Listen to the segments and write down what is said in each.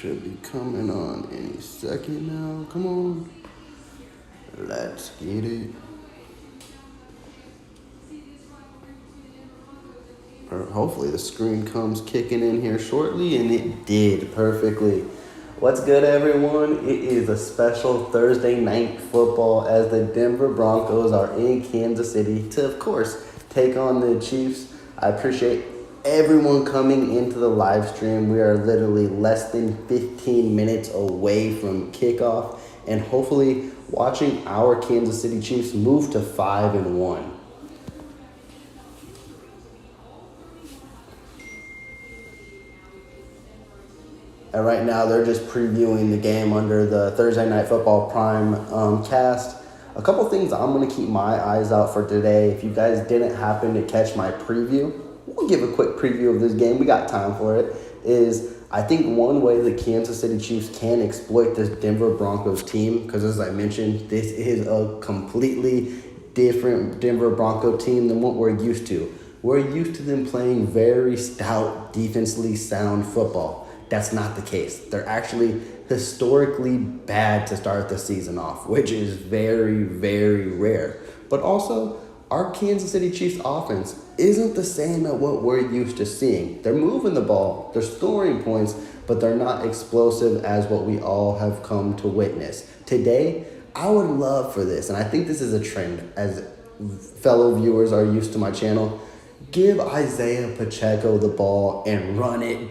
Should be coming on any second now. Come on. Let's get it. Hopefully the screen comes kicking in here shortly, and it did perfectly. What's good, everyone? It is a special Thursday night football as the Denver Broncos are in Kansas City to, of course, take on the Chiefs. I appreciate everyone coming into the live stream. We are literally less than 15 minutes away from kickoff and hopefully watching our Kansas City Chiefs move to 5-1. And right now, they're just previewing the game under the Thursday Night Football Prime cast. A couple things I'm going to keep my eyes out for today. If you guys didn't happen to catch my preview, we'll give a quick preview of this game. We got time for it. I think one way the Kansas City Chiefs can exploit this Denver Broncos team, because as I mentioned, this is a completely different Denver Bronco team than what we're used to. We're used to them playing very stout, defensively sound football. That's not the case. They're actually historically bad to start the season off, which is very, very rare. But also, our Kansas City Chiefs offense isn't the same at what we're used to seeing. They're moving the ball, they're scoring points, but they're not explosive as what we all have come to witness. Today, I would love for this, and I think this is a trend as fellow viewers are used to my channel. Give Isaiah Pacheco the ball and run it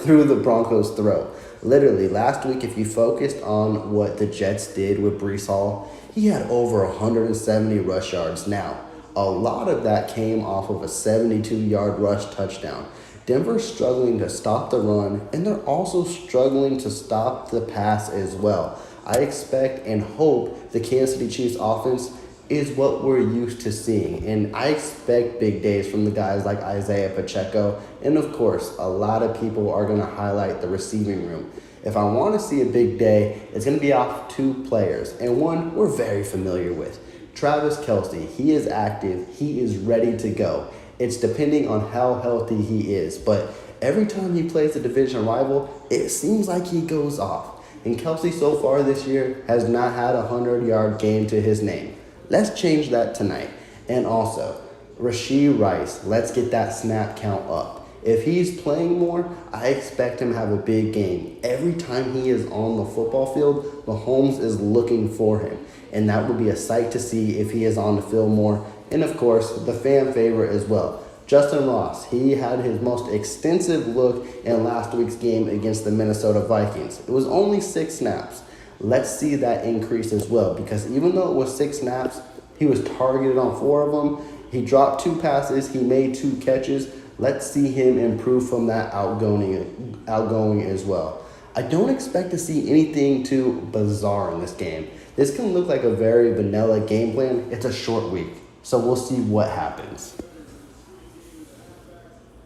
through the Broncos' throat. Literally, last week, if you focused on what the Jets did with Breece Hall, he had over 170 rush yards. Now, a lot of that came off of a 72-yard rush touchdown. Denver's struggling to stop the run, and they're also struggling to stop the pass as well. I expect and hope the Kansas City Chiefs offense is what we're used to seeing. And I expect big days from the guys like Isaiah Pacheco. And of course, a lot of people are going to highlight the receiving room. If I want to see a big day, it's going to be off two players. And one we're very familiar with. Travis Kelce. He is active. He is ready to go. It's depending on how healthy he is. But every time he plays a division rival, it seems like he goes off. And Kelce so far this year has not had a 100-yard game to his name. Let's change that tonight. And also, Rashee Rice, let's get that snap count up. If he's playing more, I expect him to have a big game. Every time he is on the football field, Mahomes is looking for him. And that would be a sight to see if he is on the field more. And of course, the fan favorite as well. Justin Ross, he had his most extensive look in last week's game against the Minnesota Vikings. It was only 6 snaps. Let's see that increase as well, because even though it was 6 snaps, he was targeted on 4 of them. He dropped 2 passes. He made 2 catches. Let's see him improve from that outgoing as well. I don't expect to see anything too bizarre in this game. This can look like a very vanilla game plan. It's a short week, so we'll see what happens.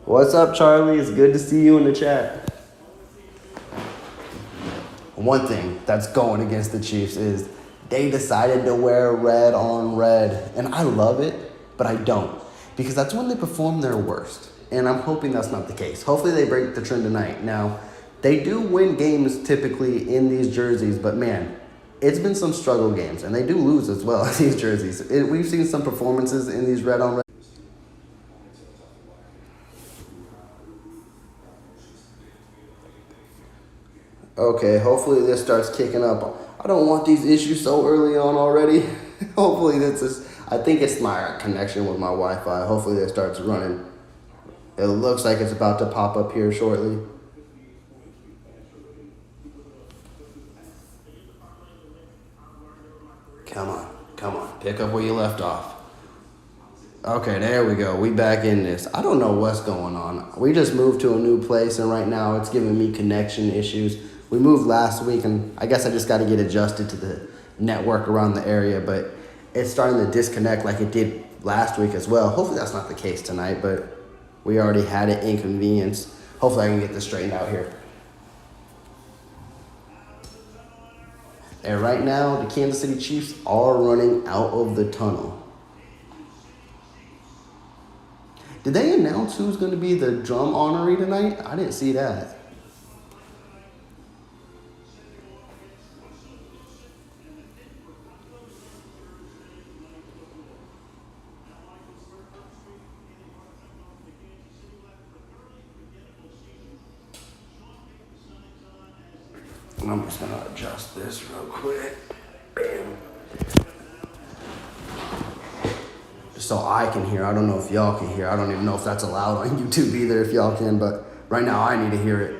What's up, Charlie? It's good to see you in the chat. One thing that's going against the Chiefs is they decided to wear red on red. And I love it, but I don't. Because that's when they perform their worst. And I'm hoping that's not the case. Hopefully they break the trend tonight. Now, they do win games typically in these jerseys, but man, it's been some struggle games. And they do lose as well in these jerseys. We've seen some performances in these red on red. Okay, hopefully this starts kicking up. I don't want these issues so early on already. Hopefully I think it's my connection with my Wi-Fi. Hopefully this starts running. It looks like it's about to pop up here shortly. Come on, pick up where you left off. Okay, there we go. We back in this. I don't know what's going on. We just moved to a new place, and right now it's giving me connection issues. We moved last week, and I guess I just got to get adjusted to the network around the area, but it's starting to disconnect like it did last week as well. Hopefully that's not the case tonight, but we already had an inconvenience. Hopefully I can get this straightened out here. And right now, the Kansas City Chiefs are running out of the tunnel. Did they announce who's going to be the drum honoree tonight? I didn't see that. I'm just going to adjust this real quick. Bam. Just so I can hear. I don't know if y'all can hear. I don't even know if that's allowed on YouTube either, if y'all can, but right now I need to hear it.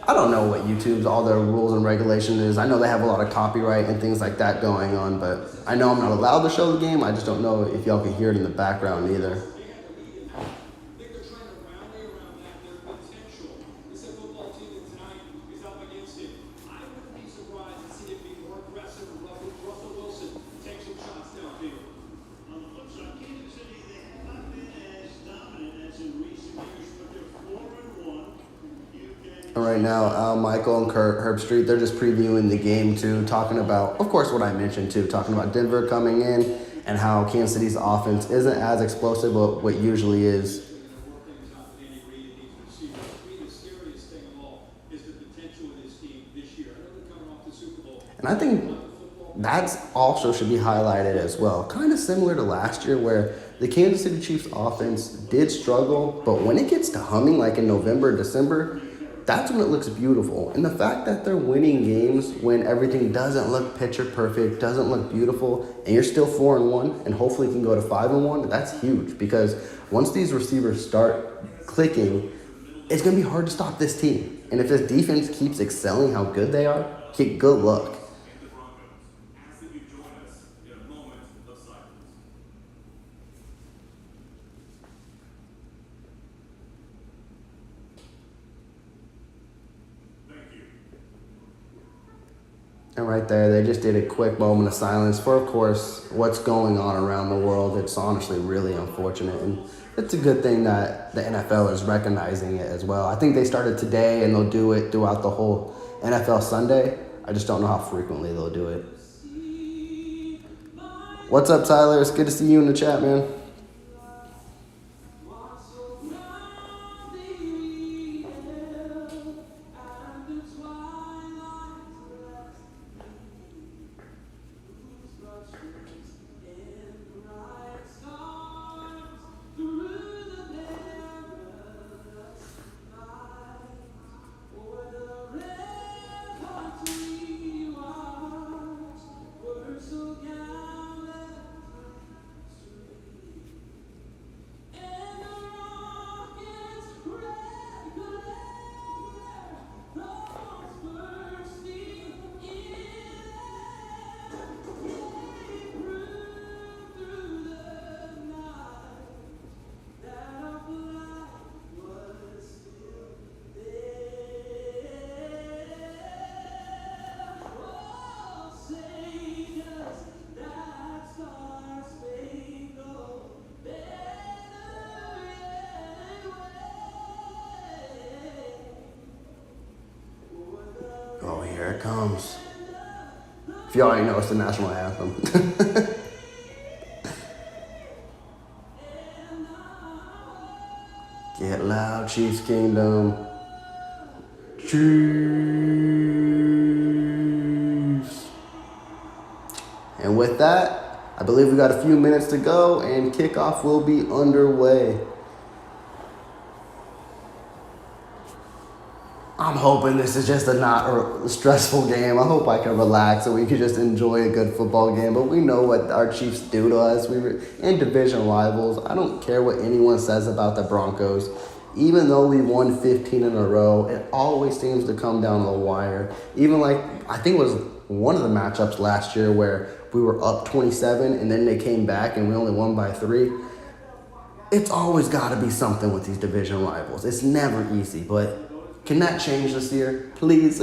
I don't know what YouTube's, all their rules and regulations is. I know they have a lot of copyright and things like that going on, but I know I'm not allowed to show the game. I just don't know if y'all can hear it in the background either. And right now, Al Michael and Herb Street, they're just previewing the game too, talking about, of course, what I mentioned too, talking about Denver coming in and how Kansas City's offense isn't as explosive as what usually is. And I think that's also should be highlighted as well. Kind of similar to last year where the Kansas City Chiefs offense did struggle, but when it gets to humming like in November, December, that's when it looks beautiful. And the fact that they're winning games when everything doesn't look picture perfect, doesn't look beautiful, and you're still 4-1 and hopefully can go to 5-1, that's huge because once these receivers start clicking, it's going to be hard to stop this team. And if this defense keeps excelling how good they are, good luck. And right there, they just did a quick moment of silence for, of course, what's going on around the world. It's honestly really unfortunate. And it's a good thing that the NFL is recognizing it as well. I think they started today, and they'll do it throughout the whole NFL Sunday. I just don't know how frequently they'll do it. What's up, Tyler? It's good to see you in the chat, man. Oh, here it comes. If y'all already know, it's the national anthem. Get loud, Chiefs Kingdom. Chiefs. And with that, I believe we got a few minutes to go and kickoff will be underway. I'm hoping this is just a not stressful game. I hope I can relax and we can just enjoy a good football game. But we know what our Chiefs do to us. We were in division rivals. I don't care what anyone says about the Broncos. Even though we won 15 in a row, it always seems to come down to the wire. Even like, I think it was one of the matchups last year where we were up 27 and then they came back and we only won by 3. It's always got to be something with these division rivals. It's never easy, but can that change this year, please?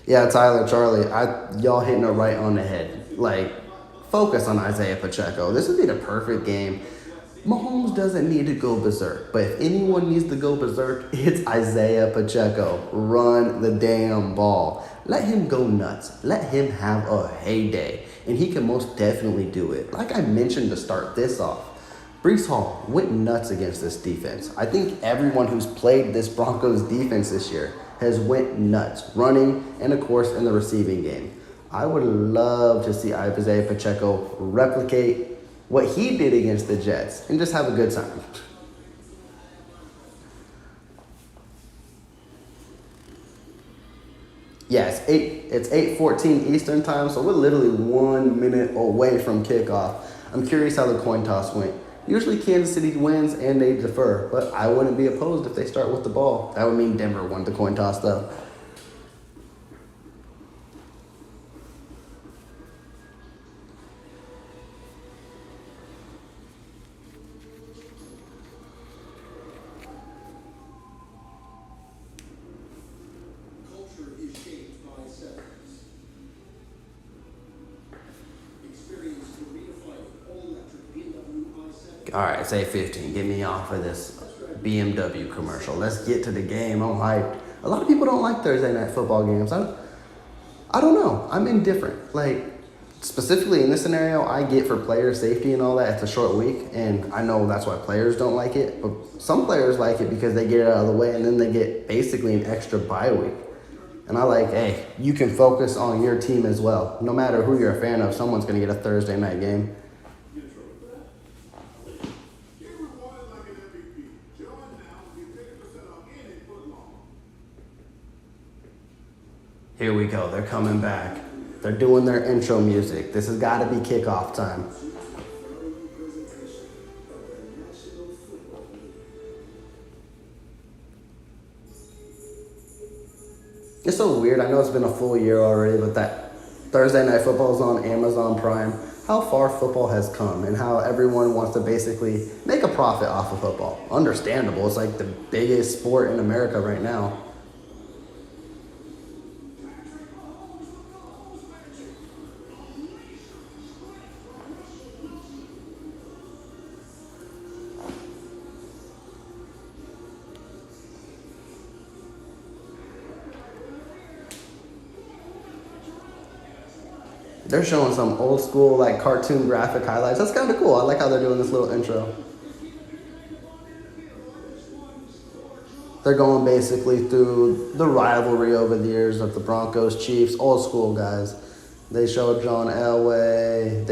Yeah, Tyler, Charlie, y'all hitting it right on the head. Like, focus on Isaiah Pacheco. This would be the perfect game. Mahomes doesn't need to go berserk, but if anyone needs to go berserk, it's Isaiah Pacheco. Run the damn ball. Let him go nuts. Let him have a heyday, and he can most definitely do it. Like I mentioned to start this off, Breece Hall went nuts against this defense. I think everyone who's played this Broncos defense this year has went nuts, running and, of course, in the receiving game. I would love to see Isaiah Pacheco replicate what he did against the Jets and just have a good time. Yeah, it's 8:14 Eastern time, so we're literally 1 minute away from kickoff. I'm curious how the coin toss went. Usually Kansas City wins and they defer, but I wouldn't be opposed if they start with the ball. That would mean Denver won the coin toss though. All right, it's 8:15. Get me off of this BMW commercial. Let's get to the game. I'm hyped. A lot of people don't like Thursday night football games. I don't know. I'm indifferent. Like, specifically in this scenario, I get for player safety and all that, it's a short week, and I know that's why players don't like it. But some players like it because they get it out of the way, and then they get basically an extra bye week. And I like, hey, you can focus on your team as well. No matter who you're a fan of, someone's going to get a Thursday night game. Here we go. They're coming back. They're doing their intro music. This has got to be kickoff time. It's so weird. I know it's been a full year already, but that Thursday Night Football is on Amazon Prime. How far football has come and how everyone wants to basically make a profit off of football. Understandable. It's like the biggest sport in America right now. They're showing some old school like cartoon graphic highlights. That's kind of cool. I like how they're doing this little intro. They're going basically through the rivalry over the years of the Broncos, Chiefs, old school guys. They showed John Elway,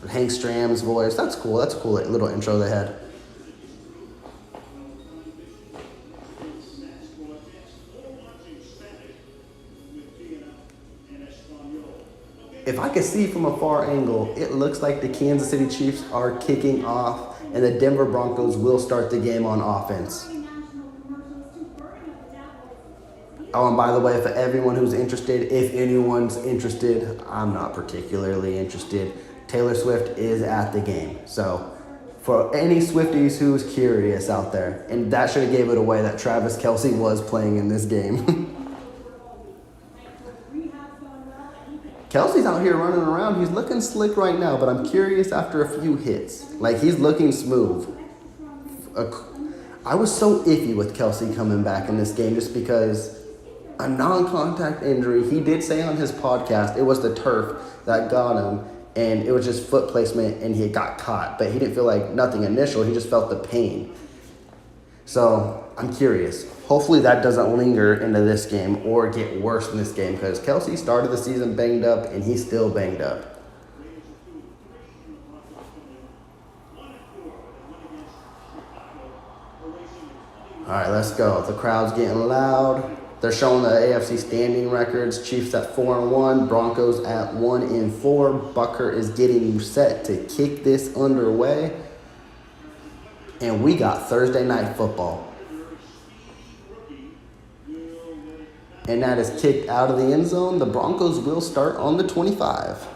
Hank Stram's voice. That's cool. That's a cool little intro they had. If I could see from a far angle, it looks like the Kansas City Chiefs are kicking off and the Denver Broncos will start the game on offense. Oh, and by the way, for everyone who's interested, if anyone's interested, I'm not particularly interested. Taylor Swift is at the game. So for any Swifties who's curious out there, and that should have gave it away that Travis Kelce was playing in this game. Kelsey's out here running around. He's looking slick right now, but I'm curious after a few hits. Like, he's looking smooth. I was so iffy with Kelsey coming back in this game just because a non-contact injury. He did say on his podcast it was the turf that got him, and it was just foot placement, and he got caught. But he didn't feel like nothing initial. He just felt the pain. So I'm curious. Hopefully that doesn't linger into this game or get worse in this game because Kelsey started the season banged up and he's still banged up. All right, let's go. The crowd's getting loud. They're showing the AFC standing records. Chiefs at 4-1, Broncos at 1-4. Bucker is getting set to kick this underway. And we got Thursday Night Football. And that is kicked out of the end zone. The Broncos will start on the 25.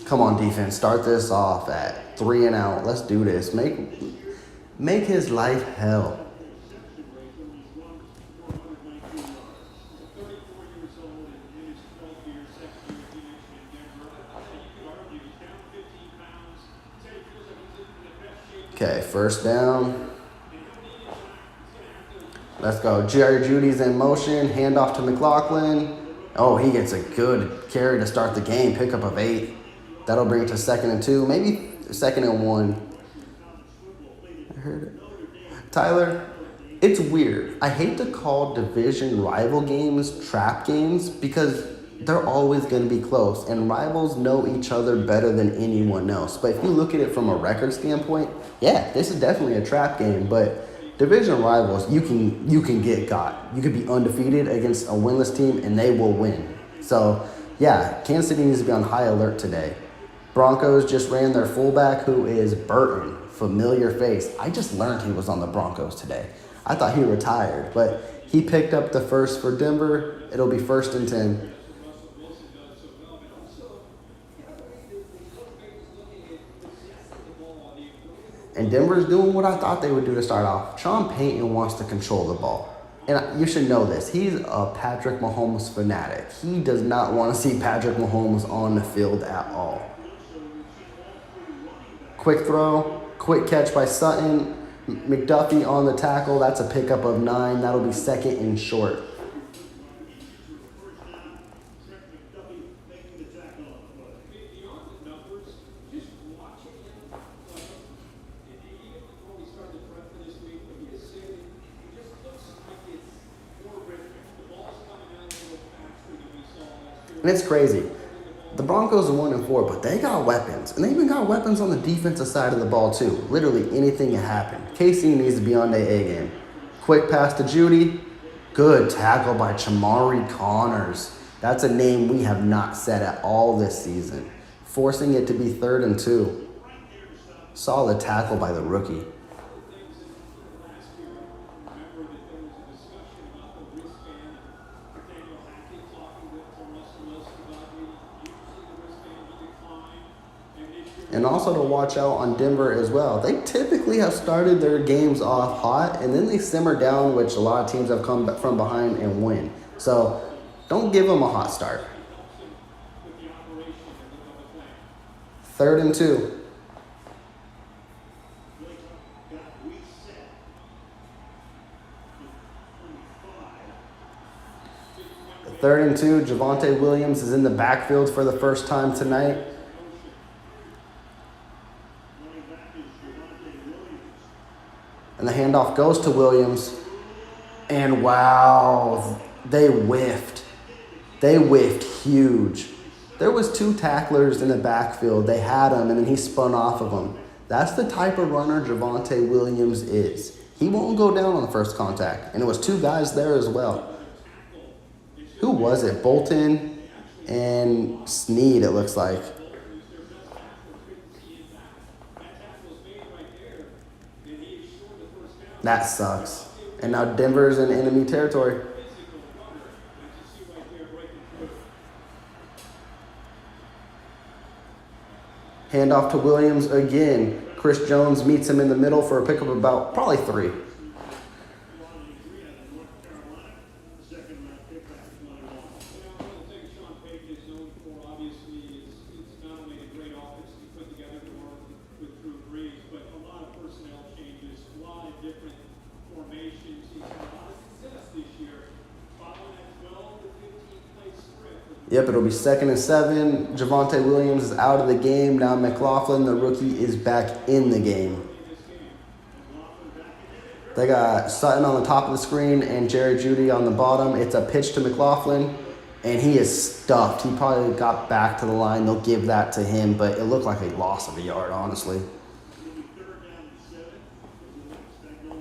Come on, defense. Start this off at 3 and out. Let's do this. Make his life hell. Okay, first down. Let's go. Jerry Judy's in motion. Handoff to McLaughlin. Oh, he gets a good carry to start the game. Pickup of 8. That'll bring it to 2nd and 2. Maybe 2nd and 1. I heard it. Tyler, it's weird. I hate to call division rival games trap games because they're always going to be close, and rivals know each other better than anyone else. But if you look at it from a record standpoint, yeah, this is definitely a trap game. But Division rivals, you can get got. You could be undefeated against a winless team, and they will win. So, yeah, Kansas City needs to be on high alert today. Broncos just ran their fullback, who is Burton, familiar face. I just learned he was on the Broncos today. I thought he retired, but he picked up the first for Denver. It'll be 1st and 10. And Denver's doing what I thought they would do to start off. Sean Payton wants to control the ball. And you should know this. He's a Patrick Mahomes fanatic. He does not want to see Patrick Mahomes on the field at all. Quick throw, quick catch by Sutton. McDuffie on the tackle. That's a pickup of 9. That'll be 2nd and short. And it's crazy. The Broncos are 1-4, but they got weapons. And they even got weapons on the defensive side of the ball, too. Literally anything can happen. KC needs to be on their A game. Quick pass to Judy. Good tackle by Chamari Connors. That's a name we have not said at all this season. Forcing it to be 3rd and 2. Solid tackle by the rookie. And also to watch out on Denver as well. They typically have started their games off hot, and then they simmer down, which a lot of teams have come from behind and win. So don't give them a hot start. 3rd and 2. Third and 2. Javonte Williams is in the backfield for the first time tonight. And the handoff goes to Williams. And wow, they whiffed. They whiffed huge. There was 2 tacklers in the backfield. They had him, and then he spun off of them. That's the type of runner Javonte Williams is. He won't go down on the first contact. And it was 2 guys there as well. Who was it? Bolton and Snead, it looks like. That sucks. And now Denver's in enemy territory. Handoff to Williams again. Chris Jones meets him in the middle for a pickup of about probably 3. Yep, it'll be 2nd and 7. Javonte Williams is out of the game. Now McLaughlin, the rookie, is back in the game. They got Sutton on the top of the screen and Jerry Jeudy on the bottom. It's a pitch to McLaughlin, and he is stuffed. He probably got back to the line. They'll give that to him, but it looked like a loss of a yard, honestly.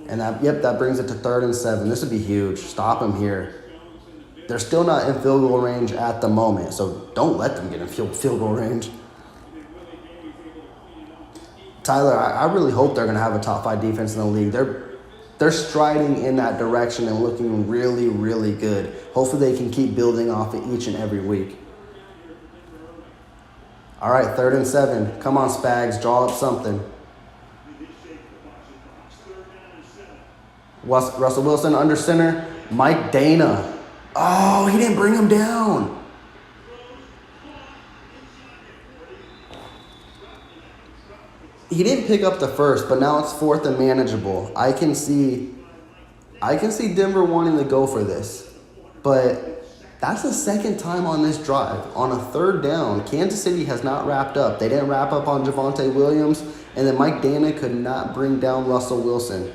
And that brings it to 3rd and 7. This would be huge. Stop him here. They're still not in field goal range at the moment, so don't let them get in field goal range. Tyler, I really hope they're going to have a top 5 defense in the league. They're striding in that direction and looking really, really good. Hopefully they can keep building off it each and every week. All right, 3rd and 7. Come on, Spags, draw up something. Russell Wilson under center. Mike Dana. Oh, he didn't bring him down. He didn't pick up the first, but now it's 4th and manageable. I can see Denver wanting to go for this. But that's the 2nd time on this drive. On a 3rd down, Kansas City has not wrapped up. They didn't wrap up on Javonte Williams, and then Mike Dana could not bring down Russell Wilson.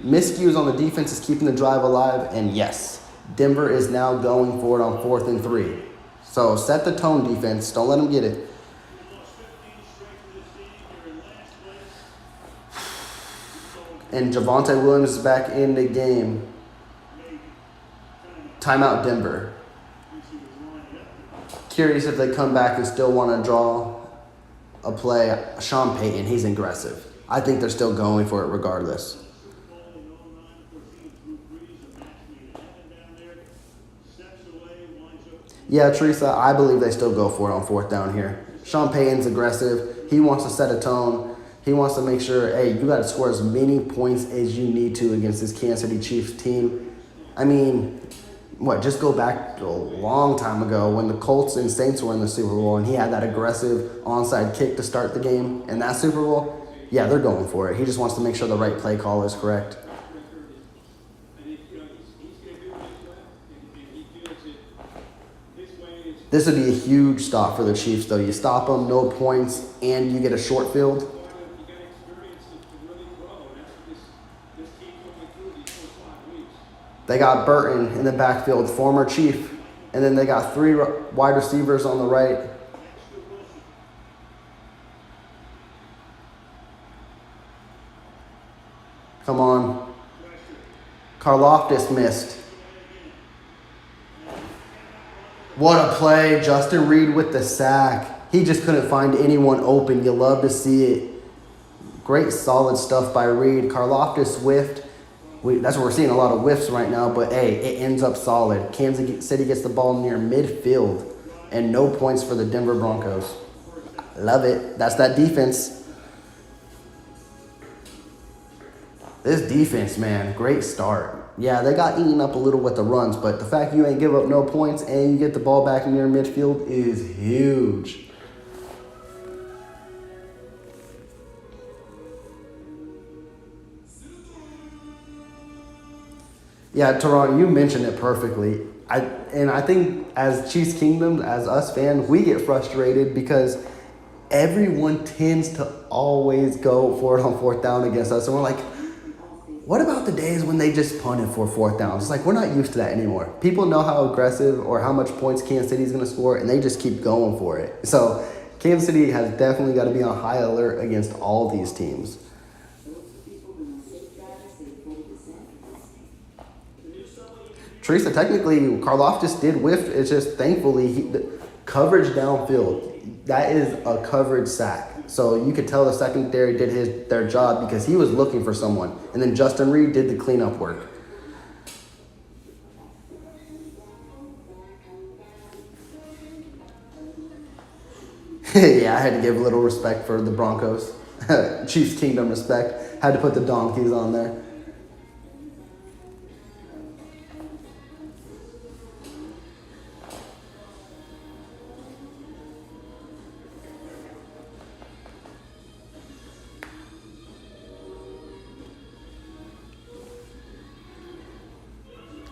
Miscues on the defense is keeping the drive alive, and yes, Denver is now going for it on 4th and 3. So set the tone, defense. Don't let them get it. And Javonte Williams is back in the game. Timeout Denver. Curious if they come back and still want to draw a play. Sean Payton, he's aggressive. I think they're still going for it regardless. Yeah, Teresa, I believe they still go for it on fourth down here. Sean Payton's aggressive. He wants to set a tone. He wants to make sure, hey, you got to score as many points as you need to against this Kansas City Chiefs team. I mean, just go back a long time ago when the Colts and Saints were in the Super Bowl and he had that aggressive onside kick to start the game in that Super Bowl. Yeah, they're going for it. He just wants to make sure the right play call is correct. This would be a huge stop for the Chiefs, though. You stop them, no points, and you get a short field. They got Burton in the backfield, former Chief. And then they got 3 wide receivers on the right. Come on. Karlaftis missed. What a play. Justin Reed with the sack. He just couldn't find anyone open. You love to see it. Great solid stuff by Reed. Karlaftis whiffed. That's what we're seeing, a lot of whiffs right now. But, hey, it ends up solid. Kansas City gets the ball near midfield. And no points for the Denver Broncos. Love it. That's that defense. This defense, man, great start. Yeah, they got eaten up a little with the runs, but the fact you ain't give up no points and you get the ball back near midfield is huge. Yeah, Toronto, you mentioned it perfectly. I think as Chiefs Kingdom, as us fans, we get frustrated because everyone tends to always go for it on fourth down against us. And we're like, what about the days when they just punted for fourth downs? It's like we're not used to that anymore. People know how aggressive or how much points Kansas City is going to score, and they just keep going for it. So Kansas City has definitely got to be on high alert against all these teams. Teresa, technically, Karlaftis did whiff. It's just thankfully the coverage downfield. That is a coverage sack. So you could tell the secondary did their job because he was looking for someone. And then Justin Reed did the cleanup work. Yeah, I had to give a little respect for the Broncos. Chiefs Kingdom respect. Had to put the donkeys on there.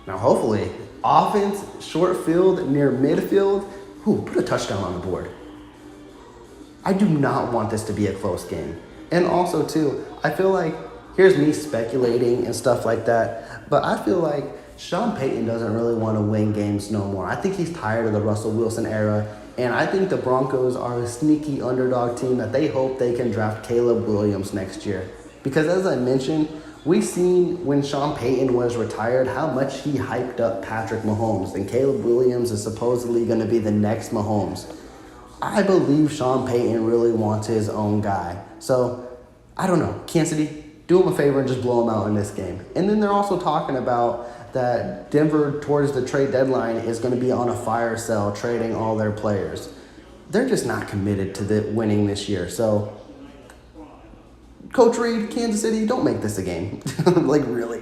Now, hopefully, offense, short field, near midfield, put a touchdown on the board. I do not want this to be a close game. And also, too, I feel like, here's me speculating and stuff like that, but I feel like Sean Payton doesn't really want to win games no more. I think he's tired of the Russell Wilson era, and I think the Broncos are a sneaky underdog team that they hope they can draft Caleb Williams next year. Because as I mentioned, we've seen when Sean Payton was retired how much he hyped up Patrick Mahomes, and Caleb Williams is supposedly going to be the next Mahomes. I believe Sean Payton really wants his own guy. So, I don't know. Kansas City, do him a favor and just blow him out in this game. And then they're also talking about that Denver, towards the trade deadline, is going to be on a fire sale, trading all their players. They're just not committed to winning this year. So, Coach Reed, Kansas City, don't make this a game. Like, really.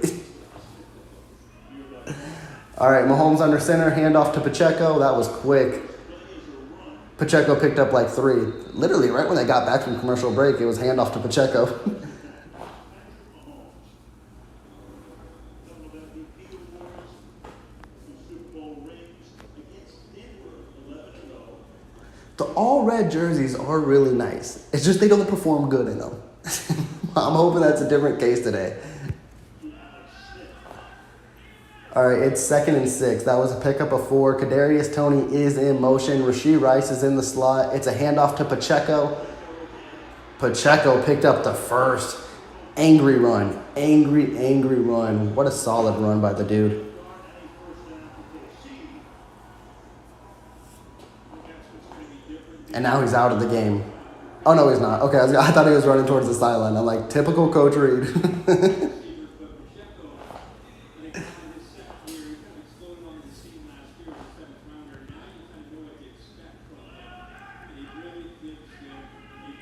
All right, Mahomes under center, handoff to Pacheco. That was quick. Pacheco picked up like 3. Literally, right when they got back from commercial break, it was handoff to Pacheco. The all-red jerseys are really nice. It's just they don't perform good in them. I'm hoping that's a different case today. All right, it's 2nd and 6. That was a pickup of 4. Kadarius Toney is in motion. Rashee Rice is in the slot. It's a handoff to Pacheco. Pacheco picked up the first. Angry run. Angry run. What a solid run by the dude. And now he's out of the game. Oh, no, he's not. Okay, I thought he was running towards the sideline. I'm like, typical Coach Reed.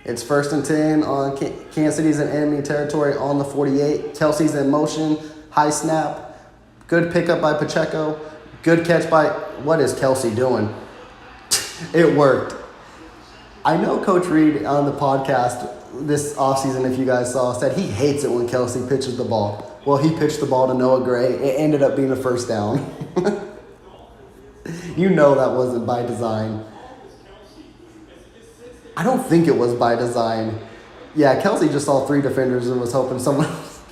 It's 1st and 10 on Kansas City's in enemy territory on the 48. Kelsey's in motion. High snap. Good pickup by Pacheco. Good catch by... What is Kelsey doing? It worked. I know Coach Reed on the podcast this offseason, if you guys saw, said he hates it when Kelsey pitches the ball. Well, he pitched the ball to Noah Gray. It ended up being a first down. You know that wasn't by design. I don't think it was by design. Yeah, Kelsey just saw 3 defenders and was hoping someone else.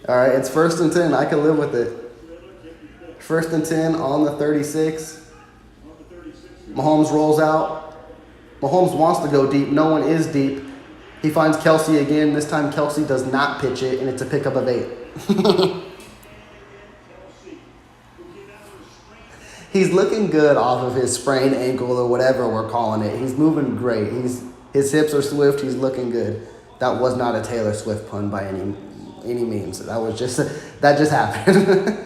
All right, it's 1st and 10. I can live with it. 1st and 10 on the 36. Mahomes rolls out. Mahomes wants to go deep. No one is deep. He finds Kelsey again. This time Kelsey does not pitch it, and it's a pickup of 8. He's looking good off of his sprained ankle or whatever we're calling it. He's moving great. His hips are swift. He's looking good. That was not a Taylor Swift pun by any means. That just happened.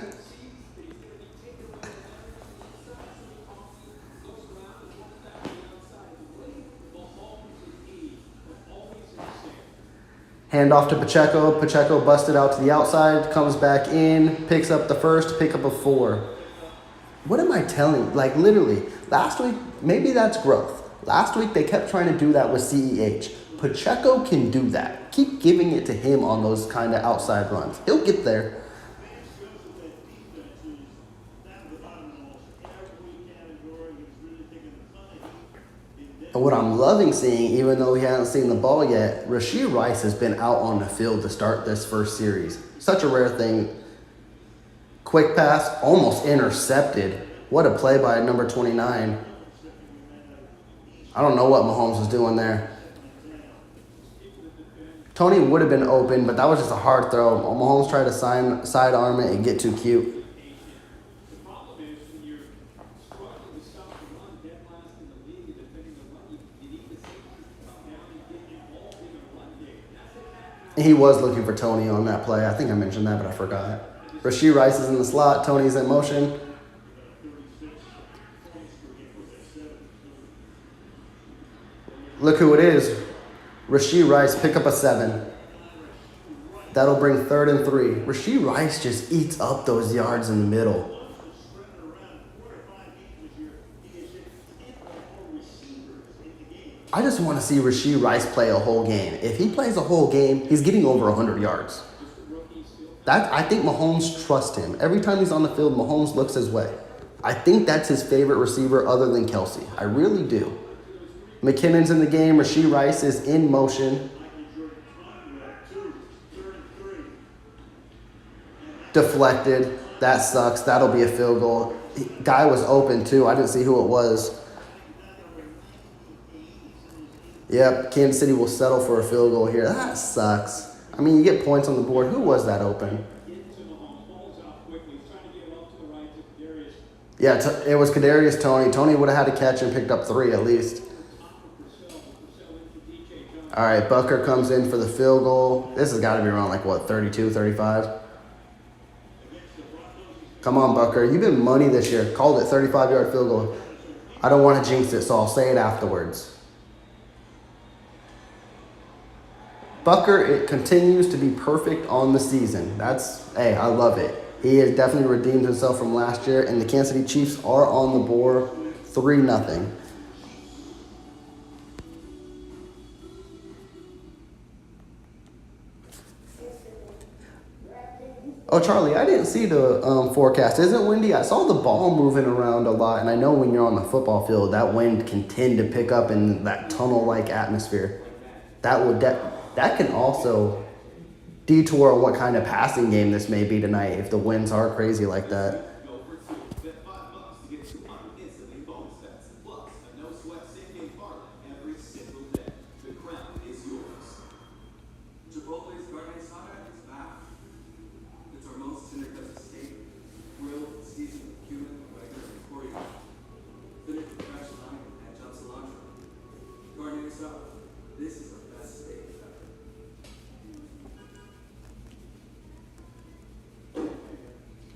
Hand off to Pacheco. Pacheco busted out to the outside, comes back in, picks up the first, pickup of 4. What am I telling? Like, literally, last week, maybe that's growth. Last week, they kept trying to do that with CEH. Pacheco can do that. Keep giving it to him on those kind of outside runs. He'll get there. And what I'm loving seeing, even though he hasn't seen the ball yet, Rashee Rice has been out on the field to start this first series. Such a rare thing. Quick pass, almost intercepted. What a play by number 29. I don't know what Mahomes was doing there. Tony would have been open, but that was just a hard throw. Mahomes tried to sidearm it and get too cute. He was looking for Tony on that play. I think I mentioned that, but I forgot. Rashee Rice is in the slot. Tony's in motion. Look who it is. Rashee Rice, pick up a 7. That'll bring 3rd and 3. Rashee Rice just eats up those yards in the middle. I just want to see Rashee Rice play a whole game. If he plays a whole game, he's getting over 100 yards. I think Mahomes trusts him. Every time he's on the field, Mahomes looks his way. I think that's his favorite receiver other than Kelsey. I really do. McKinnon's in the game. Rashee Rice is in motion. Deflected. That sucks. That'll be a field goal. Guy was open, too. I didn't see who it was. Yep, Kansas City will settle for a field goal here. That sucks. I mean, you get points on the board. Who was that open? Yeah, it was Kadarius Toney. Toney would have had to catch and picked up 3 at least. All right, Bucker comes in for the field goal. This has got to be around 32, 35? Come on, Bucker. You've been money this year. Called it 35-yard field goal. I don't want to jinx it, so I'll say it afterwards. Bucker, it continues to be perfect on the season. Hey, I love it. He has definitely redeemed himself from last year, and the Kansas City Chiefs are on the board 3-0. Oh, Charlie, I didn't see the forecast. Isn't windy? I saw the ball moving around a lot, and I know when you're on the football field, that wind can tend to pick up in that tunnel-like atmosphere. That can also detour on what kind of passing game this may be tonight if the winds are crazy like that.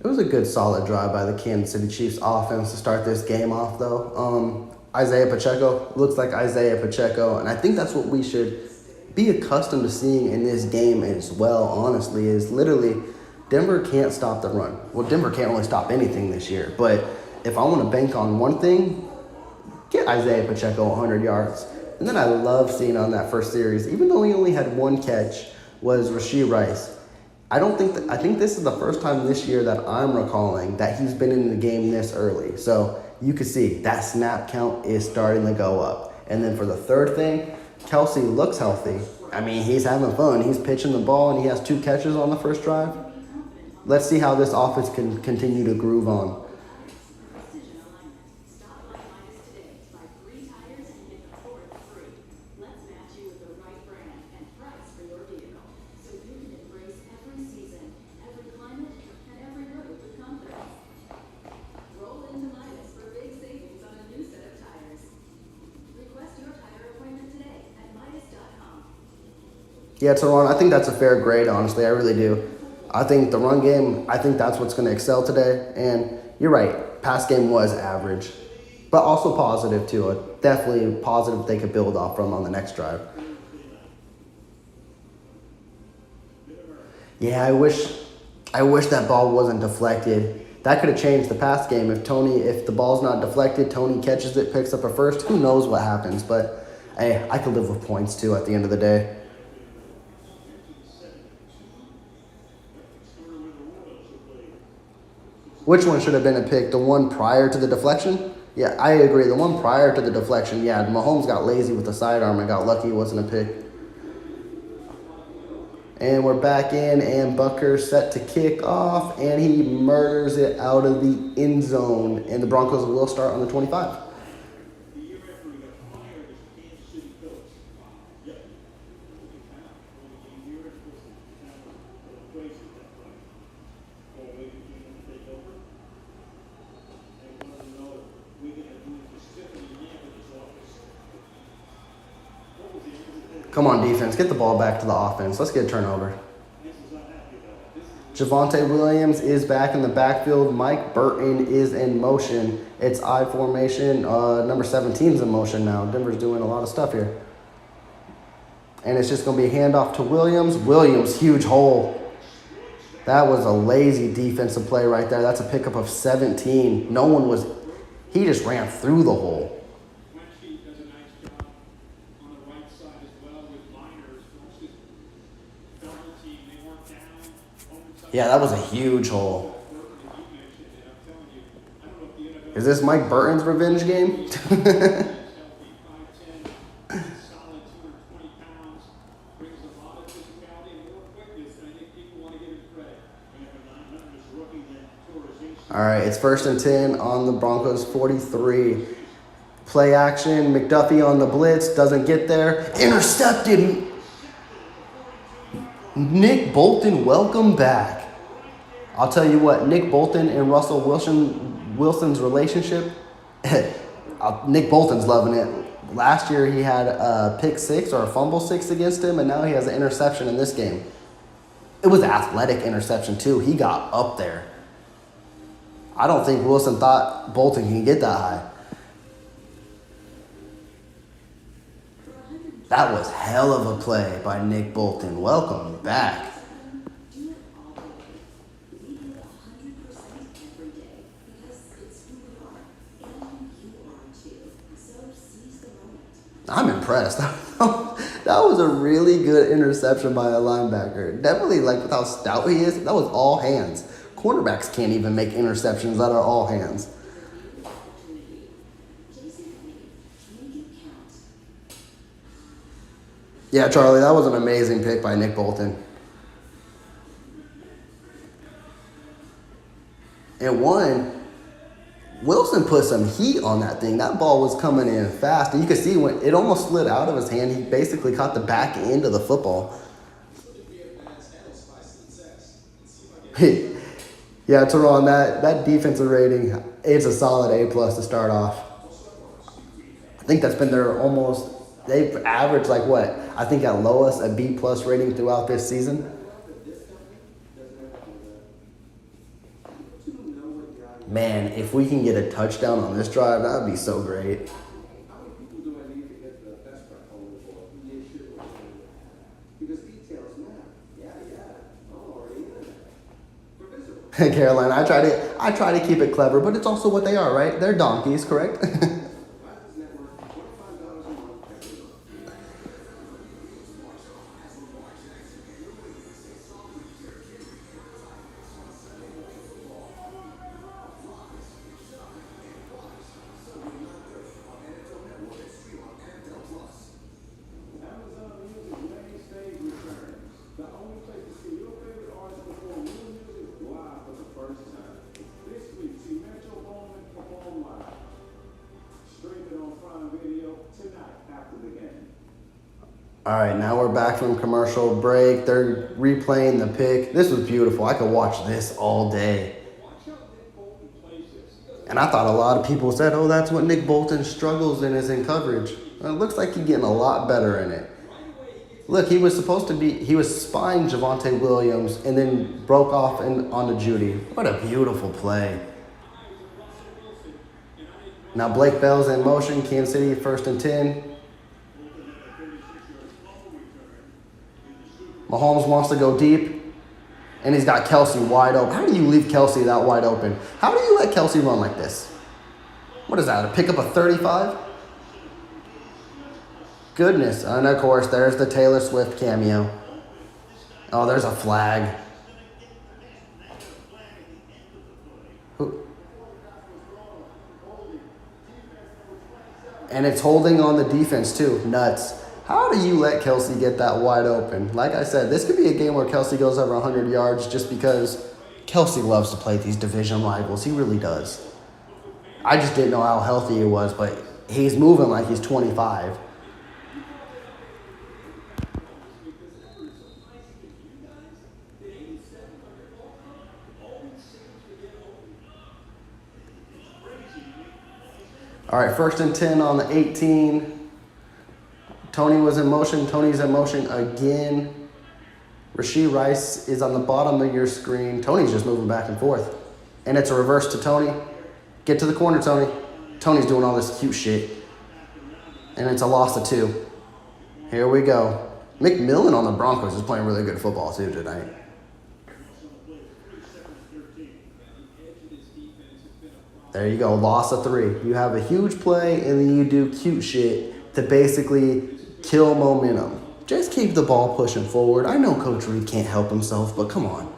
It was a good, solid drive by the Kansas City Chiefs offense to start this game off, though. Isaiah Pacheco looks like Isaiah Pacheco, and I think that's what we should be accustomed to seeing in this game as well, honestly, is literally Denver can't stop the run. Well, Denver can't really stop anything this year, but if I want to bank on one thing, get Isaiah Pacheco 100 yards. And then I love seeing on that first series, even though he only had one catch, was Rashee Rice. I think this is the first time this year that I'm recalling that he's been in the game this early. So you can see that snap count is starting to go up. And then for the third thing, Kelsey looks healthy. I mean, he's having fun. He's pitching the ball, and he has 2 catches on the first drive. Let's see how this offense can continue to groove on. Yeah, Teron, I think that's a fair grade, honestly. I really do. I think the run game, I think that's what's going to excel today. And you're right, pass game was average, but also positive, too. Definitely positive they could build off from on the next drive. Yeah, I wish that ball wasn't deflected. That could have changed the pass game. If the ball's not deflected, Tony catches it, picks up a first, who knows what happens. But, hey, I could live with points, too, at the end of the day. Which one should have been a pick? The one prior to the deflection? Yeah, I agree. The one prior to the deflection, yeah, Mahomes got lazy with the sidearm and got lucky it wasn't a pick. And we're back in, and Bucker's set to kick off, and he murders it out of the end zone. And the Broncos will start on the 25. Come on, defense. Get the ball back to the offense. Let's get a turnover. Javonte Williams is back in the backfield. Mike Burton is in motion. It's I formation. Number 17 is in motion now. Denver's doing a lot of stuff here. And it's just going to be a handoff to Williams. Williams, huge hole. That was a lazy defensive play right there. That's a pickup of 17. He just ran through the hole. Yeah, that was a huge hole. Is this Mike Burton's revenge game? All right, it's 1st and 10 on the Broncos 43. Play action, McDuffie on the blitz, doesn't get there. Intercepted. Nick Bolton, welcome back. I'll tell you what, Nick Bolton and Russell Wilson's relationship, Nick Bolton's loving it. Last year he had a pick 6 or a fumble 6 against him, and now he has an interception in this game. It was an athletic interception too. He got up there. I don't think Wilson thought Bolton can get that high. That was hell of a play by Nick Bolton. Welcome back. I'm impressed. That was a really good interception by a linebacker. Definitely, with how stout he is, that was all hands. Quarterbacks can't even make interceptions that are all hands. Yeah, Charlie, that was an amazing pick by Nick Bolton. And Wilson put some heat on that thing. That ball was coming in fast. And you could see when it almost slid out of his hand, he basically caught the back end of the football. Yeah, Teron, that defensive rating, it's a solid A+ to start off. I think that's been their almost They've averaged like what? I think at lowest a B plus rating throughout this season. Man, if we can get a touchdown on this drive, that would be so great. Carolina, I try to keep it clever, but it's also what they are, right? They're donkeys, correct? All right, now we're back from commercial break. They're replaying the pick. This was beautiful. I could watch this all day. And I thought a lot of people said, oh, that's what Nick Bolton struggles in is in coverage. Well, it looks like he's getting a lot better in it. Look, he was spying Javonte Williams and then broke off onto Judy. What a beautiful play. Now Blake Bell's in motion. Kansas City 1st and 10. Mahomes wants to go deep, and he's got Kelsey wide open. How do you leave Kelsey that wide open? How do you let Kelsey run like this? What is that, a pick up a 35? Goodness. And, of course, there's the Taylor Swift cameo. Oh, there's a flag. And it's holding on the defense, too. Nuts. How do you let Kelsey get that wide open? Like I said, this could be a game where Kelsey goes over 100 yards just because Kelsey loves to play these division rivals. He really does. I just didn't know how healthy he was, but he's moving like he's 25. All right, 1st and 10 on the 18. Tony was in motion. Tony's in motion again. Rashee Rice is on the bottom of your screen. Tony's just moving back and forth. And it's a reverse to Tony. Get to the corner, Tony. Tony's doing all this cute shit. And it's a loss of 2. Here we go. McMillan on the Broncos is playing really good football too tonight. There you go, loss of 3. You have a huge play and then you do cute shit to basically kill momentum. Just keep the ball pushing forward. I know Coach Reed can't help himself, but come on.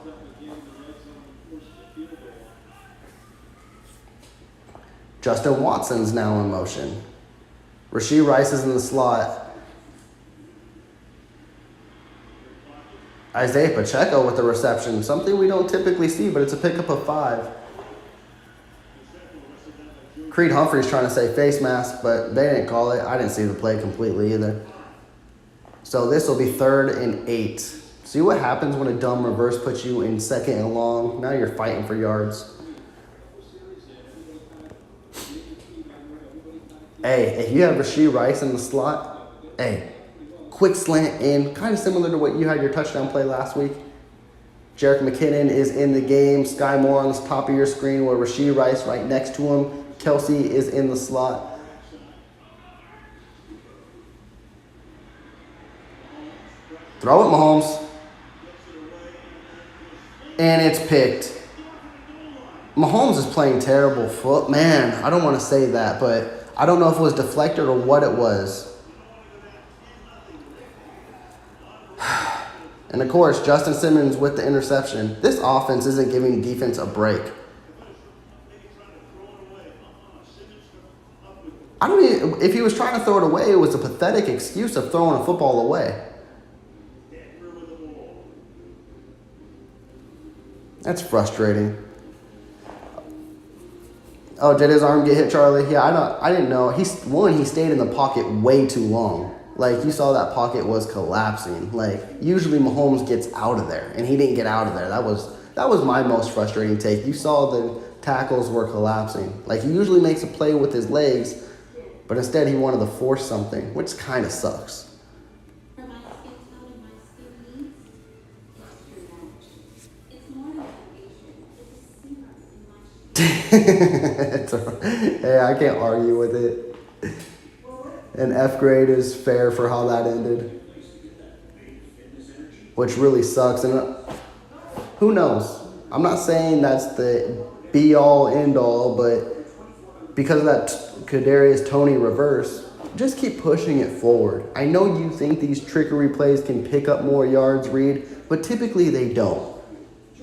Justin Watson's now in motion. Rashee Rice is in the slot. Isaiah Pacheco with the reception. Something we don't typically see, but it's a pickup of 5. Creed Humphrey's trying to say face mask, but they didn't call it. I didn't see the play completely either. So this will be 3rd and 8. See what happens when a dumb reverse puts you in 2nd and long. Now you're fighting for yards. Hey, if you have Rashee Rice in the slot, hey, quick slant in, kind of similar to what you had your touchdown play last week. Jerick McKinnon is in the game. Sky Moore on the top of your screen with Rashee Rice right next to him. Kelsey is in the slot. Throw it, Mahomes. And it's picked. Mahomes is playing terrible foot. Man, I don't want to say that, but I don't know if it was deflected or what it was. And, of course, Justin Simmons with the interception. This offense isn't giving defense a break. I don't even, if he was trying to throw it away, it was a pathetic excuse of throwing a football away. That's frustrating. Oh, did his arm get hit, Charlie? Yeah, I didn't know. He stayed in the pocket way too long. Like, you saw that pocket was collapsing. Like, usually Mahomes gets out of there, and he didn't get out of there. That was my most frustrating take. You saw the tackles were collapsing. Like, he usually makes a play with his legs, But instead, he wanted to force something, which kind of sucks. Hey, I can't argue with it. An F grade is fair for how that ended, which really sucks. And who knows? I'm not saying that's the be all end all, but because of that Kadarius Toney reverse, just keep pushing it forward. I know you think these trickery plays can pick up more yards, Reed, but typically they don't.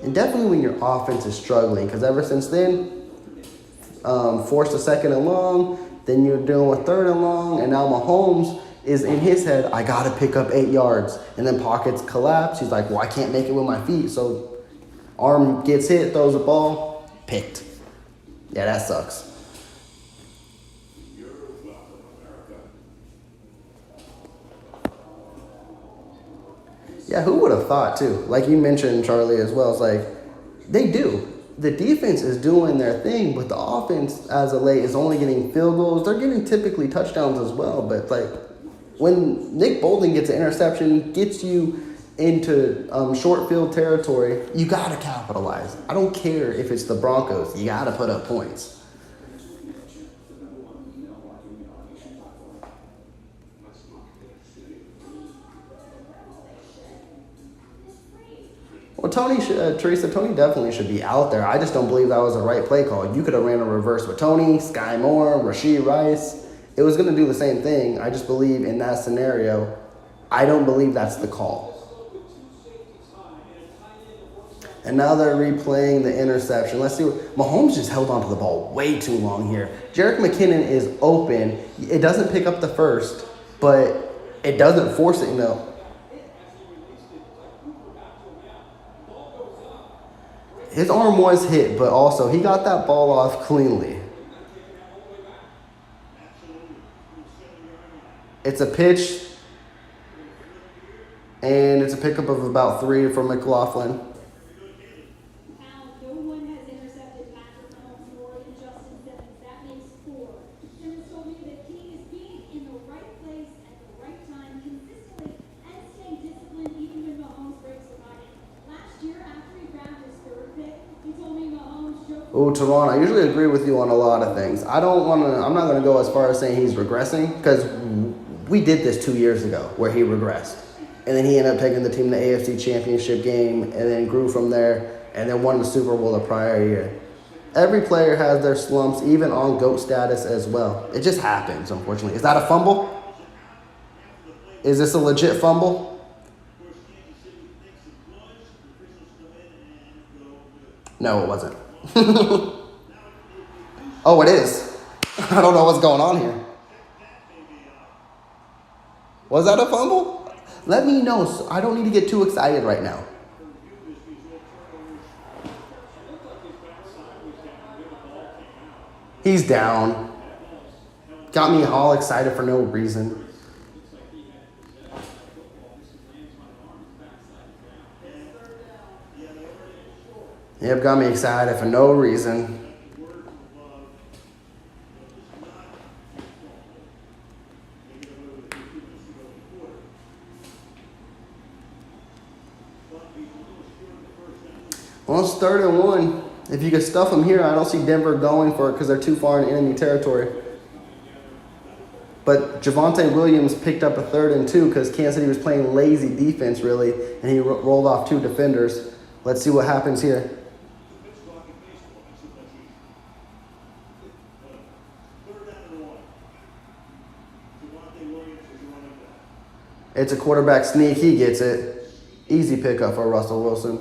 And definitely when your offense is struggling, because ever since then, forced a second and long, then you're dealing with third and long, and now Mahomes is in his head, I got to pick up 8 yards. And then pockets collapse. He's like, well, I can't make it with my feet. So arm gets hit, throws the ball, picked. Yeah, that sucks. Yeah, who would have thought, too? Like you mentioned, Charlie, as well. It's like, they do. The defense is doing their thing, but the offense, as of late, is only getting field goals. They're getting typically touchdowns as well. But, like, when Nick Bolton gets an interception, gets you into short field territory, you got to capitalize. I don't care if it's the Broncos. You got to put up points. Well, Toney definitely should be out there. I just don't believe that was the right play call. You could have ran a reverse with Toney, Sky Moore, Rashee Rice. It was going to do the same thing. I just believe in that scenario, I don't believe that's the call. And now they're replaying the interception. Let's see. Mahomes just held onto the ball way too long here. Jerick McKinnon is open. It doesn't pick up the first, but it doesn't force it, His arm was hit, but also he got that ball off cleanly. It's a pitch, and it's a pickup of about 3 for McLaughlin. Oh, Teron, I usually agree with you on a lot of things. I'm not going to go as far as saying he's regressing, because we did this 2 years ago where he regressed. And then he ended up taking the team to the AFC Championship game and then grew from there and then won the Super Bowl the prior year. Every player has their slumps, even on GOAT status as well. It just happens, unfortunately. Is that a fumble? Is this a legit fumble? No, it wasn't. Oh, it is. I don't know what's going on here. Was that a fumble? Let me know. So I don't need to get too excited right now. He's down. Got me all excited for no reason. Yep, got me excited for no reason. Well, it's 3rd and 1. If you could stuff them here, I don't see Denver going for it because they're too far in enemy territory. But Javonte Williams picked up a 3rd and 2 because Kansas City was playing lazy defense, really, and he rolled off 2 defenders. Let's see what happens here. It's a quarterback sneak. He gets it. Easy pickup for Russell Wilson.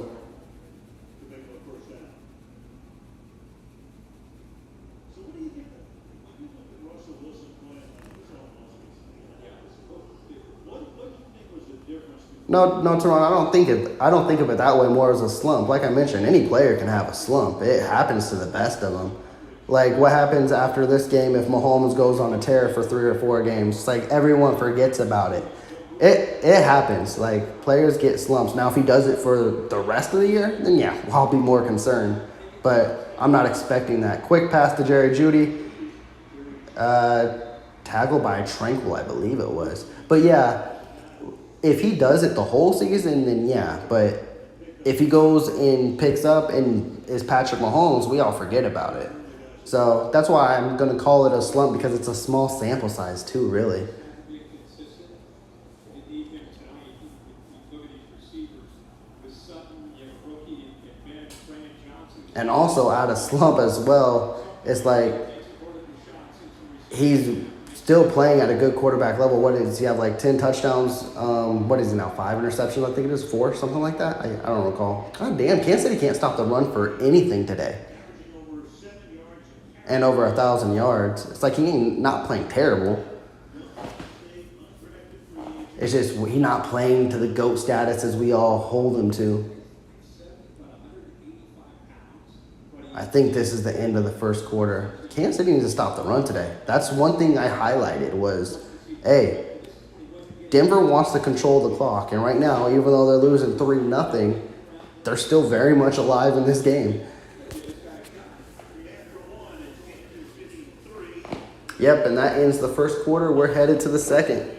No, Teron, I don't think of it that way more as a slump. Like I mentioned, any player can have a slump. It happens to the best of them. Like, what happens after this game if Mahomes goes on a tear for 3 or 4 games? It's like everyone forgets about it. It happens. Like, players get slumps. Now, if he does it for the rest of the year, then yeah, I'll be more concerned. But I'm not expecting that. Quick pass to Jerry Jeudy. tackled by a Tranquil, I believe it was. But yeah, if he does it the whole season, then yeah. But if he goes and picks up and is Patrick Mahomes, we all forget about it. So that's why I'm going to call it a slump, because it's a small sample size too, really. And also out of slump as well, it's like he's still playing at a good quarterback level. What does he have, like 10 touchdowns? What is he now, 5 interceptions? I think it is 4, something like that. I don't recall. God damn, Kansas City can't stop the run for anything today. And over 1,000 yards. It's like he ain't not playing terrible. It's just he not playing to the GOAT status as we all hold him to. I think this is the end of the first quarter. Kansas City needs to stop the run today. That's one thing I highlighted was, hey, Denver wants to control the clock. And right now, even though they're losing 3-0, they're still very much alive in this game. Yep, and that ends the first quarter. We're headed to the second.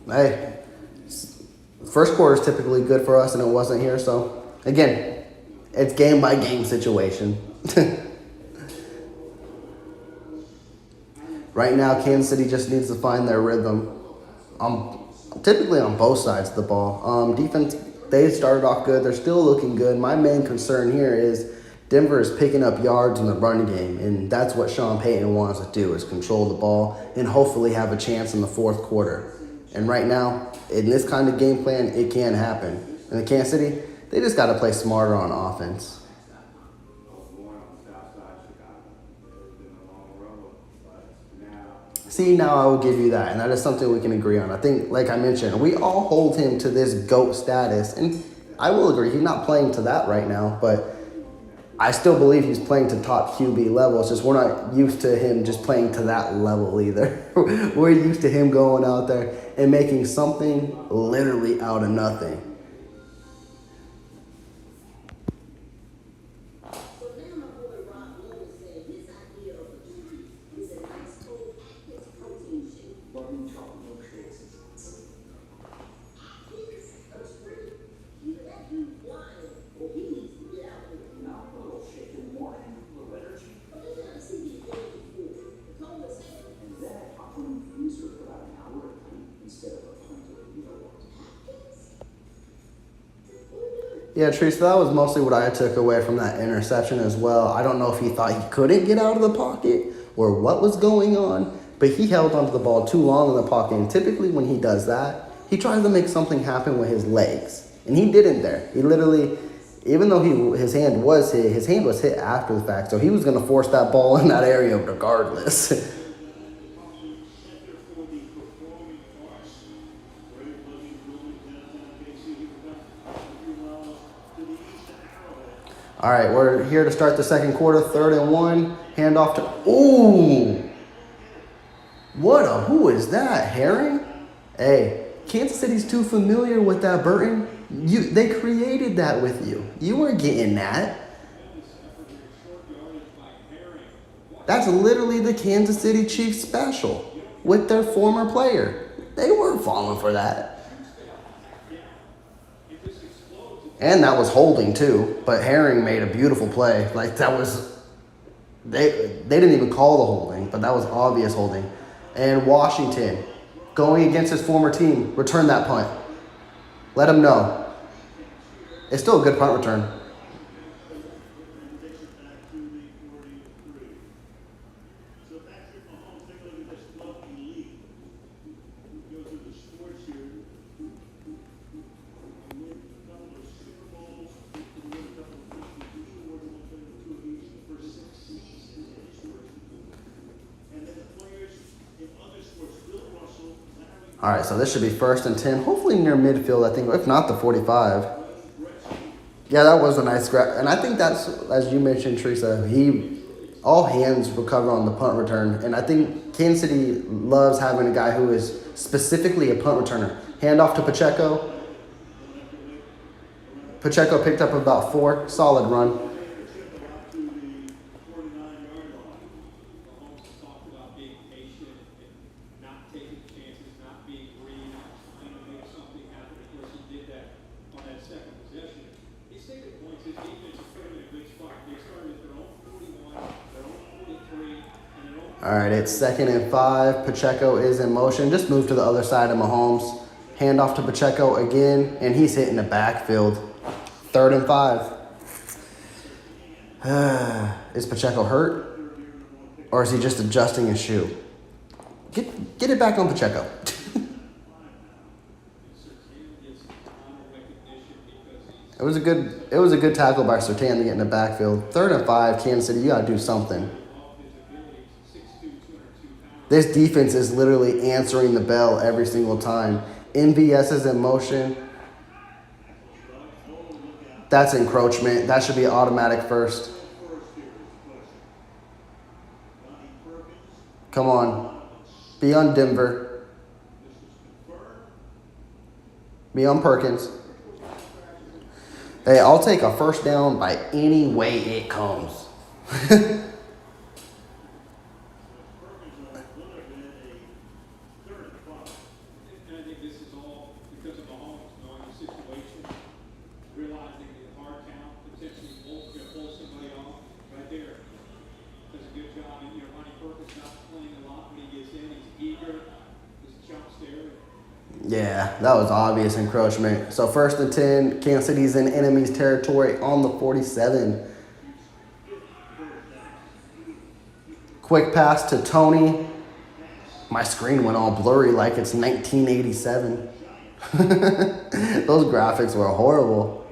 Hey, first quarter is typically good for us, and it wasn't here. So, again, it's game-by-game situation. Right now, Kansas City just needs to find their rhythm. Typically on both sides of the ball. Defense, they started off good. They're still looking good. My main concern here is Denver is picking up yards in the run game, and that's what Sean Payton wants to do, is control the ball and hopefully have a chance in the fourth quarter. And right now, in this kind of game plan, it can happen. And Kansas City, they just got to play smarter on offense. See, now I will give you that, and that is something we can agree on. I think, like I mentioned, we all hold him to this GOAT status, and I will agree, he's not playing to that right now, but I still believe he's playing to top QB level. It's just we're not used to him just playing to that level either. We're used to him going out there and making something literally out of nothing. Yeah, Tree, so that was mostly what I took away from that interception as well. I don't know if he thought he couldn't get out of the pocket or what was going on, but he held onto the ball too long in the pocket. And typically when he does that, he tries to make something happen with his legs. And he didn't there. He literally, even though his hand was hit after the fact, so he was going to force that ball in that area regardless. All right, we're here to start the second quarter, 3rd and 1. Handoff to, ooh. Who is that, Herring? Hey, Kansas City's too familiar with that, Burton. They created that with you. You weren't getting that. That's literally the Kansas City Chiefs special with their former player. They weren't falling for that. And that was holding too, but Herring made a beautiful play. Like that was, they didn't even call the holding, but that was obvious holding. And Washington, going against his former team, return that punt. Let him know. It's still a good punt return. All right, so this should be 1st and 10, hopefully near midfield, I think, if not the 45. Yeah, that was a nice grab. And I think that's, as you mentioned, Teresa, all hands recover on the punt return. And I think Kansas City loves having a guy who is specifically a punt returner. Hand off to Pacheco. Pacheco picked up about 4. Solid run. All right, it's 2nd and 5. Pacheco is in motion. Just move to the other side of Mahomes. Hand off to Pacheco again, and he's hitting the backfield. 3rd and 5. Is Pacheco hurt? Or is he just adjusting his shoe? Get it back on Pacheco. It was a good tackle by Surtain to get in the backfield. 3rd and 5, Kansas City, you gotta do something. This defense is literally answering the bell every single time. MVS is in motion. That's encroachment. That should be automatic first. Come on. Be on Denver. Be on Perkins. Hey, I'll take a first down by any way it comes. Yeah, that was obvious encroachment. So 1st and 10, Kansas City's in enemy's territory on the 47. Quick pass to Tony. My screen went all blurry like it's 1987. Those graphics were horrible.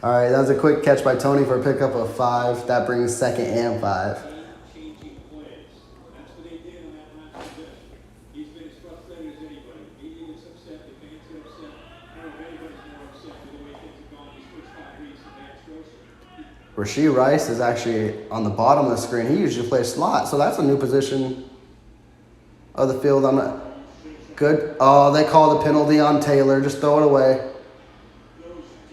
All right, that was a quick catch by Tony for a pickup of 5. That brings 2nd and 5. Rashee Rice is actually on the bottom of the screen. He usually plays slot, so that's a new position of the field. I'm not good. Oh, they call the penalty on Taylor. Just throw it away.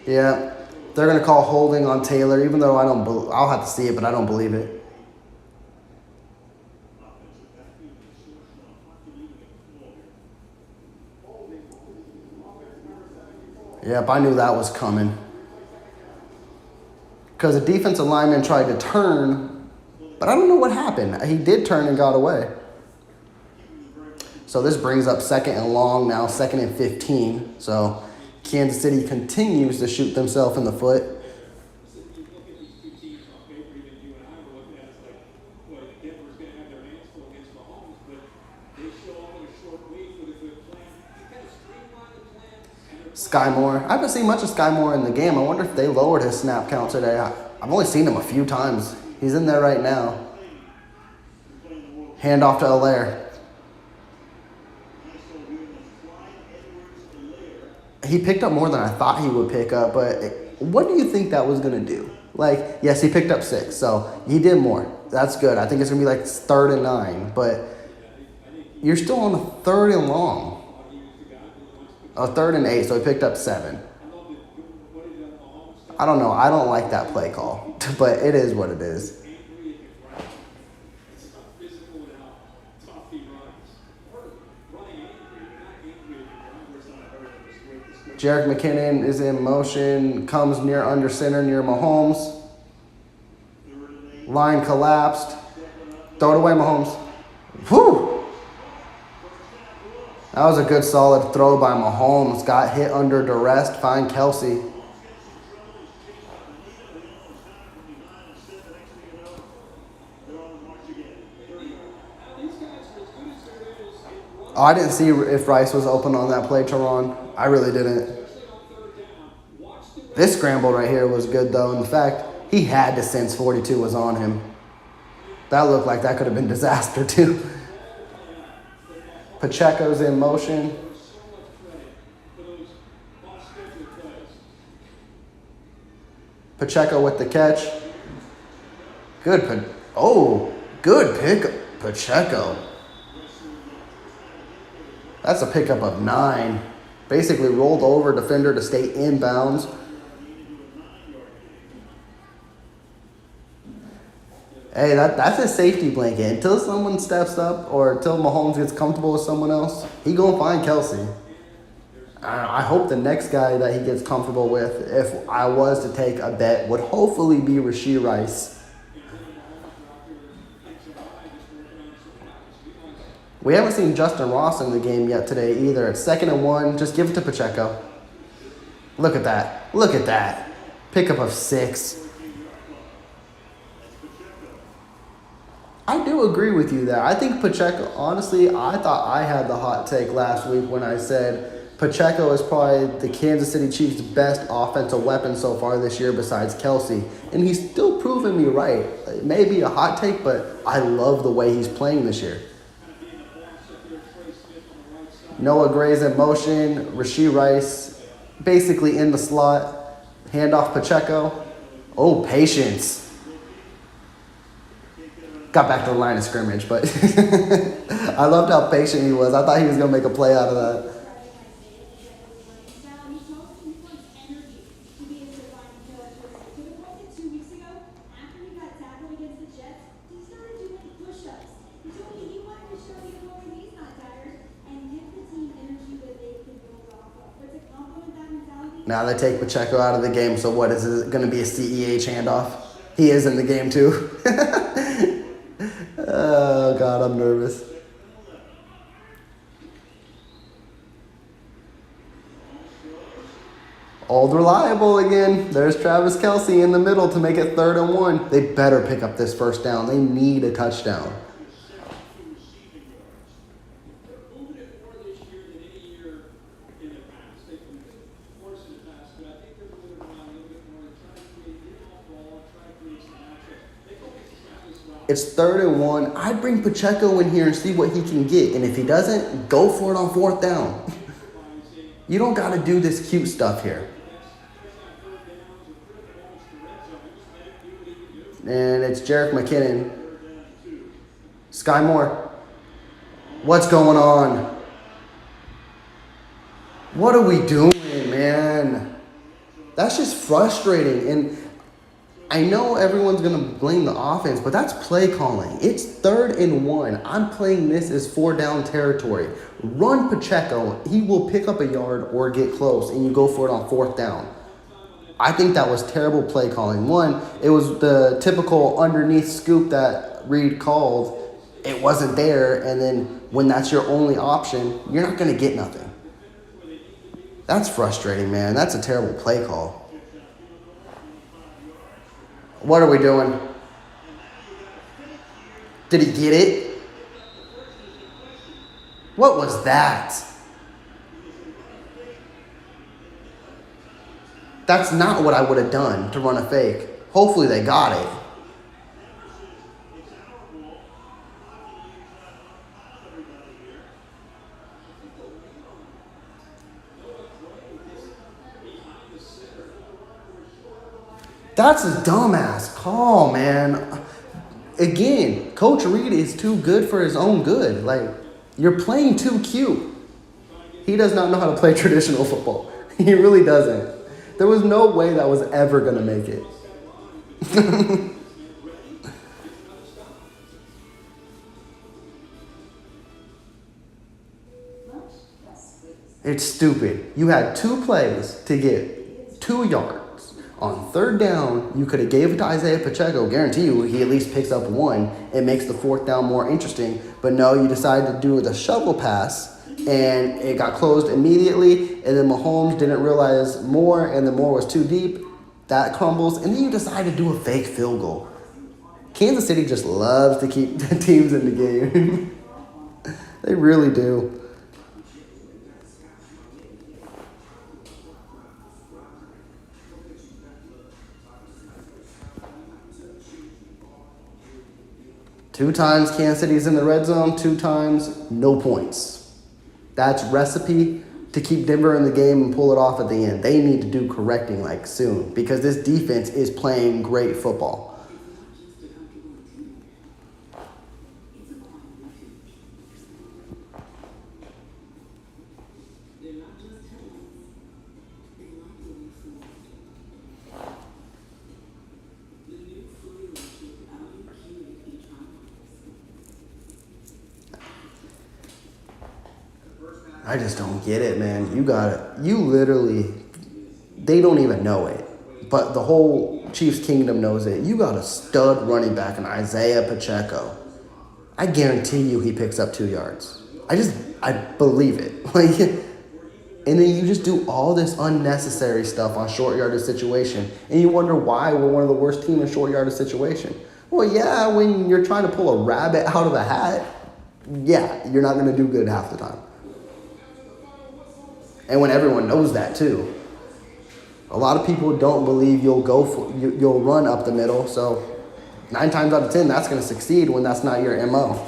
Yeah, they're gonna call holding on Taylor, even though I'll have to see it, but I don't believe it. Yep, I knew that was coming. Because the defensive lineman tried to turn, but I don't know what happened. He did turn and got away. So this brings up 2nd and long now, 2nd and 15. So Kansas City continues to shoot themselves in the foot. Sky Moore. I haven't seen much of Sky Moore in the game. I wonder if they lowered his snap count today. I've only seen him a few times. He's in there right now. Hand off to Allaire. He picked up more than I thought he would pick up, but what do you think that was going to do? Like, yes, he picked up 6, so he did more. That's good. I think it's going to be like 3rd and 9, but you're still on the 3rd and long. 3rd and 8, so he picked up 7. I don't know. I don't like that play call, but it is what it is. Jerick McKinnon is in motion, comes near under center near Mahomes. Line collapsed. Throw it away, Mahomes. Whew! That was a good solid throw by Mahomes. Got hit under duress. Find Kelsey. Oh, I didn't see if Rice was open on that play, Teron. I really didn't. This scramble right here was good, though. In fact, he had to sense 42 was on him. That looked like that could have been disaster, too. Pacheco's in motion. Pacheco with the catch. Good. Good pick, Pacheco. That's a pickup of 9. Basically rolled over defender to stay inbounds. Hey, that's his safety blanket. Until someone steps up or until Mahomes gets comfortable with someone else, he gonna find Kelsey. I hope the next guy that he gets comfortable with, if I was to take a bet, would hopefully be Rashee Rice. We haven't seen Justin Ross in the game yet today either. It's 2nd and 1. Just give it to Pacheco. Look at that. Pickup of 6. I do agree with you there. I think Pacheco, honestly, I thought I had the hot take last week when I said Pacheco is probably the Kansas City Chiefs' best offensive weapon so far this year besides Kelsey. And he's still proven me right. It may be a hot take, but I love the way he's playing this year. Noah Gray's in motion. Rashee Rice basically in the slot. Handoff Pacheco. Oh, patience. Got back to the line of scrimmage, but I loved how patient he was. I thought he was going to make a play out of that. Now they take Pacheco out of the game, so what, is it going to be a CEH handoff? He is in the game too. Oh, God, I'm nervous. Old reliable again. There's Travis Kelce in the middle to make it 3rd and 1. They better pick up this first down. They need a touchdown. It's 3rd and 1. I'd bring Pacheco in here and see what he can get. And if he doesn't, go for it on 4th down. You don't got to do this cute stuff here. And it's Jerick McKinnon. Sky Moore. What's going on? What are we doing, man? That's just frustrating. And I know everyone's going to blame the offense, but that's play calling. It's 3rd and 1. I'm playing this as 4-down territory. Run Pacheco. He will pick up a yard or get close, and you go for it on 4th down. I think that was terrible play calling. One, it was the typical underneath scoop that Reed called. It wasn't there, and then when that's your only option, you're not going to get nothing. That's frustrating, man. That's a terrible play call. What are we doing? Did he get it? What was that? That's not what I would have done to run a fake. Hopefully they got it. That's a dumbass call, man. Again, Coach Reed is too good for his own good. Like, you're playing too cute. He does not know how to play traditional football. He really doesn't. There was no way that was ever going to make it. It's stupid. You had 2 plays to get 2 yards. On 3rd down, you could have gave it to Isaiah Pacheco. Guarantee you he at least picks up 1. It makes the 4th down more interesting. But no, you decided to do the shovel pass, and it got closed immediately. And then Mahomes didn't realize Moore, and the Moore was too deep. That crumbles. And then you decide to do a fake field goal. Kansas City just loves to keep teams in the game. They really do. Two times Kansas City's in the red zone, 2 times no points. That's recipe to keep Denver in the game and pull it off at the end. They need to do correcting like soon because this defense is playing great football. I just don't get it, man. You literally, they don't even know it. But the whole Chiefs kingdom knows it. You got a stud running back in Isaiah Pacheco. I guarantee you he picks up 2 yards. I believe it. Like, and then you just do all this unnecessary stuff on short yardage situation. And you wonder why we're one of the worst teams in short yardage situation. Well, yeah, when you're trying to pull a rabbit out of a hat, yeah, you're not going to do good half the time. And when everyone knows that too. A lot of people don't believe you'll run up the middle. So 9 times out of 10, that's going to succeed when that's not your MO.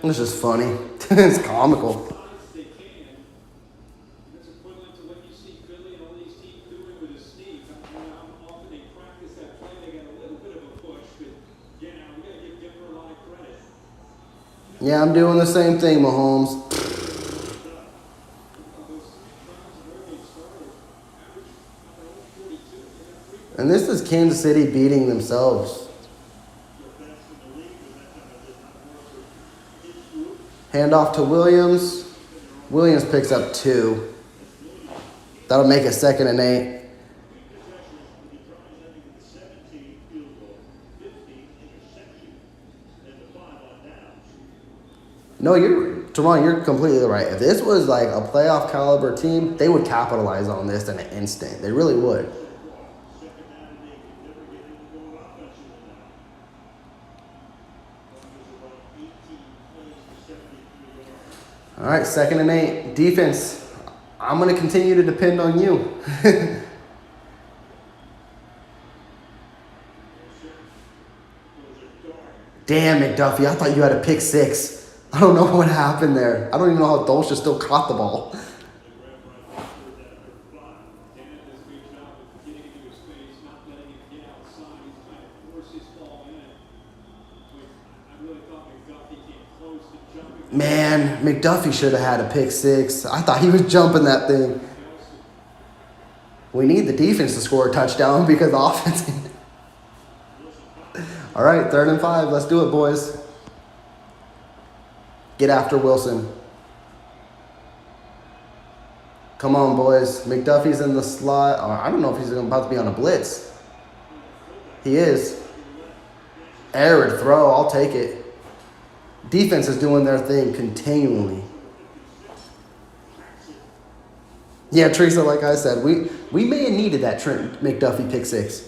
It's just funny. It's comical. Yeah, I'm doing the same thing, Mahomes. And this is Kansas City beating themselves. Handoff to Williams. Williams picks up 2. That'll make it 2nd and 8. No, Teron, you're completely right. If this was like a playoff caliber team, they would capitalize on this in an instant. They really would. All right, 2nd and 8. Defense, I'm going to continue to depend on you. Damn, McDuffie, I thought you had a pick 6. I don't know what happened there. I don't even know how Dolce still caught the ball. Man, McDuffie should have had a pick 6. I thought he was jumping that thing. We need the defense to score a touchdown because the offense. All right, 3rd and 5. Let's do it, boys. Get after Wilson. Come on, boys. McDuffie's in the slot. I don't know if he's about to be on a blitz. He is. Arid throw. I'll take it. Defense is doing their thing continually. Yeah, Teresa, like I said, we may have needed that Trent McDuffie pick 6.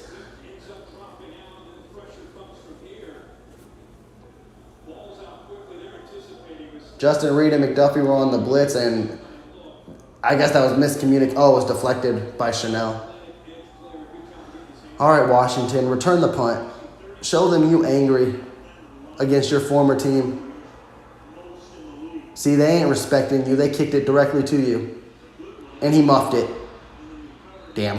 Justin Reed and McDuffie were on the blitz, and I guess that was miscommunicated. Oh, it was deflected by Chanel. All right, Washington, return the punt. Show them you angry against your former team. See, they ain't respecting you. They kicked it directly to you. And he muffed it. Damn.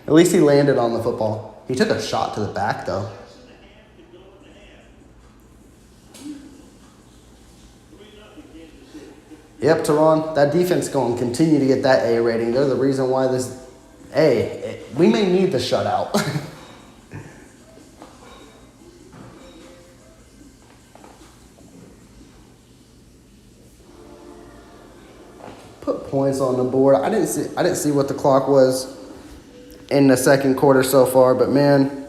At least he landed on the football. He took a shot to the back, though. Yep, Teron, that defense going to continue to get that A rating. They're the reason why this A, we may need the shutout. Put points on the board. I didn't see what the clock was in the 2nd quarter so far, but man,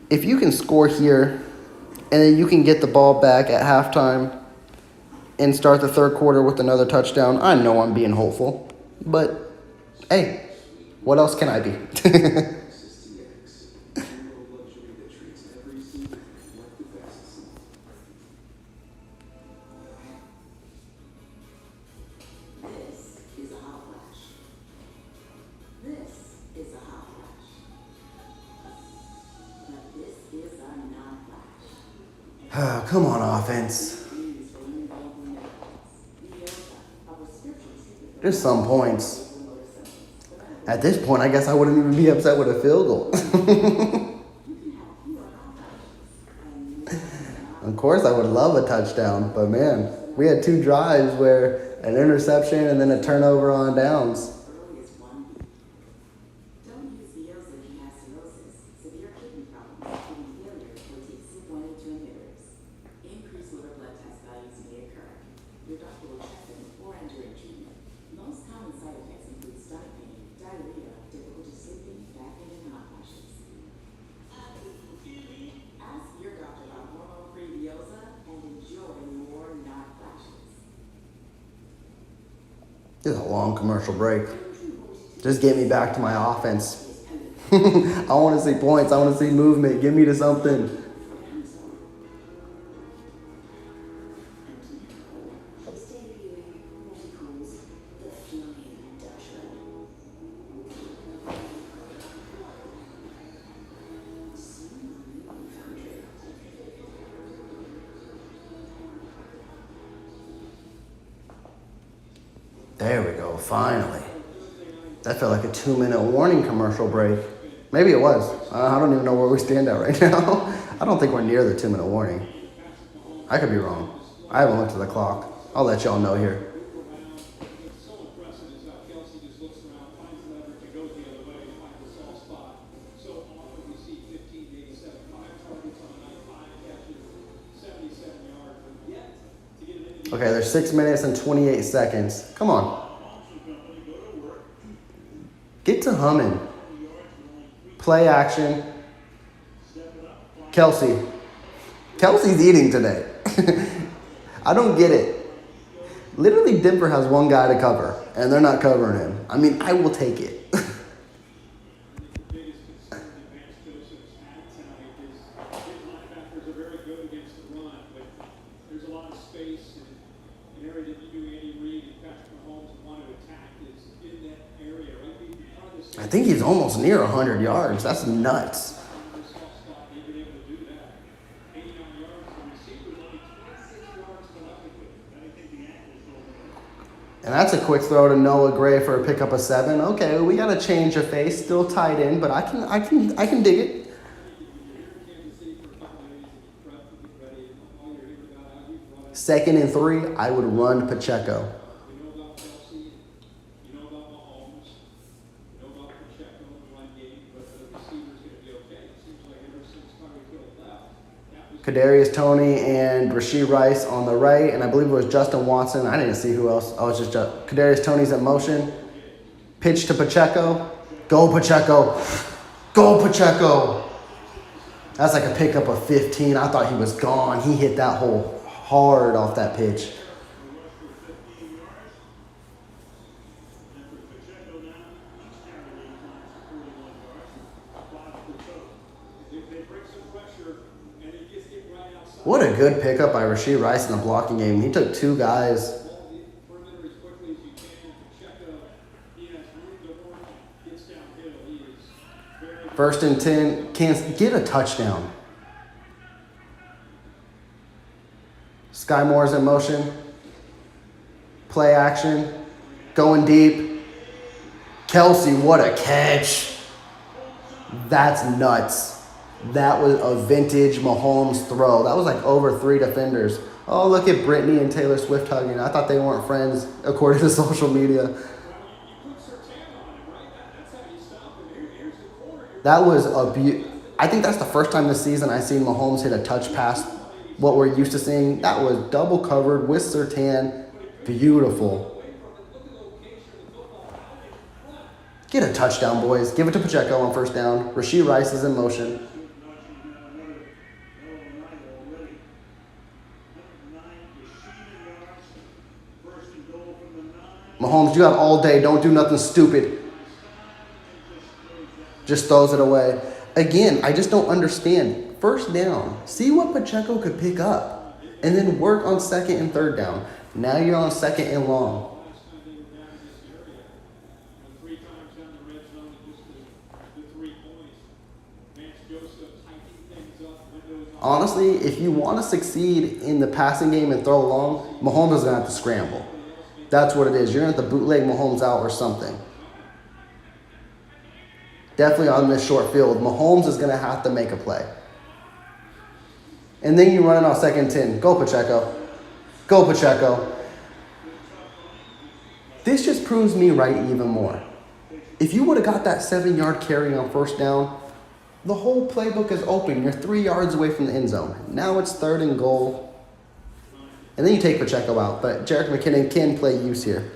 if you can score here and then you can get the ball back at halftime and start the 3rd quarter with another touchdown, I know I'm being hopeful. But, hey, what else can I be? Come on, offense. There's some points. At this point, I guess I wouldn't even be upset with a field goal. Of course, I would love a touchdown, but man, we had 2 drives where an interception and then a turnover on downs. This is a long commercial break. Just get me back to my offense. I want to see points. I want to see movement. Get me to something. There we go, finally. That felt like a 2-minute warning commercial break. Maybe it was. I don't even know where we stand at right now. I don't think we're near the 2-minute warning. I could be wrong. I haven't looked at the clock. I'll let y'all know here. Okay, there's 6 minutes and 28 seconds. Come on. Get to humming. Play action. Kelsey's eating today. I don't get it. Literally, Denver has 1 guy to cover, and they're not covering him. I mean, I will take it. I think he's almost near 100 yards. That's nuts. And that's a quick throw to Noah Gray for a pickup of 7. Okay, we got a change of face, still tight end, but I can dig it. Second and 3, I would run Pacheco. Kadarius Toney and Rashee Rice on the right, and I believe it was Justin Watson. I didn't see who else. Oh, it's just Kadarius Toney's in motion. Pitch to Pacheco. Go Pacheco. Go Pacheco. That's like a pickup of 15. I thought he was gone. He hit that hole hard off that pitch. What a good pickup by Rashee Rice in the blocking game. He took 2 guys. First and 10. Can't get a touchdown. Sky Moore's in motion. Play action. Going deep. Kelsey, what a catch. That's nuts. That was a vintage Mahomes throw. That was like over 3 defenders. Oh, look at Britney and Taylor Swift hugging. I thought they weren't friends, according to social media. That was I think that's the first time this season I've seen Mahomes hit a touch pass. What we're used to seeing. That was double covered with Surtain. Beautiful. Get a touchdown, boys. Give it to Pacheco on first down. Rashee Rice is in motion. Mahomes, you got all day. Don't do nothing stupid. Just throws it away. Again, I just don't understand. First down. See what Pacheco could pick up. And then work on second and third down. Now you're on second and long. honestly, if you want to succeed in the passing game and throw long, Mahomes is going to have to scramble. That's what it is. You're going to have to bootleg Mahomes out or something. Definitely on this short field, Mahomes is going to have to make a play. And then you run it on 2nd and 10. Go Pacheco. Go Pacheco. This just proves me right even more. If you would have got that 7-yard carry on 1st down, the whole playbook is open. You're 3 yards away from the end zone. Now it's 3rd and goal. And then you take Pacheco out. But Jerick McKinnon can play use here.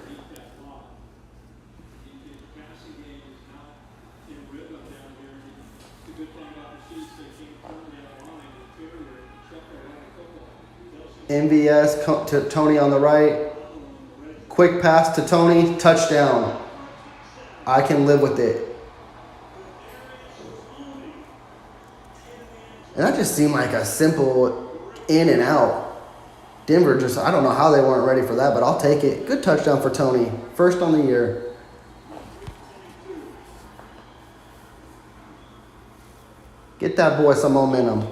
MVS to Tony on the right. Quick pass to Tony. Touchdown. I can live with it. And that just seemed like a simple in and out. Denver just, I don't know how they weren't ready for that, but I'll take it. Good touchdown for Tony. 1st on the year. Get that boy some momentum.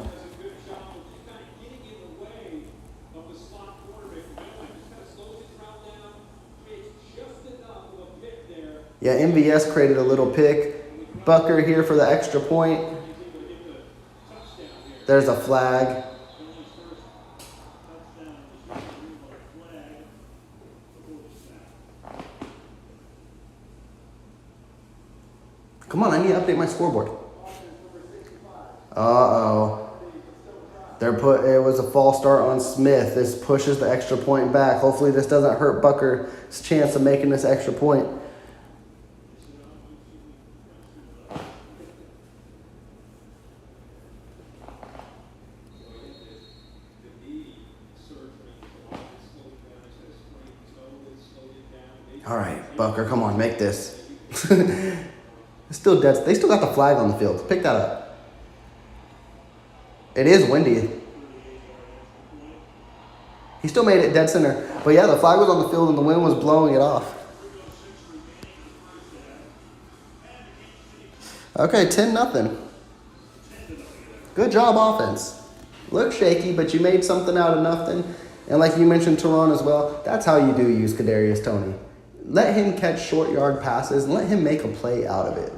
Yeah, MVS created a little pick. Bucker here for the extra point. There's a flag. Come on, I need to update my scoreboard. Uh-oh. It was a false start on Smith. This pushes the extra point back. Hopefully this doesn't hurt Bucker's chance of making this extra point. All right, Bucker, come on, make this. It's still dead. They still got the flag on the field. Pick that up. It is windy. He still made it dead center. But yeah, the flag was on the field and the wind was blowing it off. Okay, 10-0. Good job, offense. Looked shaky, but you made something out of nothing. And like you mentioned, Teron as well, that's how you do use Kadarius Toney. Let him catch short yard passes and let him make a play out of it.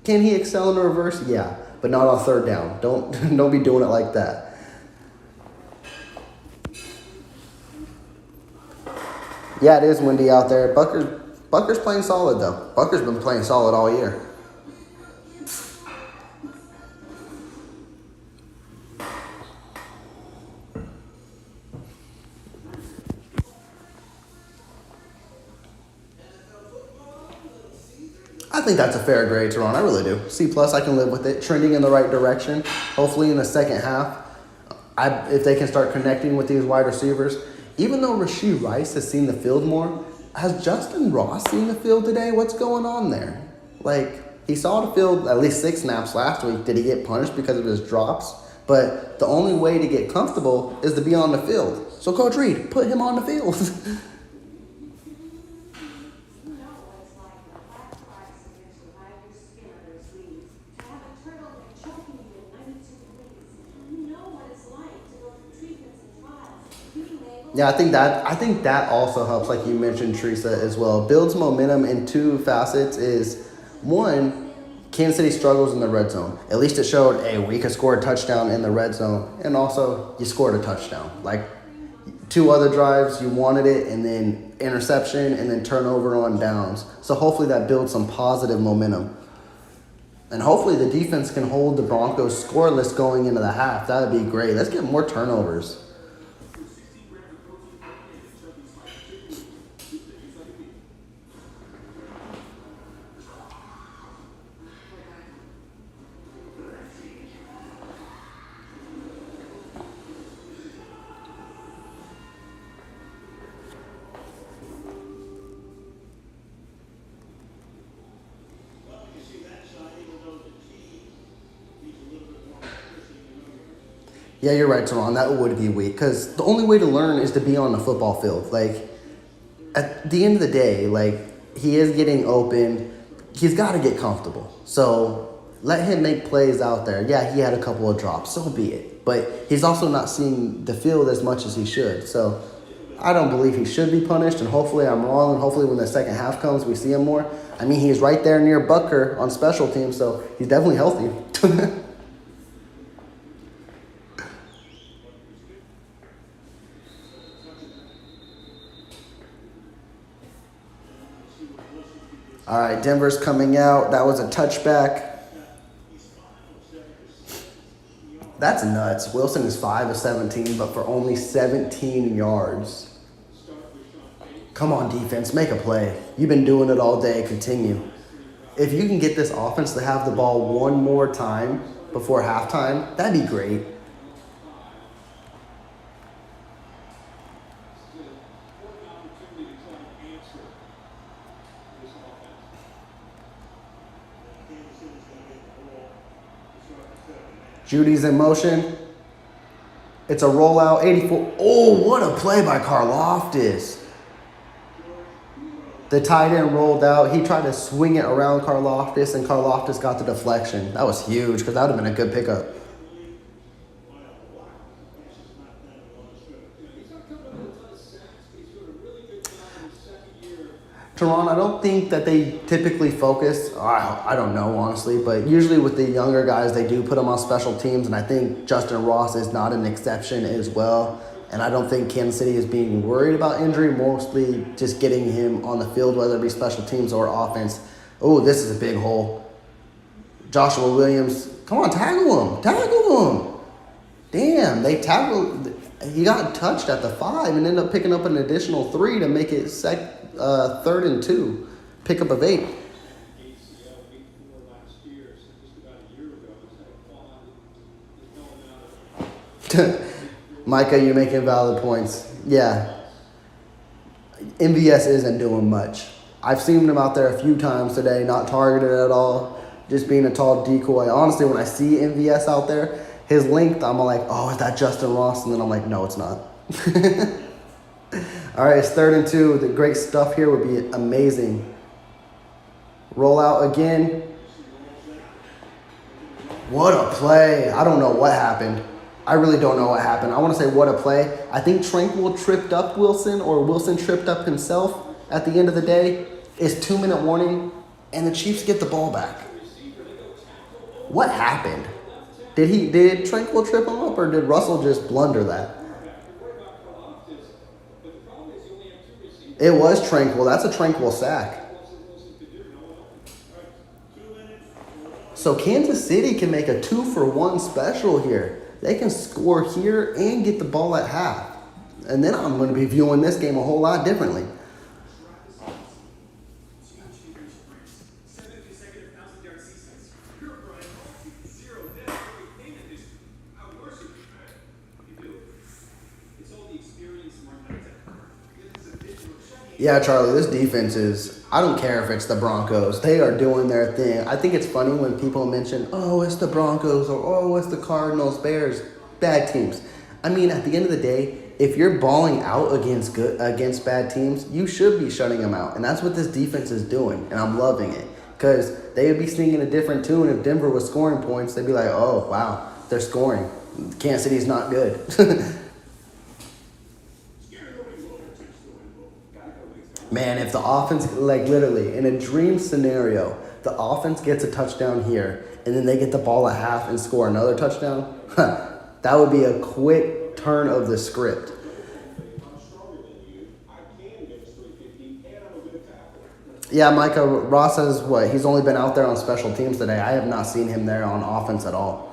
Can he excel in the reverse? Yeah, but not on 3rd down. Don't be doing it like that. Yeah, it is windy out there. Bucker's playing solid though. Bucker's been playing solid all year. I think that's a fair grade, Teron. I really do. C+, I can live with it. Trending in the right direction. Hopefully in the second half, if they can start connecting with these wide receivers. Even though Rashee Rice has seen the field more, has Justin Ross seen the field today? What's going on there? Like, he saw the field at least 6 snaps last week. Did he get punished because of his drops? But the only way to get comfortable is to be on the field. So, Coach Reed, put him on the field. Yeah, I think that also helps, like you mentioned, Teresa, as well. Builds momentum in 2 facets is, 1, Kansas City struggles in the red zone. At least it showed, hey, we could score a touchdown in the red zone. And also, you scored a touchdown. Like, 2 other drives, you wanted it, and then interception, and then turnover on downs. So hopefully that builds some positive momentum. And hopefully the defense can hold the Broncos scoreless going into the half. That would be great. Let's get more turnovers. Yeah, you're right, Teron. That would be weak because the only way to learn is to be on the football field. Like, at the end of the day, like, he is getting open. He's got to get comfortable. So let him make plays out there. Yeah, he had a couple of drops. So be it. but he's also not seeing the field as much as he should. So I don't believe he should be punished, and hopefully I'm wrong, and hopefully when the second half comes, we see him more. I mean, he's right there near Butker on special teams, so he's definitely healthy. All right, Denver's coming out. That was a touchback. That's nuts. Wilson is 5 of 17, but for only 17 yards. Come on, defense. Make a play. You've been doing it all day. Continue. If you can get this offense to have the ball one more time before halftime, that'd be great. Judy's in motion. It's a rollout. 84. Oh, what a play by Karlaftis. The tight end rolled out. He tried to swing it around Karlaftis, and Karlaftis got the deflection. That was huge because that would have been a good pickup. Teron, I don't think that they typically focus. I don't know, honestly, but usually with the younger guys, they do put them on special teams, and I think Justin Ross is not an exception as well. And I don't think Kansas City is being worried about injury, mostly just getting him on the field, whether it be special teams or offense. Oh, this is a big hole. Joshua Williams, come on, tackle him. Tackle him. Damn, they tackled. He got touched at the 5 and ended up picking up an additional 3 to make it 3rd and 2. Pickup of 8. Micah, you're making valid points. Yeah. MVS isn't doing much. I've seen him out there a few times today, not targeted at all, just being a tall decoy. Honestly, when I see MVS out there, his length, I'm like, oh, is that Justin Ross? And then I'm like, no, it's not. All right, it's 3rd and 2. The great stuff here would be amazing. Roll out again. What a play. I don't know what happened. I really don't know what happened. I want to say what a play. I think Tranquil tripped up Wilson, or Wilson tripped up himself at the end of the day. It's 2-minute warning, and the Chiefs get the ball back. What happened? Did Tranquil trip him up, or did Russell just blunder that? It was Tranquil. That's a Tranquil sack. So Kansas City can make a 2-for-1 special here. They can score here and get the ball at half. And then I'm going to be viewing this game a whole lot differently. Yeah, Charlie, this defense is, I don't care if it's the Broncos. They are doing their thing. I think it's funny when people mention, oh, it's the Broncos, or oh, it's the Cardinals, Bears, bad teams. I mean, at the end of the day, if you're balling out against bad teams, you should be shutting them out. And that's what this defense is doing, and I'm loving it. Because they would be singing a different tune if Denver was scoring points. They'd be like, oh, wow, they're scoring. Kansas City's not good. Man, if the offense, like literally, in a dream scenario, the offense gets a touchdown here, and then they get the ball at half and score another touchdown, that would be a quick turn of the script. Yeah, Micah, Ross says what? He's only been out there on special teams today. I have not seen him there on offense at all.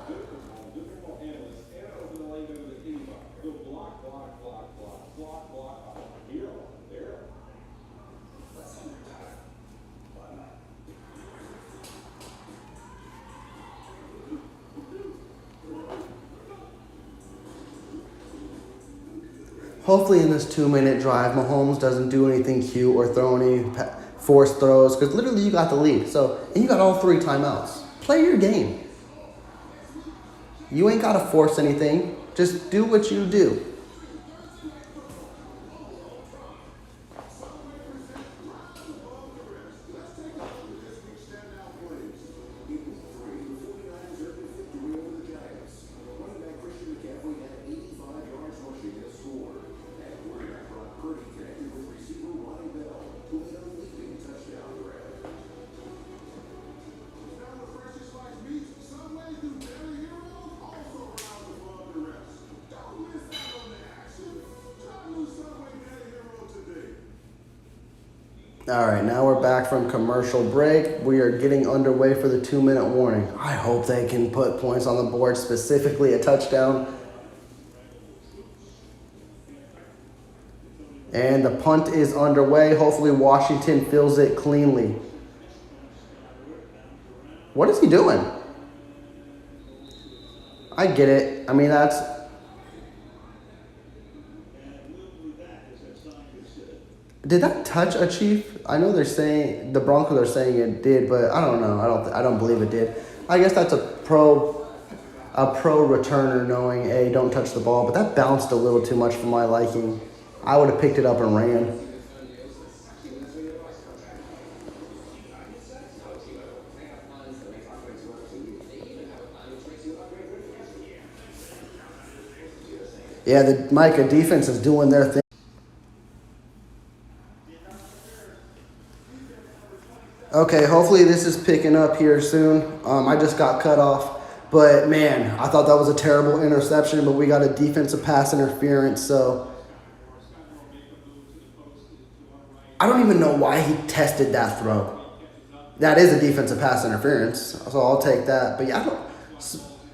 Hopefully in this 2-minute drive, Mahomes doesn't do anything cute or throw any forced throws, because literally you got the lead. And you got all 3 timeouts. Play your game. You ain't got to force anything. Just do what you do. All right, now we're back from commercial break. We are getting underway for the 2-minute warning. I hope they can put points on the board, specifically a touchdown. And the punt is underway. Hopefully Washington fills it cleanly. What is he doing? I get it. I mean, that's... Did that touch a Chief? I know they're saying, the Broncos are saying it did, but I don't know. I don't believe it did. I guess that's a pro returner knowing, hey, don't touch the ball, but that bounced a little too much for my liking. I would have picked it up and ran. Yeah, the Micah defense is doing their thing. Okay, hopefully this is picking up here soon. I just got cut off. But, man, I thought that was a terrible interception, but we got a defensive pass interference, so... I don't even know why he tested that throw. That is a defensive pass interference, so I'll take that. But, yeah,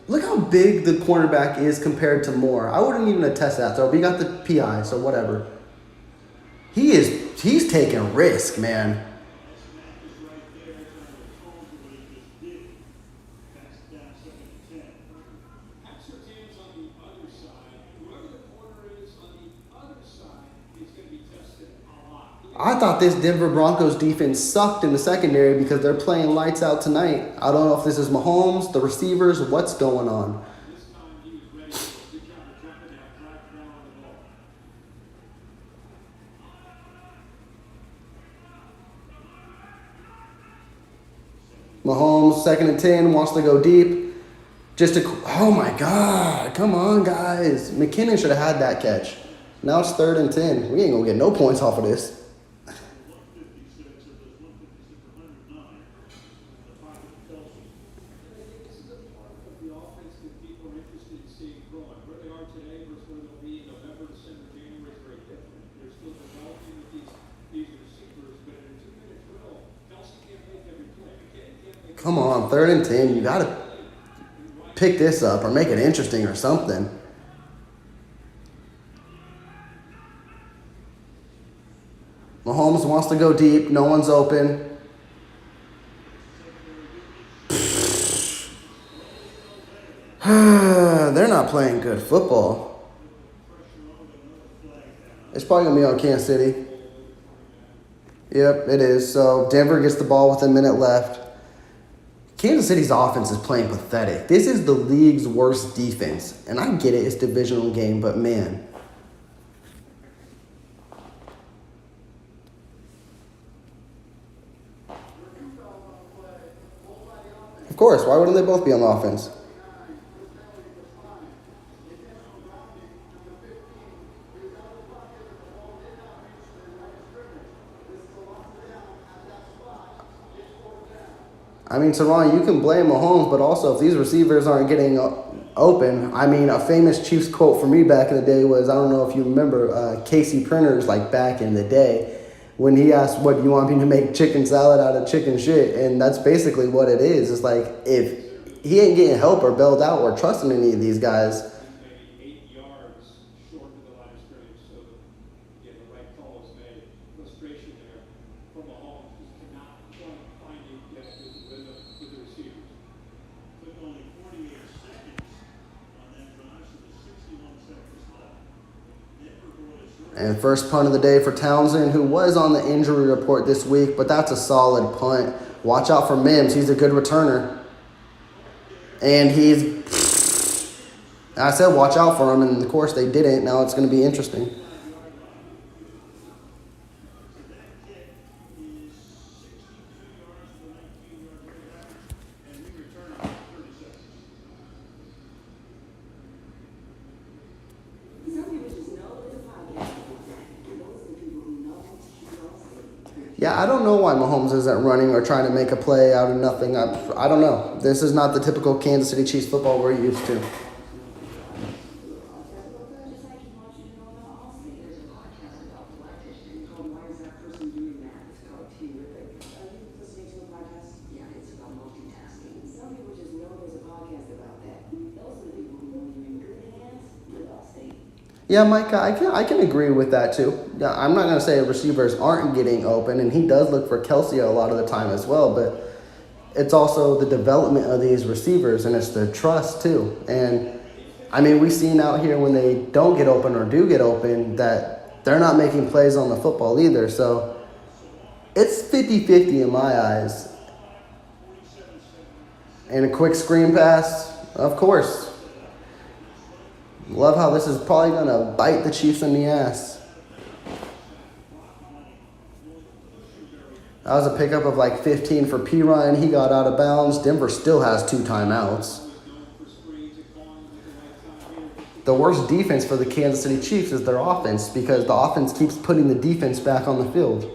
look how big the cornerback is compared to Moore. I wouldn't even attest that throw, but he got the PI, so whatever. He's taking risk, man. I thought this Denver Broncos defense sucked in the secondary because they're playing lights out tonight. I don't know if this is Mahomes, the receivers, what's going on. Mahomes, 2nd and 10, wants to go deep. Oh my God, come on, guys. McKinnon should have had that catch. Now it's 3rd and 10. We ain't going to get no points off of this. Come on, 3rd and 10. You got to pick this up or make it interesting or something. Mahomes wants to go deep. No one's open. They're not playing good football. It's probably going to be on Kansas City. Yep, it is. So Denver gets the ball with a minute left. Kansas City's offense is playing pathetic. This is the league's worst defense. And I get it, it's a divisional game, but man. Of course, why wouldn't they both be on offense? I mean, Teron, you can blame Mahomes, but also if these receivers aren't getting open, I mean, a famous Chiefs quote for me back in the day was, I don't know if you remember, Casey Printers, like back in the day, when he asked, what, do you want me to make chicken salad out of chicken shit? And that's basically what it is. It's like, if he ain't getting help or bailed out or trusting any of these guys, and first punt of the day for Townsend, who was on the injury report this week, but that's a solid punt. Watch out for Mims. He's a good returner. And I said watch out for him, and of course they didn't. Now it's going to be interesting. Yeah, I don't know why Mahomes isn't running or trying to make a play out of nothing. I don't know. This is not the typical Kansas City Chiefs football we're used to. Yeah, Micah, I can agree with that too. Yeah, I'm not gonna say receivers aren't getting open, and he does look for Kelsey a lot of the time as well. But it's also the development of these receivers, and it's the trust too. And I mean, we've seen out here when they don't get open or do get open that they're not making plays on the football either. So it's 50-50 in my eyes. And a quick screen pass, of course. Love how this is probably going to bite the Chiefs in the ass. That was a pickup of like 15 for P. Ryan. He got out of bounds. Denver still has 2 timeouts. The worst defense for the Kansas City Chiefs is their offense because the offense keeps putting the defense back on the field.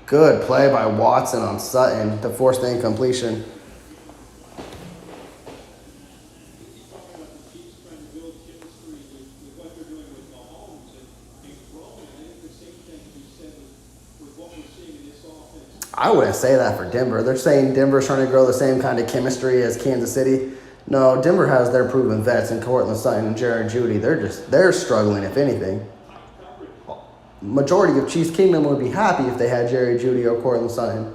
Good play by Watson on Sutton to force the incompletion. I wouldn't say that for Denver. They're saying Denver's trying to grow the same kind of chemistry as Kansas City. No, Denver has their proven vets in Cortland Sutton and Jared Judy. They're struggling, if anything. Majority of Chiefs Kingdom would be happy if they had Jared Judy or Cortland Sutton.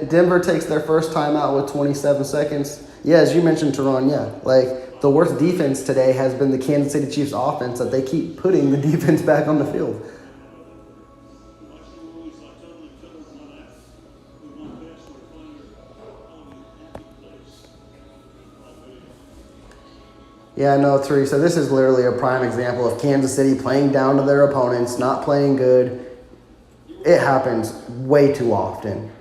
Denver takes their first timeout with 27 seconds. Yeah, as you mentioned, Teron, yeah. Like, the worst defense today has been the Kansas City Chiefs offense that they keep putting the defense back on the field. Yeah, no, Teresa, this is literally a prime example of Kansas City playing down to their opponents, not playing good. It happens way too often.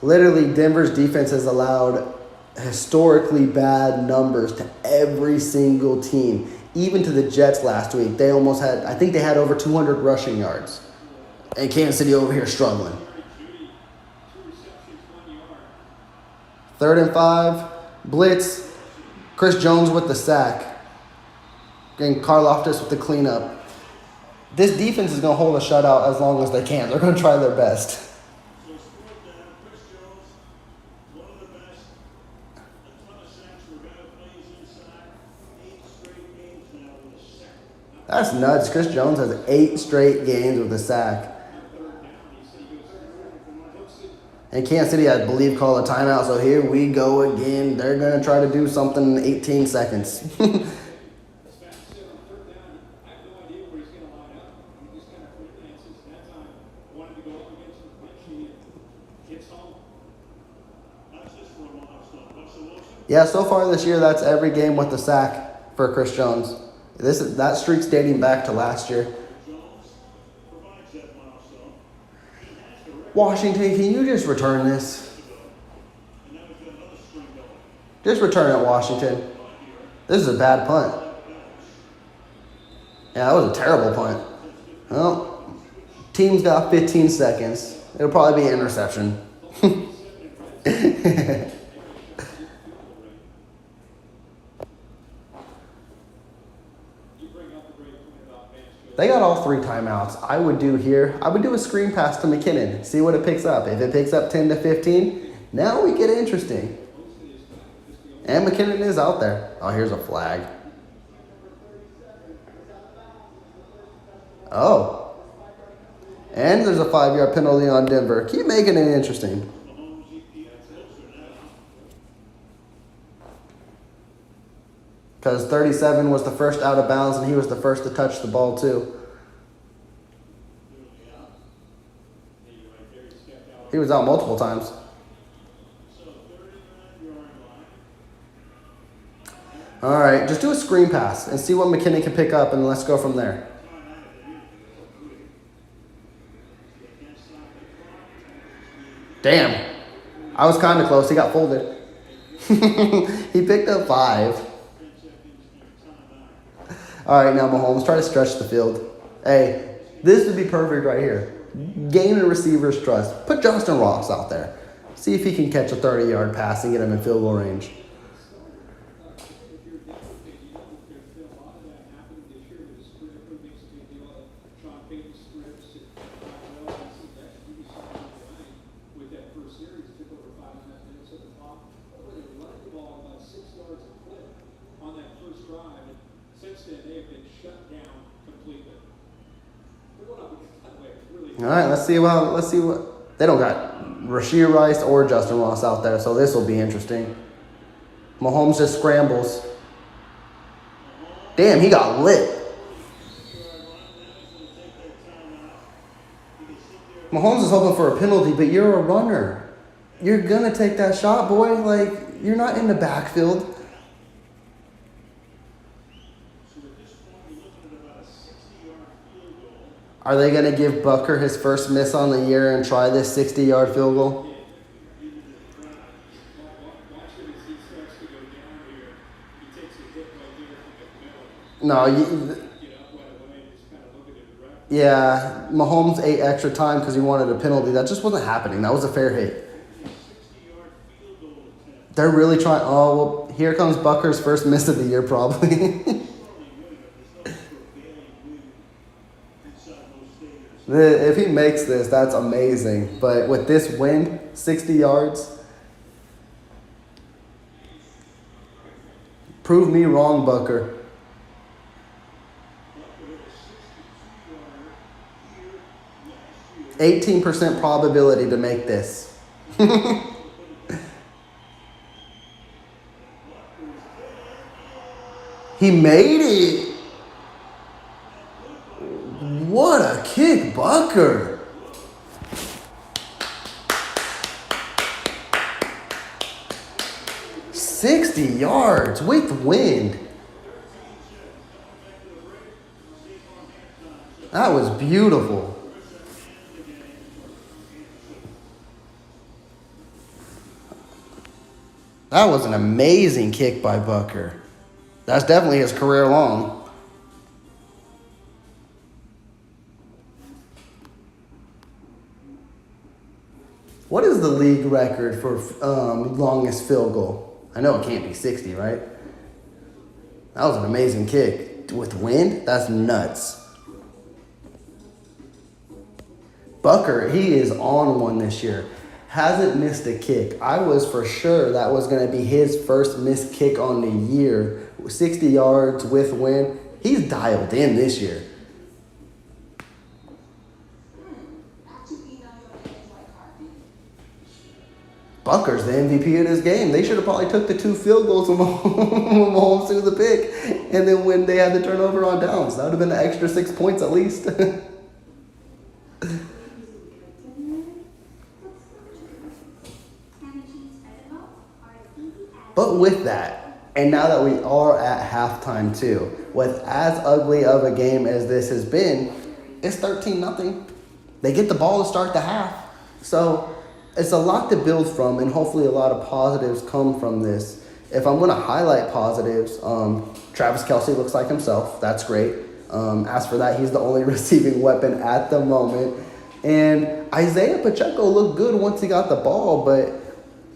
Literally, Denver's defense has allowed historically bad numbers to every single team. Even to the Jets last week, they almost had, I think they had over 200 rushing yards. And Kansas City over here struggling. 3rd and 5, blitz, Chris Jones with the sack, and Karlaftis with the cleanup. This defense is going to hold a shutout as long as they can. They're going to try their best. That's nuts. Chris Jones has 8 straight games with a sack. And Kansas City, I believe, called a timeout. So here we go again. They're going to try to do something in 18 seconds. Yeah, so far this year, that's every game with the sack for Chris Jones. That streak's dating back to last year. Washington, can you just return this? Just return it, Washington. This is a bad punt. Yeah, that was a terrible punt. Well, team's got 15 seconds. It'll probably be an interception. They got all 3 timeouts. I would do a screen pass to McKinnon. See what it picks up. If it picks up 10 to 15, now we get interesting. And McKinnon is out there. Oh, here's a flag. Oh. And there's a 5-yard penalty on Denver. Keep making it interesting. Because 37 was the first out of bounds, and he was the first to touch the ball, too. He was out multiple times. All right, just do a screen pass and see what McKinnon can pick up, and let's go from there. Damn. I was kind of close. He got folded. He picked up 5. All right, now Mahomes, try to stretch the field. Hey, this would be perfect right here. Gain a receiver's trust. Put Justin Ross out there. See if he can catch a 30-yard pass and get him in field goal range. All right, let's see what they don't got Rashee Rice or Justin Ross out there, so this will be interesting. Mahomes just scrambles. Damn, he got lit. Mahomes is hoping for a penalty, but you're a runner. You're gonna take that shot, boy. Like, you're not in the backfield. Are they going to give Bucker his first miss on the year and try this 60-yard field goal? No, yeah, Mahomes ate extra time because he wanted a penalty. That just wasn't happening. That was a fair hit. They're really trying. Oh, well, here comes Bucker's first miss of the year, probably. If he makes this, that's amazing. But with this wind, 60 yards, prove me wrong, Bucker. %18 probability to make this. He made it. What a kick, Bucker. $60 yards with wind. That was beautiful. That was an amazing kick by Bucker. That's definitely his career long. What is the league record for longest field goal? I know it can't be 60, right? That was an amazing kick. With wind, that's nuts. Bucker, he is on one this year. Hasn't missed a kick. I was for sure that was going to be his first missed kick on the year. 60 yards with wind. He's dialed in this year. Bucker's the MVP of this game. They should have probably took the 2 field goals when Mahomes threw the pick. And then when they had the turnover on downs, that would have been an extra 6 points at least. But with that, and now that we are at halftime too, with as ugly of a game as this has been, it's 13-0. They get the ball to start the half. So it's a lot to build from, and hopefully a lot of positives come from this. If I'm going to highlight positives, Travis Kelce looks like himself. That's great. As for that, he's the only receiving weapon at the moment. And Isaiah Pacheco looked good once he got the ball, but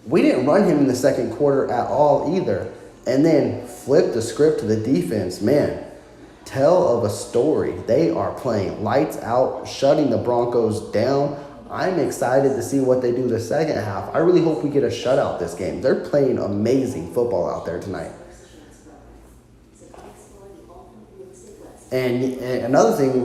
we didn't run him in the second quarter at all either. And then flip the script to the defense. Man, tell of a story. They are playing lights out, shutting the Broncos down. I'm excited to see what they do the second half. I really hope we get a shutout this game. They're playing amazing football out there tonight. And another thing,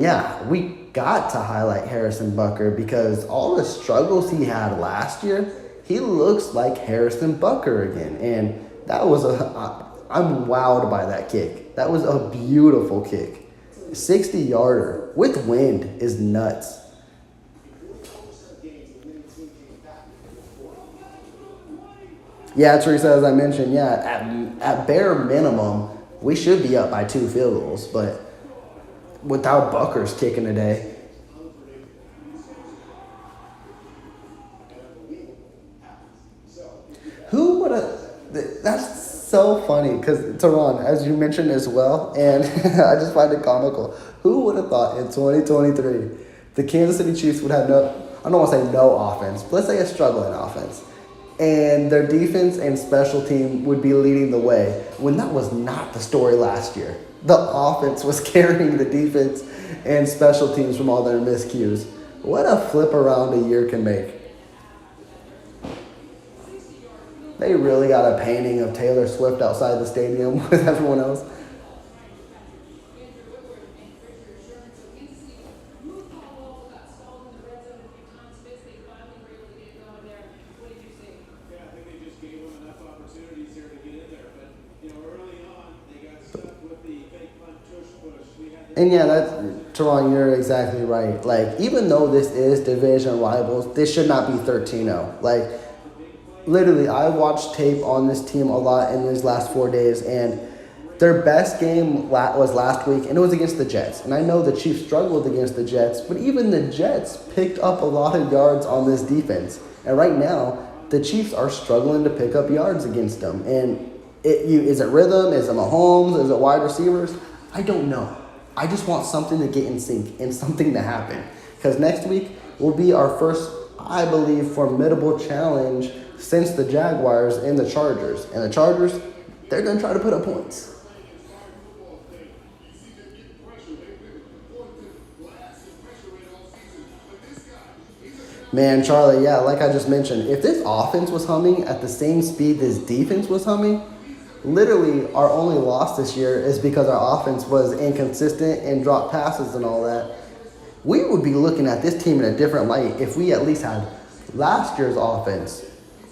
we got to highlight Harrison Butker because all the struggles he had last year, he looks like Harrison Butker again. And that was I'm wowed by that kick. That was a beautiful kick. 60-yarder with wind is nuts. Yeah, Teresa, as I mentioned, at bare minimum, we should be up by 2 field goals, but without Bucker's kicking today. Who would have... That's so funny, because Teron, as you mentioned as well, and I just find it comical. Who would have thought in 2023 the Kansas City Chiefs would have I don't want to say no offense, but let's say a struggling offense, and their defense and special team would be leading the way when that was not the story last year. The offense was carrying the defense and special teams from all their miscues. What a flip around a year can make. They really got a painting of Taylor Swift outside the stadium with everyone else. And yeah, that's Teron, you're exactly right. Like, even though this is division rivals, this should not be 13-0. Like, literally, I watched tape on this team a lot in these last 4 days, and their best game was last week, and it was against the Jets. And I know the Chiefs struggled against the Jets, but even the Jets picked up a lot of yards on this defense. And right now, the Chiefs are struggling to pick up yards against them. And is it rhythm? Is it Mahomes? Is it wide receivers? I don't know. I just want something to get in sync and something to happen. Because next week will be our first, I believe, formidable challenge since the Jaguars and the Chargers. And the Chargers, they're going to try to put up points. Man, Charlie, yeah, like I just mentioned, if this offense was humming at the same speed this defense was humming, literally our only loss this year is because our offense was inconsistent and dropped passes and all that. We would be looking at this team in a different light if we at least had last year's offense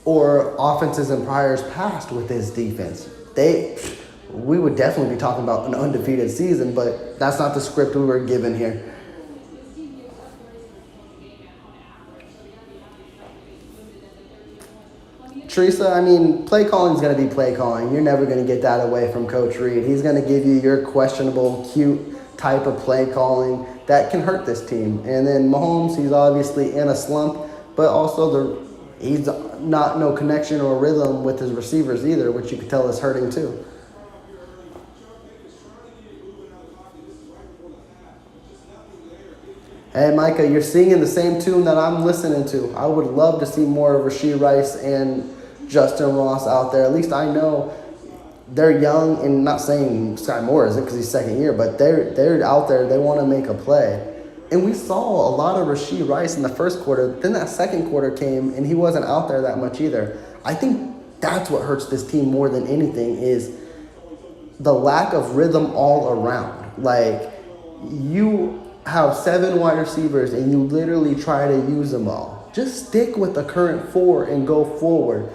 or offenses in priors past with this defense. We would definitely be talking about an undefeated season, but that's not the script we were given here. Teresa, I mean, play calling is going to be play calling. You're never going to get that away from Coach Reed. He's going to give you your questionable, cute type of play calling that can hurt this team. And then Mahomes, he's obviously in a slump, but also he's not no connection or rhythm with his receivers either, which you could tell is hurting too. Hey, Micah, you're singing the same tune that I'm listening to. I would love to see more of Rashee Rice and Justin Ross out there. At least I know they're young, and not saying Sky Moore isn't because he's second year, but they're out there. They want to make a play. And we saw a lot of Rashee Rice in the first quarter. Then that second quarter came, and he wasn't out there that much either. I think that's what hurts this team more than anything is the lack of rhythm all around. Like, you have 7 wide receivers and you literally try to use them all. Just stick with the current 4 and go forward.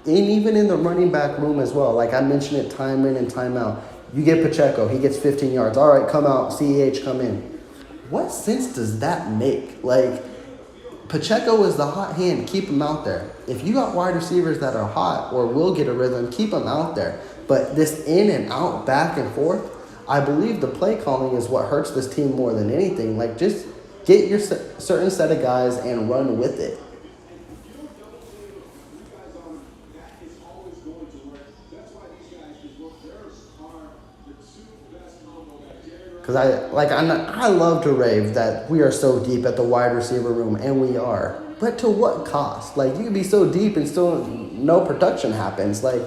And even in the running back room as well. Like I mentioned it time in and time out. You get Pacheco, he gets 15 yards. All right, come out, CEH, come in. What sense does that make? Like, Pacheco is the hot hand. Keep him out there. If you got wide receivers that are hot or will get a rhythm, keep them out there. But this in and out, back and forth, I believe the play calling is what hurts this team more than anything. Like, just get your certain set of guys and run with it. Because I love to rave that we are so deep at the wide receiver room, and we are. But to what cost? Like, you can be so deep and still no production happens. Like,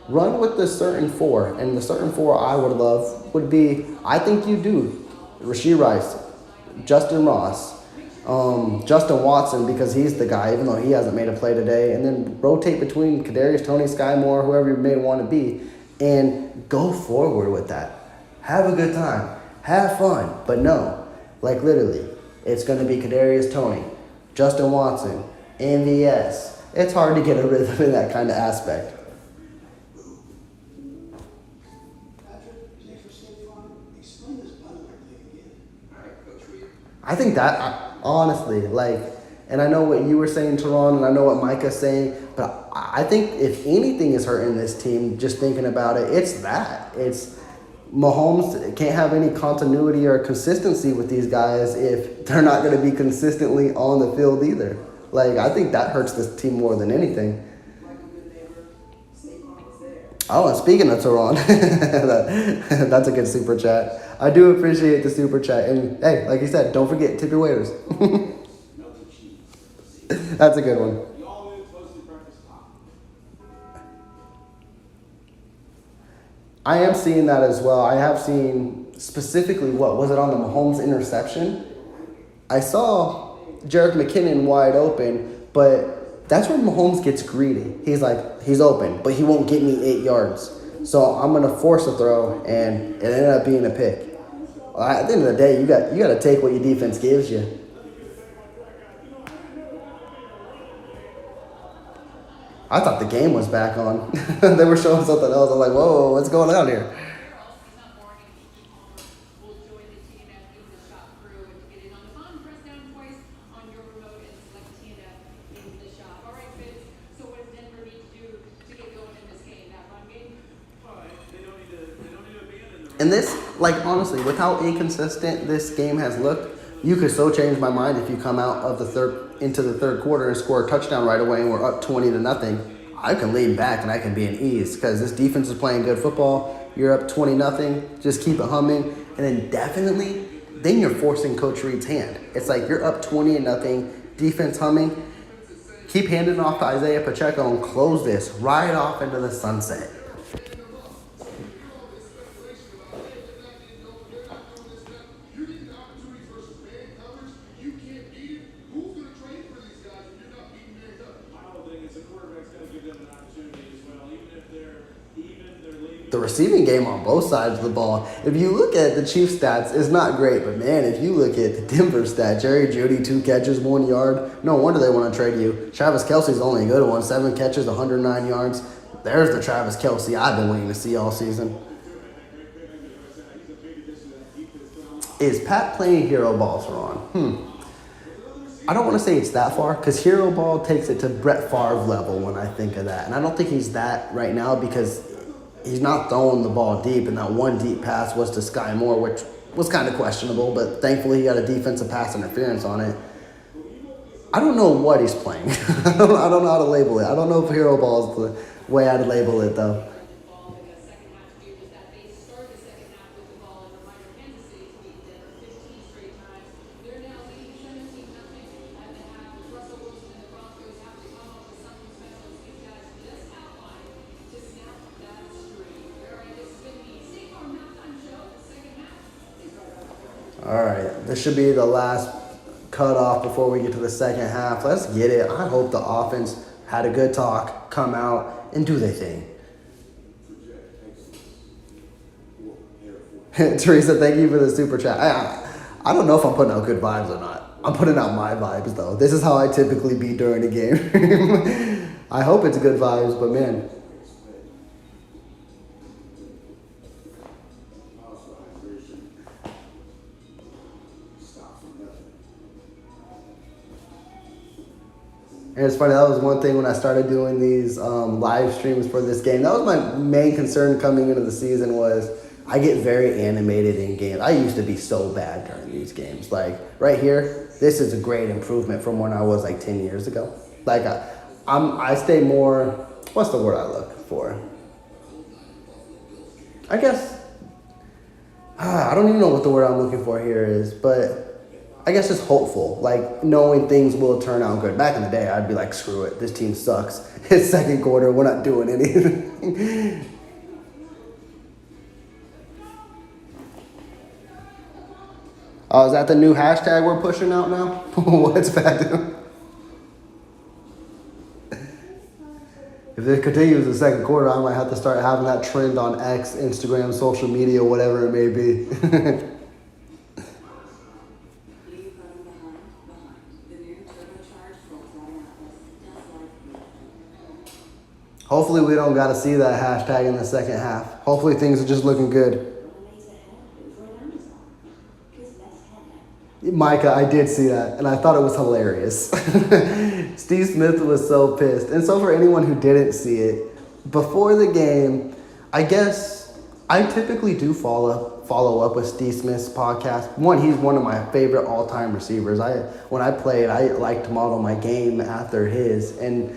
run with the certain 4, and the certain 4 I would love would be, I think you do, Rashee Rice, Justin Ross, Justin Watson, because he's the guy, even though he hasn't made a play today, and then rotate between Kadarius Toney, Sky Moore, whoever you may want to be, and go forward with that. Have a good time. Have fun. But no, like literally, it's going to be Kadarius Toney, Justin Watson, MVS. It's hard to get a rhythm in that kind of aspect. I think that, honestly, like, and I know what you were saying, Teron, and I know what Micah's saying, but I think if anything is hurting this team, just thinking about it, it's that. It's Mahomes can't have any continuity or consistency with these guys if they're not going to be consistently on the field either. Like, I think that hurts this team more than anything. Oh, and speaking of Tehran, that's a good super chat. I do appreciate the super chat. And hey, like you said, don't forget, tip your waiters. That's a good one. I am seeing that as well. I have seen specifically, what was it on the Mahomes interception? I saw Jerick McKinnon wide open, but that's where Mahomes gets greedy. He's like, he's open, but he won't get me 8 yards. So I'm gonna force a throw, and it ended up being a pick. At the end of the day, you got to take what your defense gives you. I thought the game was back on. They were showing something else. I'm like, whoa, what's going on here? And this, like, honestly, with how inconsistent this game has looked, you could so change my mind if you come out of the third into the third quarter and score a touchdown right away and we're up 20-0. I can lean back and I can be in ease because this defense is playing good football. You're up 20-0. Just keep it humming, and then definitely, then you're forcing Coach Reed's hand. It's like you're up 20-0, defense humming. Keep handing off to Isaiah Pacheco and close this right off into the sunset. The receiving game on both sides of the ball. If you look at the Chiefs stats, it's not great. But, man, if you look at the Denver stat, Jerry Jeudy, 2 catches, 1 yard. No wonder they want to trade you. Travis Kelce's only a good one. 7 catches, 109 yards. There's the Travis Kelce I've been waiting to see all season. Is Pat playing hero ball, Ron? I don't want to say it's that far because hero ball takes it to Brett Favre level when I think of that. And I don't think he's that right now because he's not throwing the ball deep, and that one deep pass was to Sky Moore, which was kind of questionable, but thankfully he got a defensive pass interference on it. I don't know what he's playing. I don't know how to label it. I don't know if hero ball is the way I'd label it, though. All right, this should be the last cutoff before we get to the second half. Let's get it. I hope the offense had a good talk, come out, and do their thing. Teresa, thank you for the super chat. I don't know if I'm putting out good vibes or not. I'm putting out my vibes, though. This is how I typically be during the game. I hope it's good vibes, but, man. And it's funny, that was one thing when I started doing these live streams for this game. That was my main concern coming into the season was I get very animated in games. I used to be so bad during these games. Like, right here, this is a great improvement from when I was like 10 years ago. Like, I stay more, what's the word I look for? I guess, I don't even know what the word I'm looking for here is, but I guess just hopeful, like knowing things will turn out good. Back in the day, I'd be like, screw it, this team sucks. It's second quarter, we're not doing anything. Oh, is that the new hashtag we're pushing out now? What's bad doing? If it continues the second quarter, I might have to start having that trend on X, Instagram, social media, whatever it may be. Hopefully we don't got to see that hashtag in the second half. Hopefully things are just looking good. Micah, I did see that, and I thought it was hilarious. Steve Smith was so pissed. And so for anyone who didn't see it, before the game, I guess I typically do follow up with Steve Smith's podcast. One, he's one of my favorite all-time receivers. When I played, I like to model my game after his, and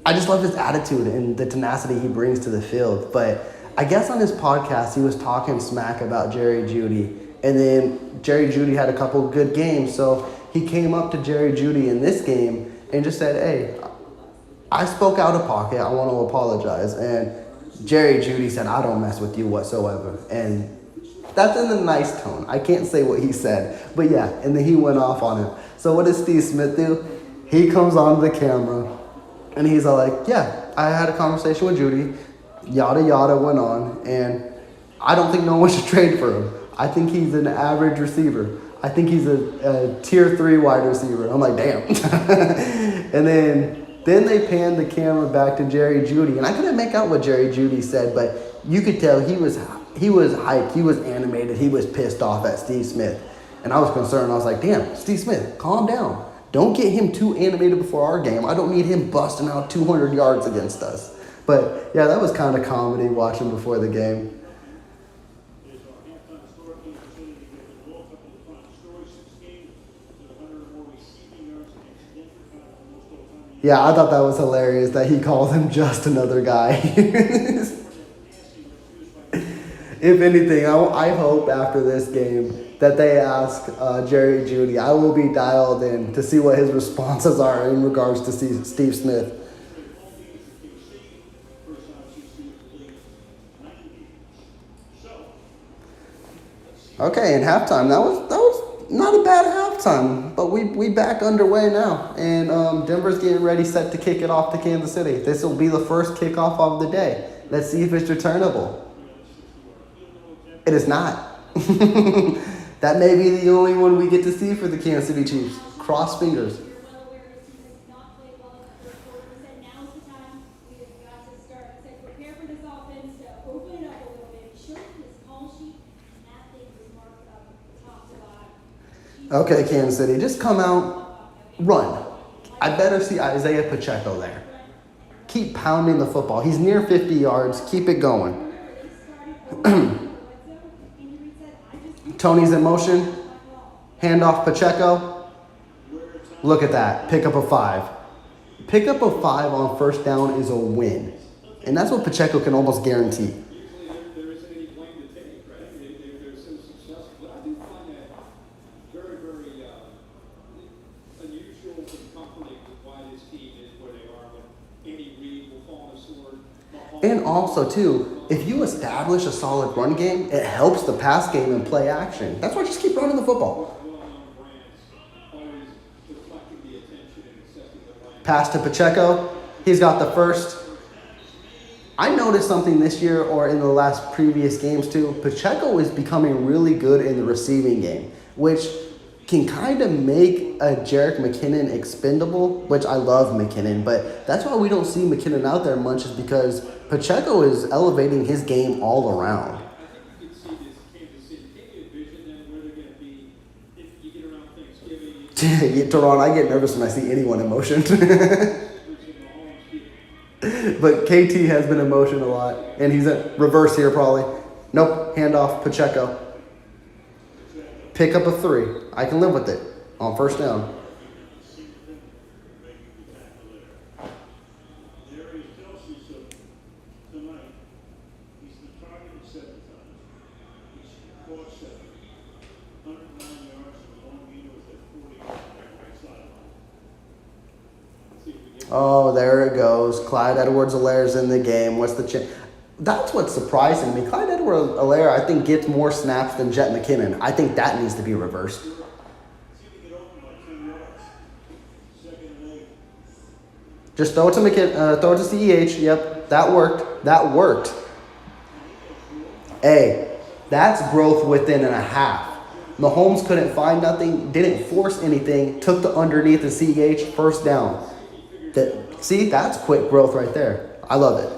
I just love his attitude and the tenacity he brings to the field. But I guess on his podcast, he was talking smack about Jerry Jeudy. And then Jerry Jeudy had a couple good games. So he came up to Jerry Jeudy in this game and just said, hey, I spoke out of pocket. I want to apologize. And Jerry Jeudy said, I don't mess with you whatsoever. And that's in a nice tone. I can't say what he said. But yeah, and then he went off on him. So what does Steve Smith do? He comes on the camera. And he's all like, yeah, I had a conversation with Jeudy. Yada, yada went on. And I don't think no one should trade for him. I think he's an average receiver. I think he's a tier 3 wide receiver. I'm like, damn. And then they panned the camera back to Jerry Jeudy. And I couldn't make out what Jerry Jeudy said, but you could tell he was hyped. He was animated. He was pissed off at Steve Smith. And I was concerned. I was like, damn, Steve Smith, calm down. Don't get him too animated before our game. I don't need him busting out 200 yards against us. But, yeah, that was kind of comedy watching before the game. Yeah, I thought that was hilarious that he called him just another guy. If anything, I hope after this game that they ask Jerry Jeudy. I will be dialed in to see what his responses are in regards to Steve Smith. Okay, in halftime, that was not a bad halftime, but we back underway now, and Denver's getting ready, set to kick it off to Kansas City. This will be the first kickoff of the day. Let's see if it's returnable. It is not. That may be the only one we get to see for the Kansas City Chiefs. Cross fingers. Okay, Kansas City, just come out, run. I better see Isaiah Pacheco there. Keep pounding the football. He's near 50 yards. Keep it going. Tony's in motion. Handoff Pacheco. Look at that. Pick up a 5. Pick up a 5 on first down is a win. And that's what Pacheco can almost guarantee. And also, too, if you establish a solid run game, it helps the pass game and play action. That's why just keep running the football. Pass to Pacheco. He's got the first. I noticed something this year or in the last previous games, too. Pacheco is becoming really good in the receiving game, which can kind of make a Jerick McKinnon expendable, which I love McKinnon, but that's why we don't see McKinnon out there much is because Pacheco is elevating his game all around. Yeah, Teron, I get nervous when I see anyone in motion. But KT has been in motion a lot, and he's at reverse here probably. Nope, handoff, Pacheco. Pick up a 3. I can live with it on first down. Oh, there it goes. Clyde Edwards-Helaire's in the game. What's the chance? That's what's surprising me. Clyde Edwards-Helaire, I think, gets more snaps than Jet McKinnon. I think that needs to be reversed. Just throw it to throw it to CEH. Yep, that worked. That worked. Hey, that's growth within and a half. Mahomes couldn't find nothing, didn't force anything, took the underneath the CEH, first down. See, that's quick growth right there. I love it.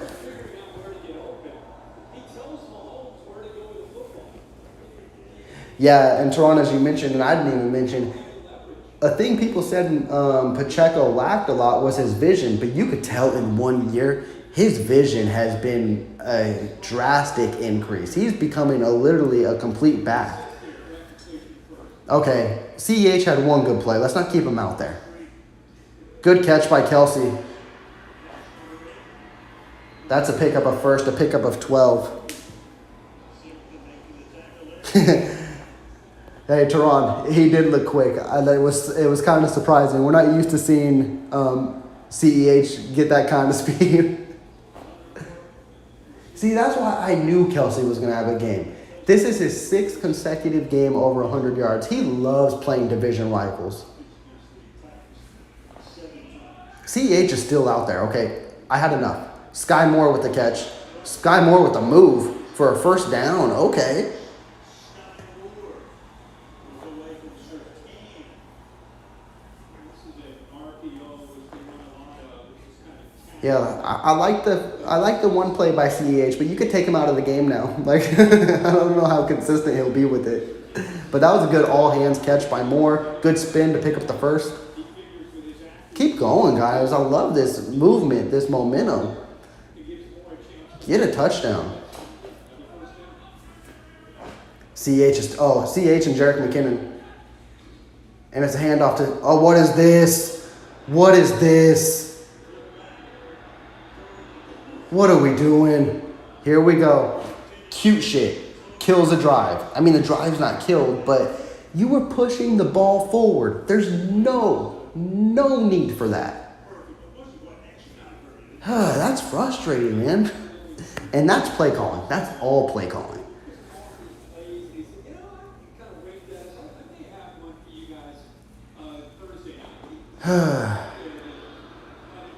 Yeah, and Teron, as you mentioned, and I didn't even mention, a thing people said Pacheco lacked a lot was his vision, but you could tell in 1 year, his vision has been a drastic increase. He's becoming literally a complete back. Okay, CEH had one good play. Let's not keep him out there. Good catch by Kelsey. That's a pickup of first, a pickup of 12. Hey, Teron, he did look quick. It was kind of surprising. We're not used to seeing CEH get that kind of speed. See, that's why I knew Kelce was going to have a game. This is his 6th consecutive game over 100 yards. He loves playing division rivals. CEH is still out there, okay? I had enough. Sky Moore with the catch. Sky Moore with the move for a first down. Okay. Yeah, I like the one play by CEH, but you could take him out of the game now. Like I don't know how consistent he'll be with it. But that was a good all hands catch by Moore. Good spin to pick up the first. Keep going, guys. I love this movement, this momentum. Get a touchdown. CH and Jerick McKinnon. And it's a handoff to, what is this? What is this? What are we doing? Here we go. Cute shit. Kills a drive. I mean, the drive's not killed, but you were pushing the ball forward. There's no need for that. That's frustrating, man. And that's play calling. That's all play calling.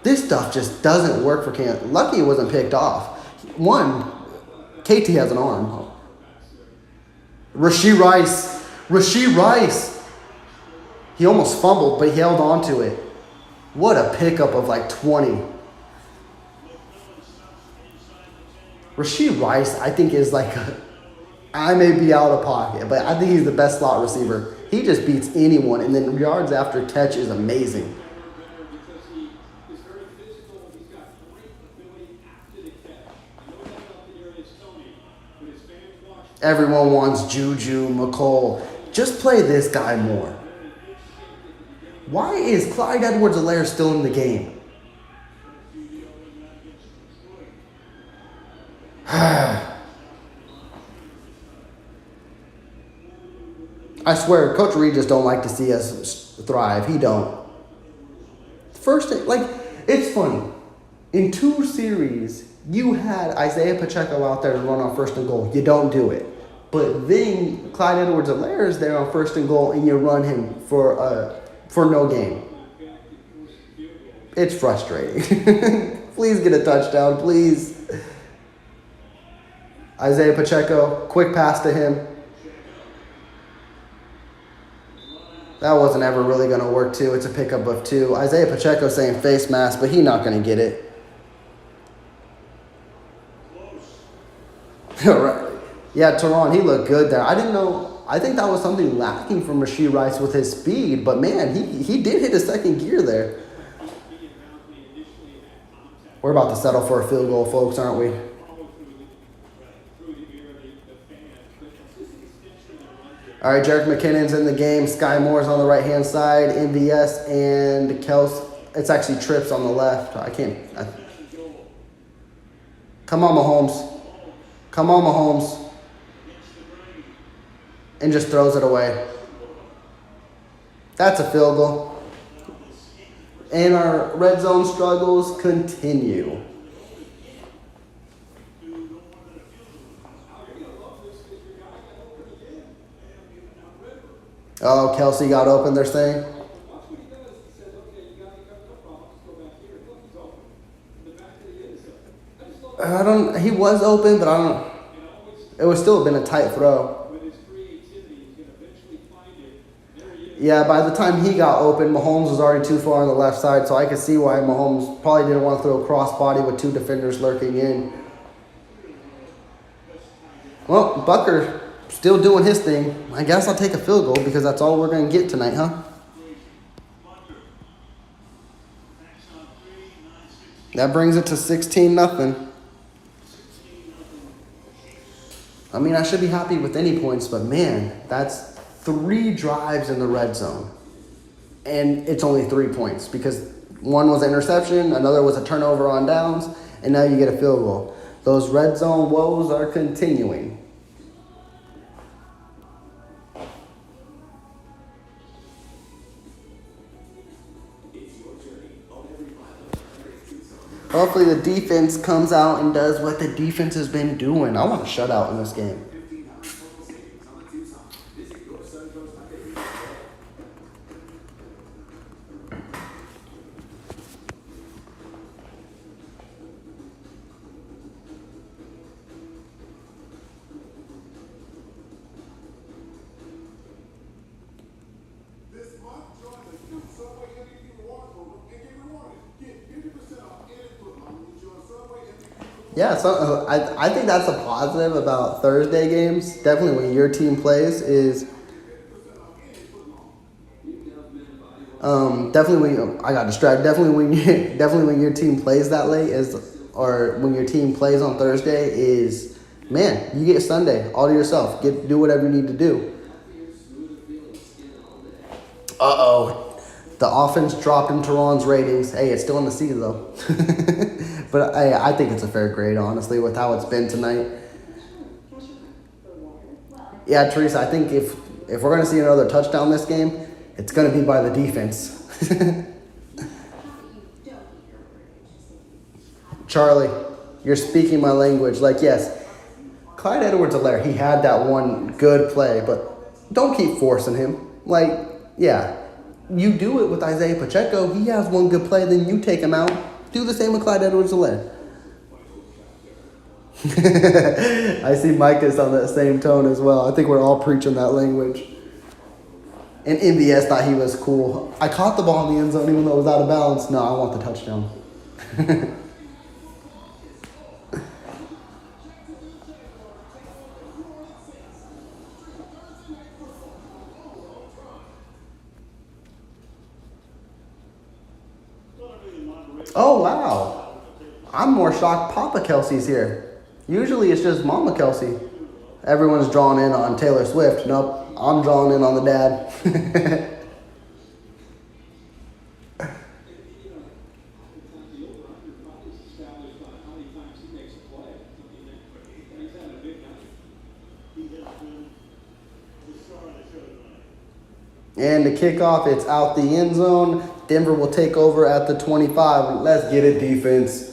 This stuff just doesn't work for Kansas. Lucky it wasn't picked off. One, KT has an arm. Rashee Rice. He almost fumbled, but he held on to it. What a pickup of like 20. Rashee Rice, I think, is like I may be out of pocket, but I think he's the best slot receiver. He just beats anyone, and then yards after catch is amazing. Everyone wants Juju, McColl. Just play this guy more. Why is Clyde Edwards-Helaire still in the game? I swear, Coach Reed just don't like to see us thrive. He don't. First, it's funny. In 2 series, you had Isaiah Pacheco out there to run on 1st and goal. You don't do it. But then Clyde Edwards-Helaire is there on 1st and goal, and you run him for no gain. It's frustrating. Please get a touchdown, please. Isaiah Pacheco, quick pass to him. That wasn't ever really going to work, too. It's a pickup of 2. Isaiah Pacheco saying face mask, but he's not going to get it. Right. Yeah, Teron, he looked good there. I didn't know. I think that was something lacking from Rashee Rice with his speed, but man, he did hit a second gear there. We're about to settle for a field goal, folks, aren't we? All right, Jerick McKinnon's in the game. Sky Moore's on the right-hand side. MVS and Kels. It's actually Trips on the left. Come on, Mahomes. Come on, Mahomes. And just throws it away. That's a field goal. And our red zone struggles continue. Oh, Kelce got open, they're saying. He was open, but I don't. It would still have been a tight throw. Yeah, by the time he got open, Mahomes was already too far on the left side, so I could see why Mahomes probably didn't want to throw a crossbody with 2 defenders lurking in. Well, Bucker still doing his thing. I guess I'll take a field goal because that's all we're going to get tonight, huh? That brings it to 16-0. I mean, I should be happy with any points, but man, that's 3 drives in the red zone. And it's only 3 points because one was an interception, another was a turnover on downs, and now you get a field goal. Those red zone woes are continuing. Hopefully the defense comes out and does what the defense has been doing. I want a shutout in this game. Yeah, so I think that's a positive about Thursday games. Definitely when your team plays is definitely when I got distracted. Definitely when your team plays that late or when your team plays on Thursday is, man, you get Sunday all to yourself. Do whatever you need to do. The offense dropped in Tehran's ratings. Hey, it's still in the C though. But I think it's a fair grade, honestly, with how it's been tonight. Yeah, Teresa, I think if we're going to see another touchdown this game, it's going to be by the defense. Charlie, you're speaking my language. Like, yes, Clyde Edwards-Helaire, he had that one good play, but don't keep forcing him. Like, yeah, you do it with Isaiah Pacheco. He has one good play, then you take him out. Do the same with Clyde Edwards-Helaire. I see Micah's on that same tone as well. I think we're all preaching that language. And MVS thought he was cool. I caught the ball in the end zone even though it was out of bounds. No, I want the touchdown. Oh, wow. I'm more shocked Papa Kelsey's here. Usually it's just Mama Kelsey. Everyone's drawn in on Taylor Swift. Nope, I'm drawn in on the dad. And the kickoff, it's out the end zone. Denver will take over at the 25. Let's get it, defense.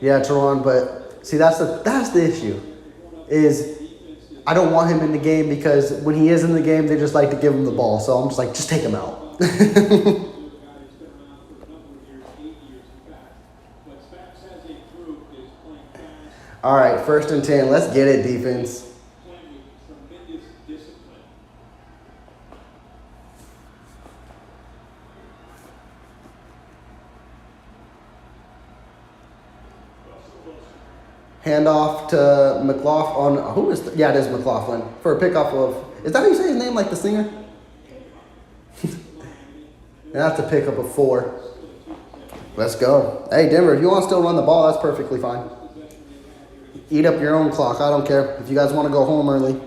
Yeah, Tehran, but see, that's the issue. Is I don't want him in the game because when he is in the game, they just like to give him the ball. So I'm just like, just take him out. All right, 1st and 10. Let's get it, defense. Handoff to McLaughlin. Who is? Yeah, it is McLaughlin for a pickoff of. Is that how you say his name? Like the singer? And that's a pickup of 4. Let's go. Hey, Denver, if you want to still run the ball, that's perfectly fine. Eat up your own clock. I don't care. If you guys want to go home early.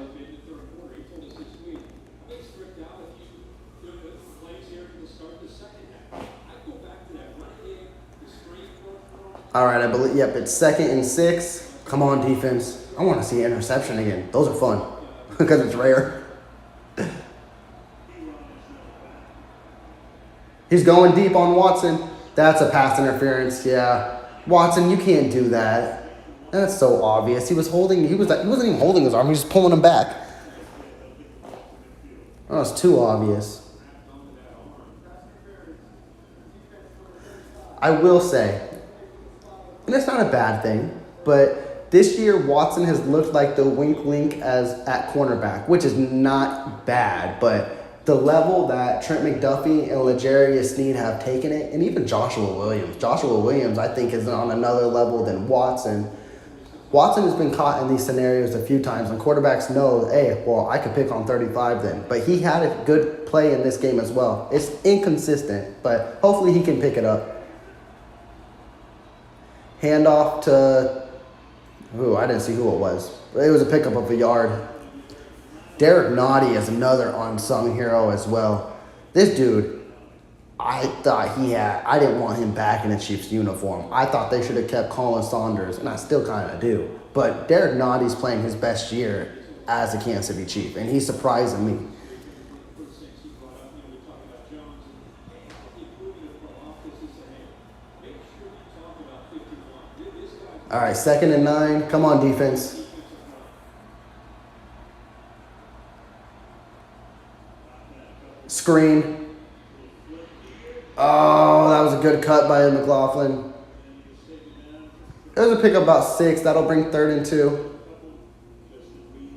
All right, I believe, yep, it's 2nd and 6. Come on, defense. I want to see an interception again. Those are fun because it's rare. He's going deep on Watson. That's a pass interference, yeah. Watson, you can't do that. That's so obvious. He wasn't even holding his arm. He was just pulling him back. Oh, it's too obvious. I will say, and it's not a bad thing, but this year Watson has looked like the wink as at cornerback, which is not bad, but the level that Trent McDuffie and L'Jarius Sneed have taken it, and even Joshua Williams. Joshua Williams, I think, is on another level than Watson. Watson has been caught in these scenarios a few times, and quarterbacks know, hey, well, I could pick on 35 then. But he had a good play in this game as well. It's inconsistent, but hopefully he can pick it up. Handoff to Ooh, I didn't see who it was. But it was a pickup of a yard. Derek Nottie is another unsung hero as well. This dude, I didn't want him back in a Chiefs uniform. I thought they should have kept Colin Saunders, and I still kind of do. But Derek Nottie's playing his best year as a Kansas City Chief, and he's surprising me. All right, 2nd and 9. Come on, defense. Screen. Oh, that was a good cut by McLaughlin. It was a pickup about 6. That'll bring 3rd and 2.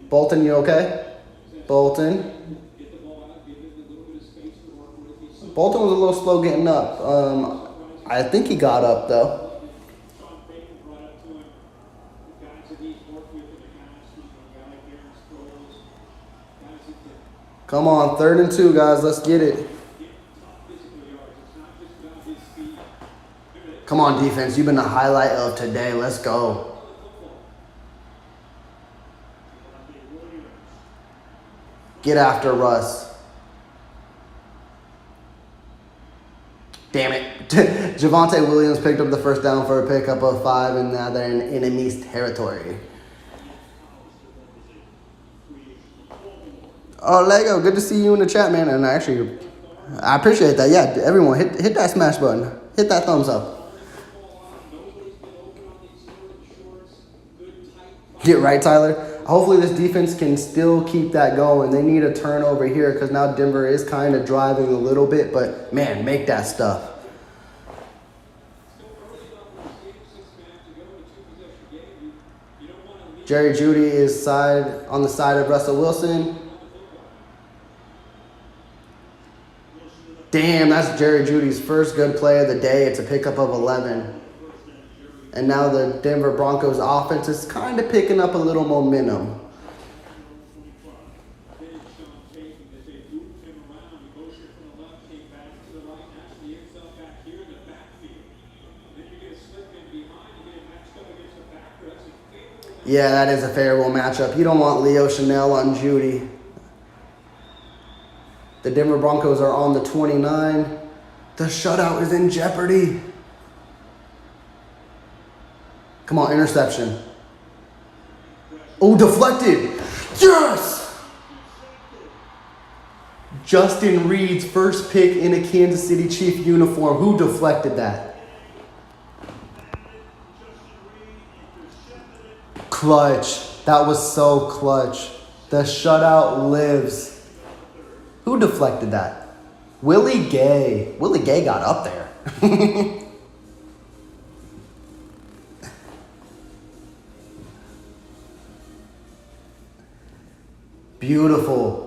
Bolton, you okay? Bolton. Bolton was a little slow getting up. I think he got up, though. Come on, 3rd and 2, guys. Let's get it. Come on, defense. You've been the highlight of today. Let's go. Get after Russ. Damn it. Javonte Williams picked up the first down for a pickup of 5, and now they're in enemy's territory. Oh, Lego, good to see you in the chat, man. And actually, I appreciate that. Yeah, everyone, hit that smash button. Hit that thumbs up. Get right, Tyler. Hopefully this defense can still keep that going. They need a turnover here because now Denver is kind of driving a little bit. But, man, make that stuff. Jerry Jeudy is on the side of Russell Wilson. Damn, that's Jerry Jeudy's first good play of the day. It's a pickup of 11. And now the Denver Broncos offense is kind of picking up a little momentum. Yeah, that is a favorable matchup. You don't want Leo Chanel on Jeudy. The Denver Broncos are on the 29. The shutout is in jeopardy. Come on, interception. Oh, deflected. Yes! Justin Reed's first pick in a Kansas City Chief uniform. Who deflected that? Clutch. That was so clutch. The shutout lives. Who deflected that? Willie Gay. Willie Gay got up there. Beautiful.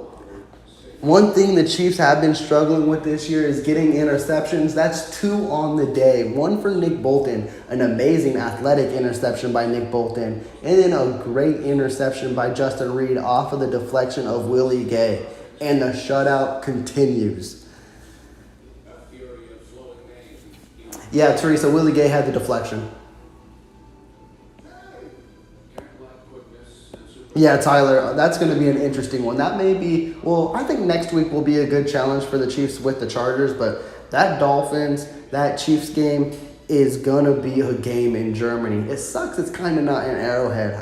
One thing the Chiefs have been struggling with this year is getting interceptions. That's 2 on the day. 1 for Nick Bolton, an amazing athletic interception by Nick Bolton, and then a great interception by Justin Reed off of the deflection of Willie Gay. And the shutout continues. Yeah, Teresa, Willie Gay had the deflection. Yeah, Tyler, that's going to be an interesting one. That may be, well, I think next week will be a good challenge for the Chiefs with the Chargers, but that Dolphins, that Chiefs game is going to be a game in Germany. It sucks it's kind of not in Arrowhead.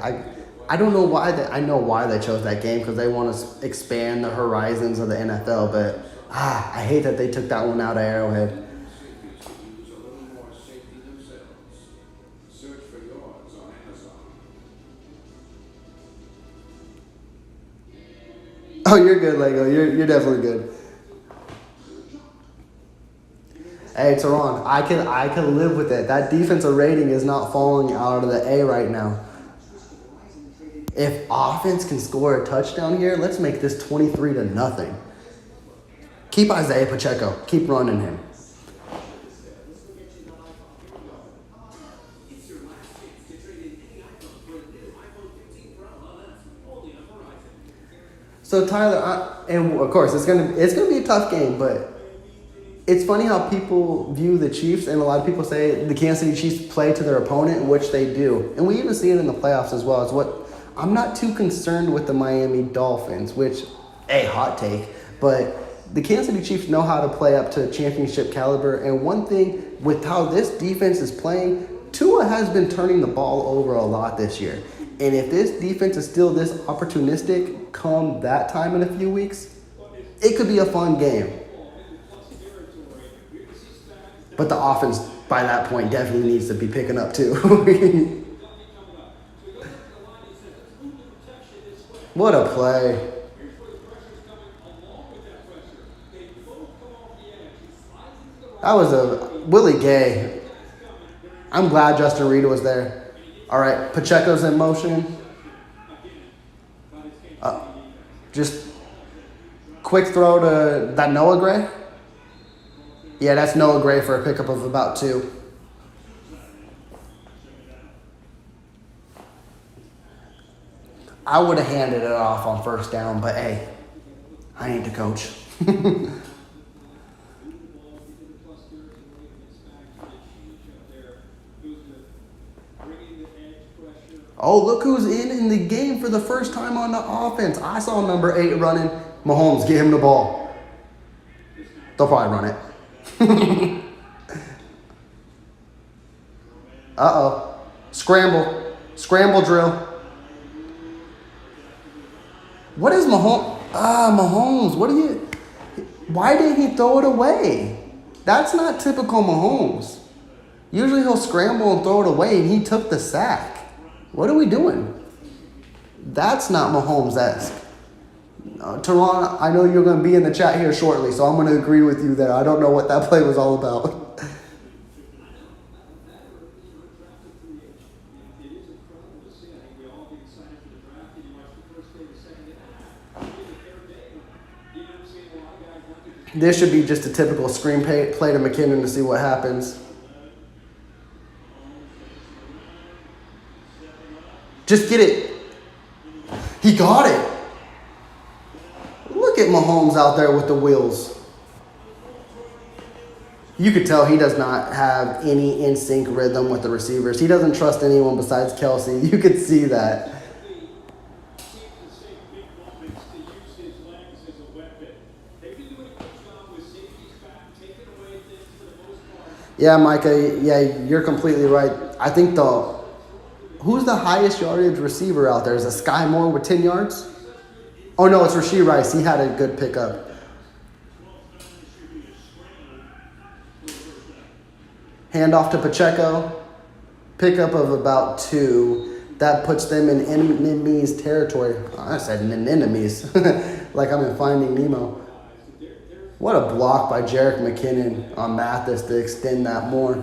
I don't know why. I know why they chose that game because they want to expand the horizons of the NFL, but I hate that they took that one out of Arrowhead. Oh, you're good, Lego. You're definitely good. Hey, Teron, I can live with it. That defensive rating is not falling out of the A right now. If offense can score a touchdown here, let's make this 23-0. Keep Isaiah Pacheco. Keep running him. So Tyler, and of course it's gonna be a tough game, but It's funny how people view the Chiefs, and a lot of people say the Kansas City Chiefs play to their opponent, which they do. And we even see it in the playoffs as well. I'm not too concerned with the Miami Dolphins, which, hot take, but the Kansas City Chiefs know how to play up to championship caliber. And one thing with how this defense is playing, Tua has been turning the ball over a lot this year. And if this defense is still this opportunistic come that time in a few weeks, it could be a fun game. But the offense, by that point, definitely needs to be picking up too. What a play. That was a Willie Gay. I'm glad Justin Reed was there. All right, Pacheco's in motion. Just quick throw to that Noah Gray. Yeah, that's Noah Gray for a pickup of about 2. I would have handed it off on first down, but hey, I ain't the coach. Oh, look who's in the game for the first time on the offense. I saw number 8 running. Mahomes, get him the ball. They'll probably run it. Uh-oh. Scramble. Scramble drill. What is Mahomes? Mahomes, what are you... Why didn't he throw it away? That's not typical Mahomes. Usually he'll scramble and throw it away, and he took the sack. What are we doing? That's not Mahomes-esque. Teron, I know you're going to be in the chat here shortly, so I'm going to agree with you there. I don't know what that play was all about. This should be just a typical screen play to McKinnon to see what happens. Just get it. He got it. Look at Mahomes out there with the wheels. You could tell he does not have any in-sync rhythm with the receivers. He doesn't trust anyone besides Kelsey. You could see that. Yeah, Micah, yeah, you're completely right. I think who's the highest yardage receiver out there? Is it Sky Moore with 10 yards? Oh, no, it's Rashee Rice. He had a good pickup. Hand off to Pacheco. Pickup of about 2. That puts them in enemies territory. I said in enemies. Like I'm in Finding Nemo. What a block by Jerick McKinnon on Mathis to extend that more.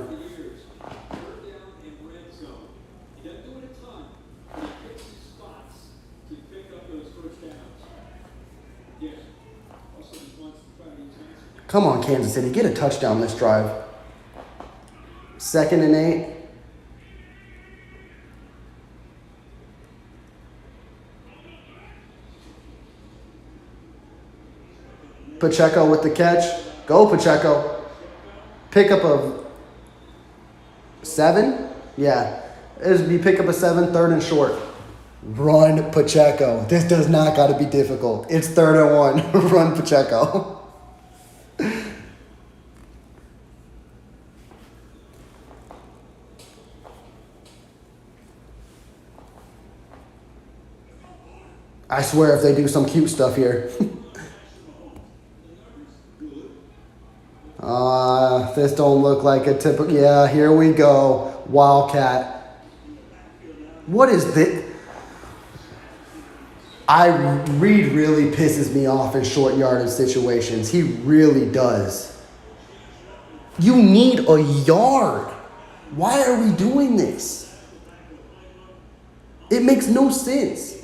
Come on, Kansas City. Get a touchdown this drive. 2nd and 8. Pacheco with the catch. Go, Pacheco. Pickup of 7? Yeah. It would be pickup of 7, 3rd and short. Run, Pacheco. This does not got to be difficult. It's 3rd and 1. Run, Pacheco. I swear if they do some cute stuff here. This don't look like a typical... Yeah, here we go. Wildcat. What is this? Reed really pisses me off in short yardage situations. He really does. You need a yard. Why are we doing this? It makes no sense.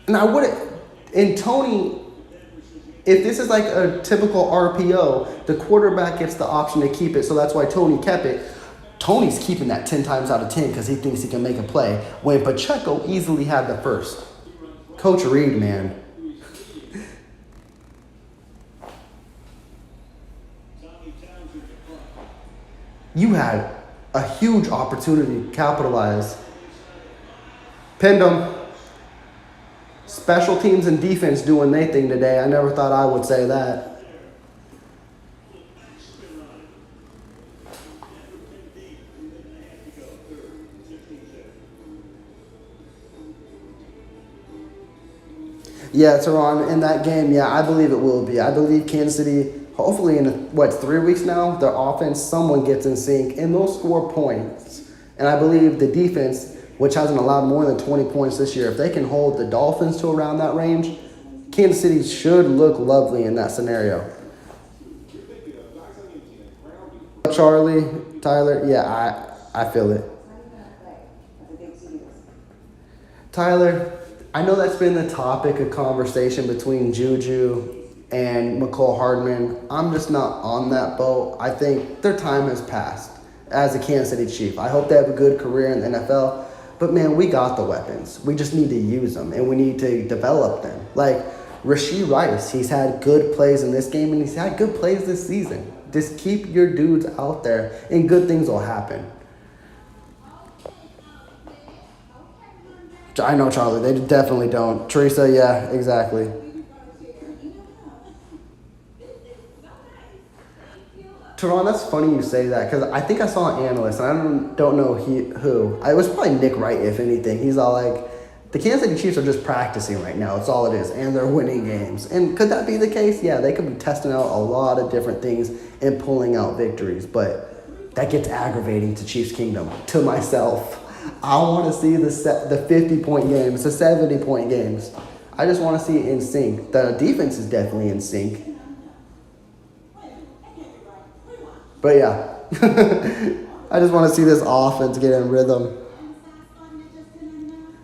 And I wouldn't... And Tony... If this is like a typical RPO, the quarterback gets the option to keep it, so that's why Tony kept it. Tony's keeping that 10 times out of 10 because he thinks he can make a play, when Pacheco easily had the first. Coach Reed, man. You had a huge opportunity to capitalize. Pinned them. Special teams and defense doing their thing today. I never thought I would say that. Yeah, Teron, in that game, yeah, I believe it will be. I believe Kansas City, hopefully in, 3 weeks now, their offense, someone gets in sync, and they'll score points. And I believe the defense, which hasn't allowed more than 20 points this year, if they can hold the Dolphins to around that range, Kansas City should look lovely in that scenario. Charlie, Tyler, yeah, I feel it. Tyler, I know that's been the topic of conversation between Juju and McCole Hardman. I'm just not on that boat. I think their time has passed as a Kansas City Chief. I hope they have a good career in the NFL. But, man, we got the weapons. We just need to use them, and we need to develop them. Like Rashee Rice, he's had good plays in this game, and he's had good plays this season. Just keep your dudes out there, and good things will happen. I know, Charlie. They definitely don't. Teresa, yeah, exactly. Teron, that's funny you say that because I think I saw an analyst, and I don't know who. It was probably Nick Wright, if anything. He's all like, the Kansas City Chiefs are just practicing right now. It's all it is, and they're winning games. And could that be the case? Yeah, they could be testing out a lot of different things and pulling out victories, but that gets aggravating to Chiefs Kingdom, to myself. I want to see the 50-point games, the 70-point games. I just want to see it in sync. The defense is definitely in sync. But yeah, I just want to see this offense get in rhythm.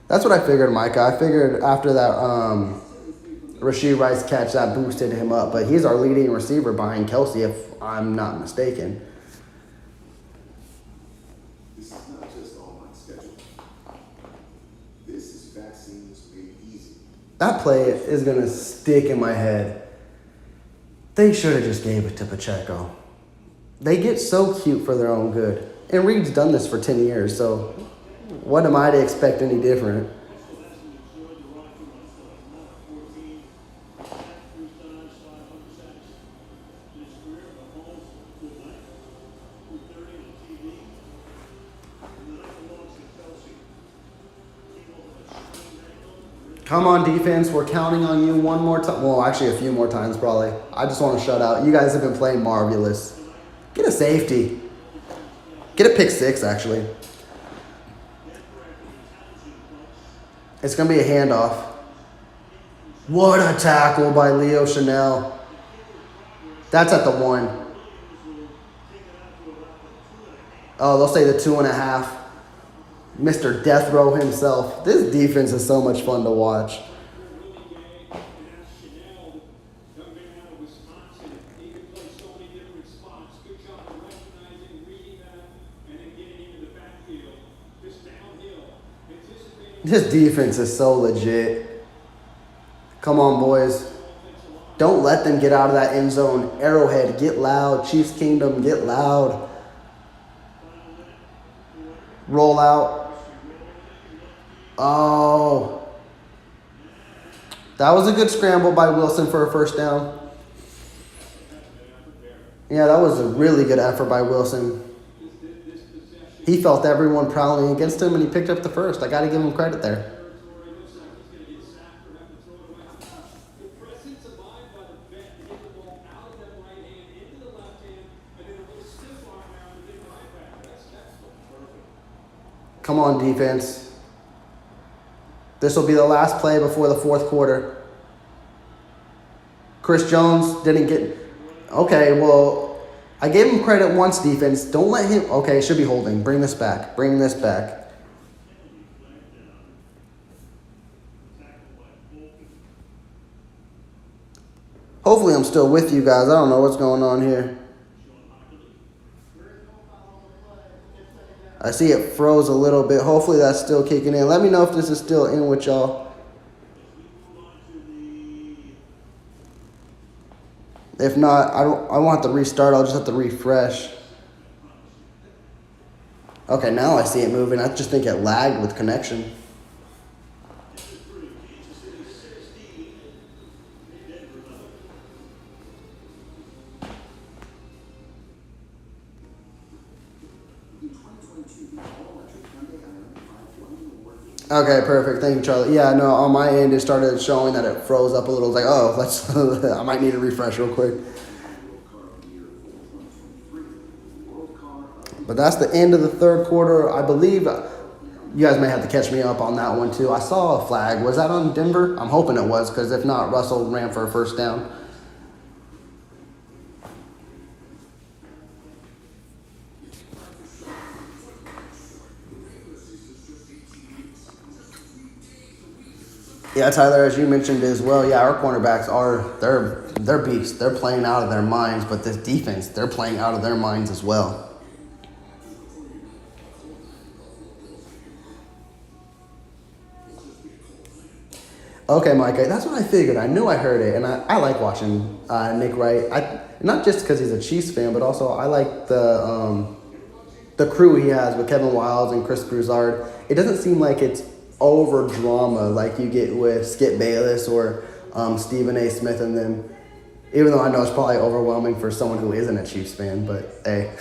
That's what I figured, Micah. I figured after that Rashee Rice catch, that boosted him up. But he's our leading receiver behind Kelsey, if I'm not mistaken. That play is going to stick in my head. They should have just gave it to Pacheco. They get so cute for their own good. And Reed's done this for 10 years, so what am I to expect any different? Come on, defense. We're counting on you one more time. Well, actually, a few more times, probably. I just want to shut out. You guys have been playing marvelous. Get a safety. Get a pick six, actually. It's going to be a handoff. What a tackle by Leo Chanel. That's at the 1. Oh, they'll say the 2.5. Mr. Death Row himself. This defense is so much fun to watch. This defense is so legit. Come on, boys. Don't let them get out of that end zone. Arrowhead, get loud. Chiefs Kingdom, get loud. Roll out. Oh. That was a good scramble by Wilson for a first down. Yeah, that was a really good effort by Wilson. He felt everyone prowling against him, and he picked up the first. I got to give him credit there. Come on, defense. This will be the last play before the fourth quarter. Chris Jones didn't get... Okay, well, I gave him credit once, defense. Don't let him... Okay, should be holding. Bring this back. Bring this back. Hopefully I'm still with you guys. I don't know what's going on here. I see it froze a little bit. Hopefully that's still kicking in. Let me know if this is still in with y'all. If not, I won't have to restart. I'll just have to refresh. Okay, now I see it moving. I just think it lagged with connection. Okay, perfect. Thank you, Charlie. Yeah, no, on my end, it started showing that it froze up a little. It's like, oh, let's. I might need to refresh real quick. But that's the end of the third quarter. I believe you guys may have to catch me up on that one too. I saw a flag. Was that on Denver? I'm hoping it was, because if not, Russell ran for a first down. Yeah, Tyler, as you mentioned as well, yeah, our cornerbacks they're beasts. They're playing out of their minds, but this defense, they're playing out of their minds as well. Okay, Micah, that's what I figured. I knew I heard it, and I like watching Nick Wright. Not just because he's a Chiefs fan, but also I like the crew he has with Kevin Wildes and Chris Broussard. It doesn't seem like it's over drama like you get with Skip Bayless or Stephen A. Smith and them. Even though I know it's probably overwhelming for someone who isn't a Chiefs fan, but hey.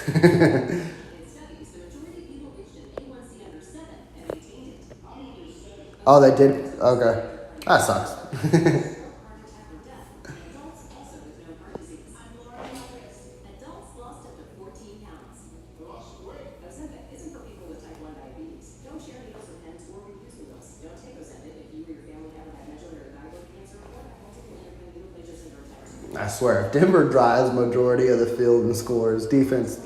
Oh, they did? Okay. That sucks. I swear, if Denver drives majority of the field and scores, defense.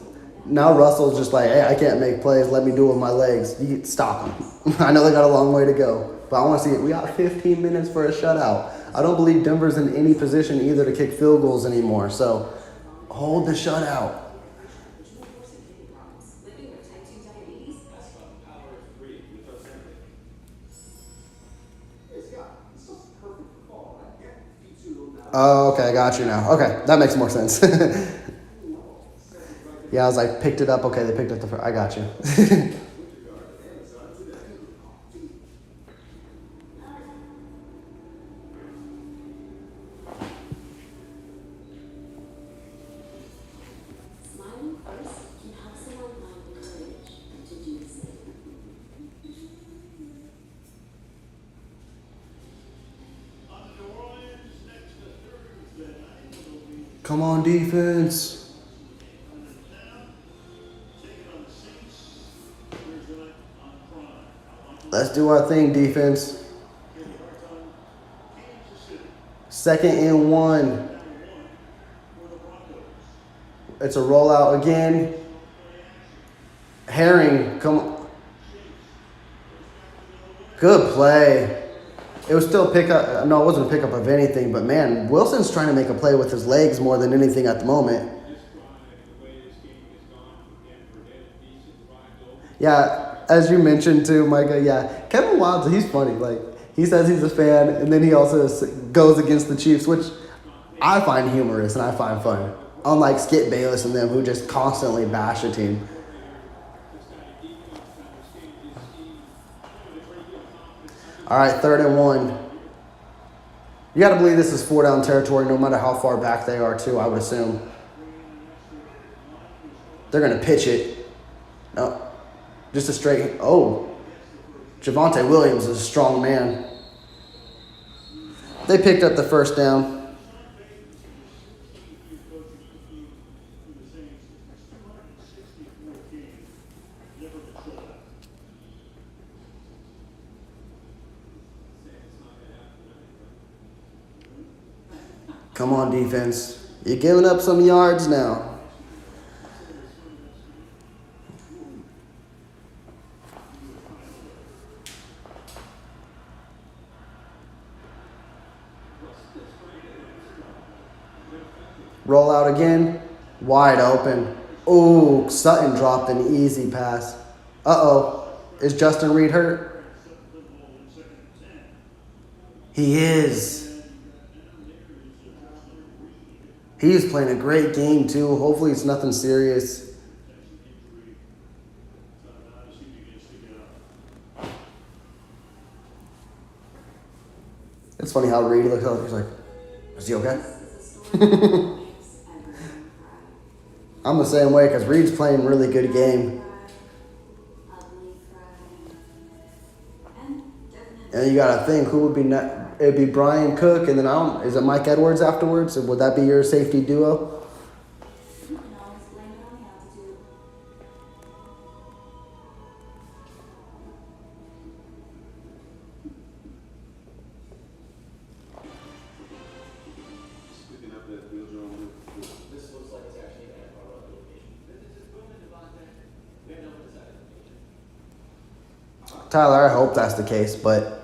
Now Russell's just like, hey, I can't make plays. Let me do it with my legs. You stop them. I know they got a long way to go, but I want to see it. We got 15 minutes for a shutout. I don't believe Denver's in any position either to kick field goals anymore. So hold the shutout. Oh, okay, I got you now. Okay, that makes more sense. Yeah, I was like, picked it up. Okay, they picked up the first. I got you. Come on, defense. Let's do our thing, defense. 2nd and 1. It's a rollout again. Herring, come on. Good play. It was still pickup. No, it wasn't a pickup of anything. But, man, Wilson's trying to make a play with his legs more than anything at the moment. Yeah, as you mentioned too, Micah, yeah. Kevin Wildes, he's funny. Like, he says he's a fan, and then he also goes against the Chiefs, which I find humorous and I find fun. Unlike Skip Bayless and them, who just constantly bash a team. All right, 3rd and 1. You got to believe this is 4-down territory no matter how far back they are, too, I would assume. They're going to pitch it. No, just a straight. Oh, Javonte Williams is a strong man. They picked up the first down. Come on, defense. You're giving up some yards now. Roll out again. Wide open. Oh, Sutton dropped an easy pass. Uh-oh. Is Justin Reed hurt? He is. He is playing a great game, too. Hopefully it's nothing serious. It's funny how Reed looks up. He's like, is he okay? I'm the same way because Reed's playing really good game. And you got to think who would be next. It'd be Brian Cook, and then is it Mike Edwards afterwards? Would that be your safety duo? Tyler, I hope that's the case, but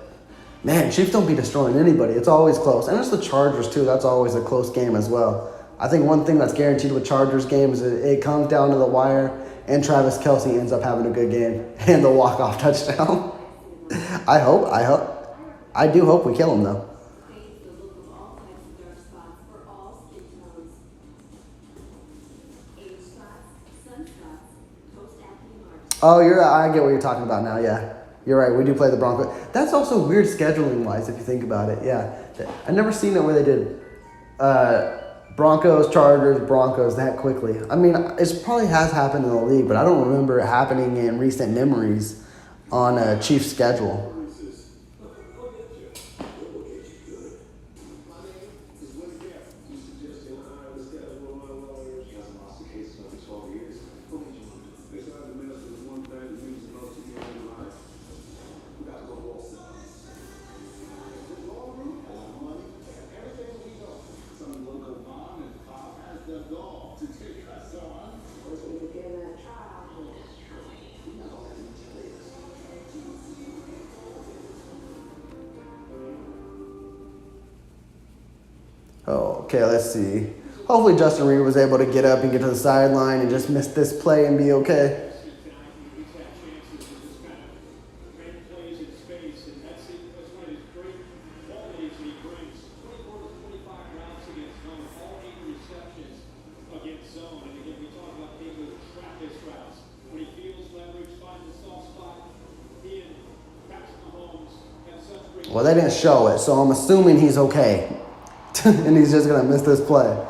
man, Chiefs don't be destroying anybody. It's always close. And it's the Chargers, too. That's always a close game as well. I think one thing that's guaranteed with Chargers games is it comes down to the wire, and Travis Kelce ends up having a good game and the walk-off touchdown. I do hope we kill him, though. Oh, I get what you're talking about now, yeah. You're right, we do play the Broncos. That's also weird scheduling-wise if you think about it, yeah. I've never seen it where they did Broncos, Chargers, Broncos that quickly. I mean, it probably has happened in the league, but I don't remember it happening in recent memories on a Chiefs schedule. Oh, okay, let's see. Hopefully Justin Reed was able to get up and get to the sideline and just miss this play and be okay. Well, they didn't show it, so I'm assuming he's okay. And he's just going to miss this play.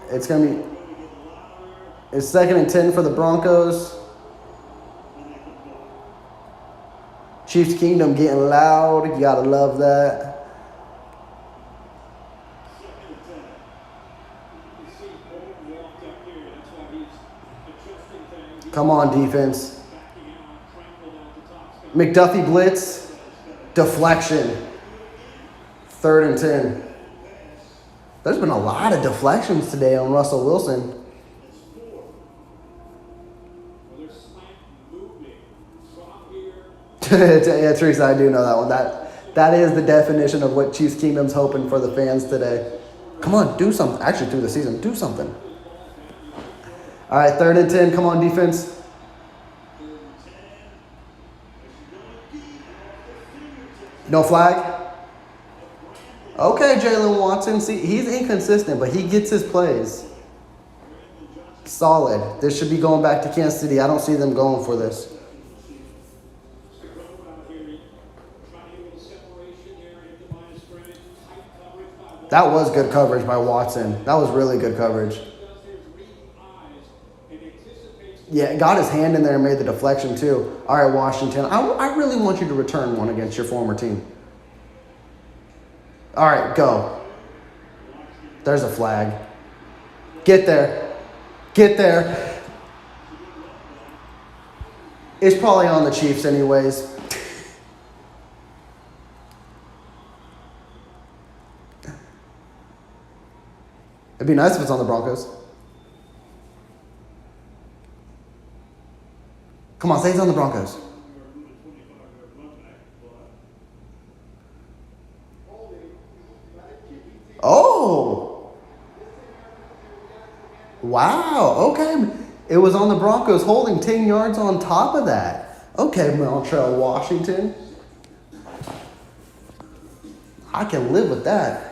It's going to be... It's 2nd and 10 for the Broncos. Chiefs Kingdom getting loud. You got to love that. Come on, defense. McDuffie blitz. Deflection. 3rd and 10. There's been a lot of deflections today on Russell Wilson. Yeah, Teresa, I do know that one. That is the definition of what Chiefs Kingdom's hoping for the fans today. Come on, do something. Actually, through the season, do something. All right, 3rd and 10. Come on, defense. No flag? Okay, Jalen Watson. See, he's inconsistent, but he gets his plays. Solid. This should be going back to Kansas City. I don't see them going for this. That was good coverage by Watson. That was really good coverage. Yeah, got his hand in there and made the deflection too. All right, Washington. I really want you to return one against your former team. All right, go. There's a flag. Get there. Get there. It's probably on the Chiefs anyways. It'd be nice if it's on the Broncos. Come on, say it's on the Broncos. Oh. Wow. Okay. It was on the Broncos holding 10 yards on top of that. Okay, Montreal, Washington. I can live with that.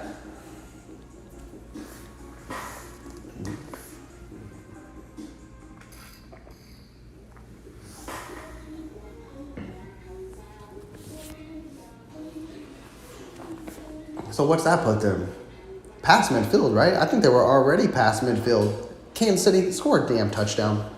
So what's that put them? Past midfield, right? I think they were already past midfield. Kansas City scored a damn touchdown.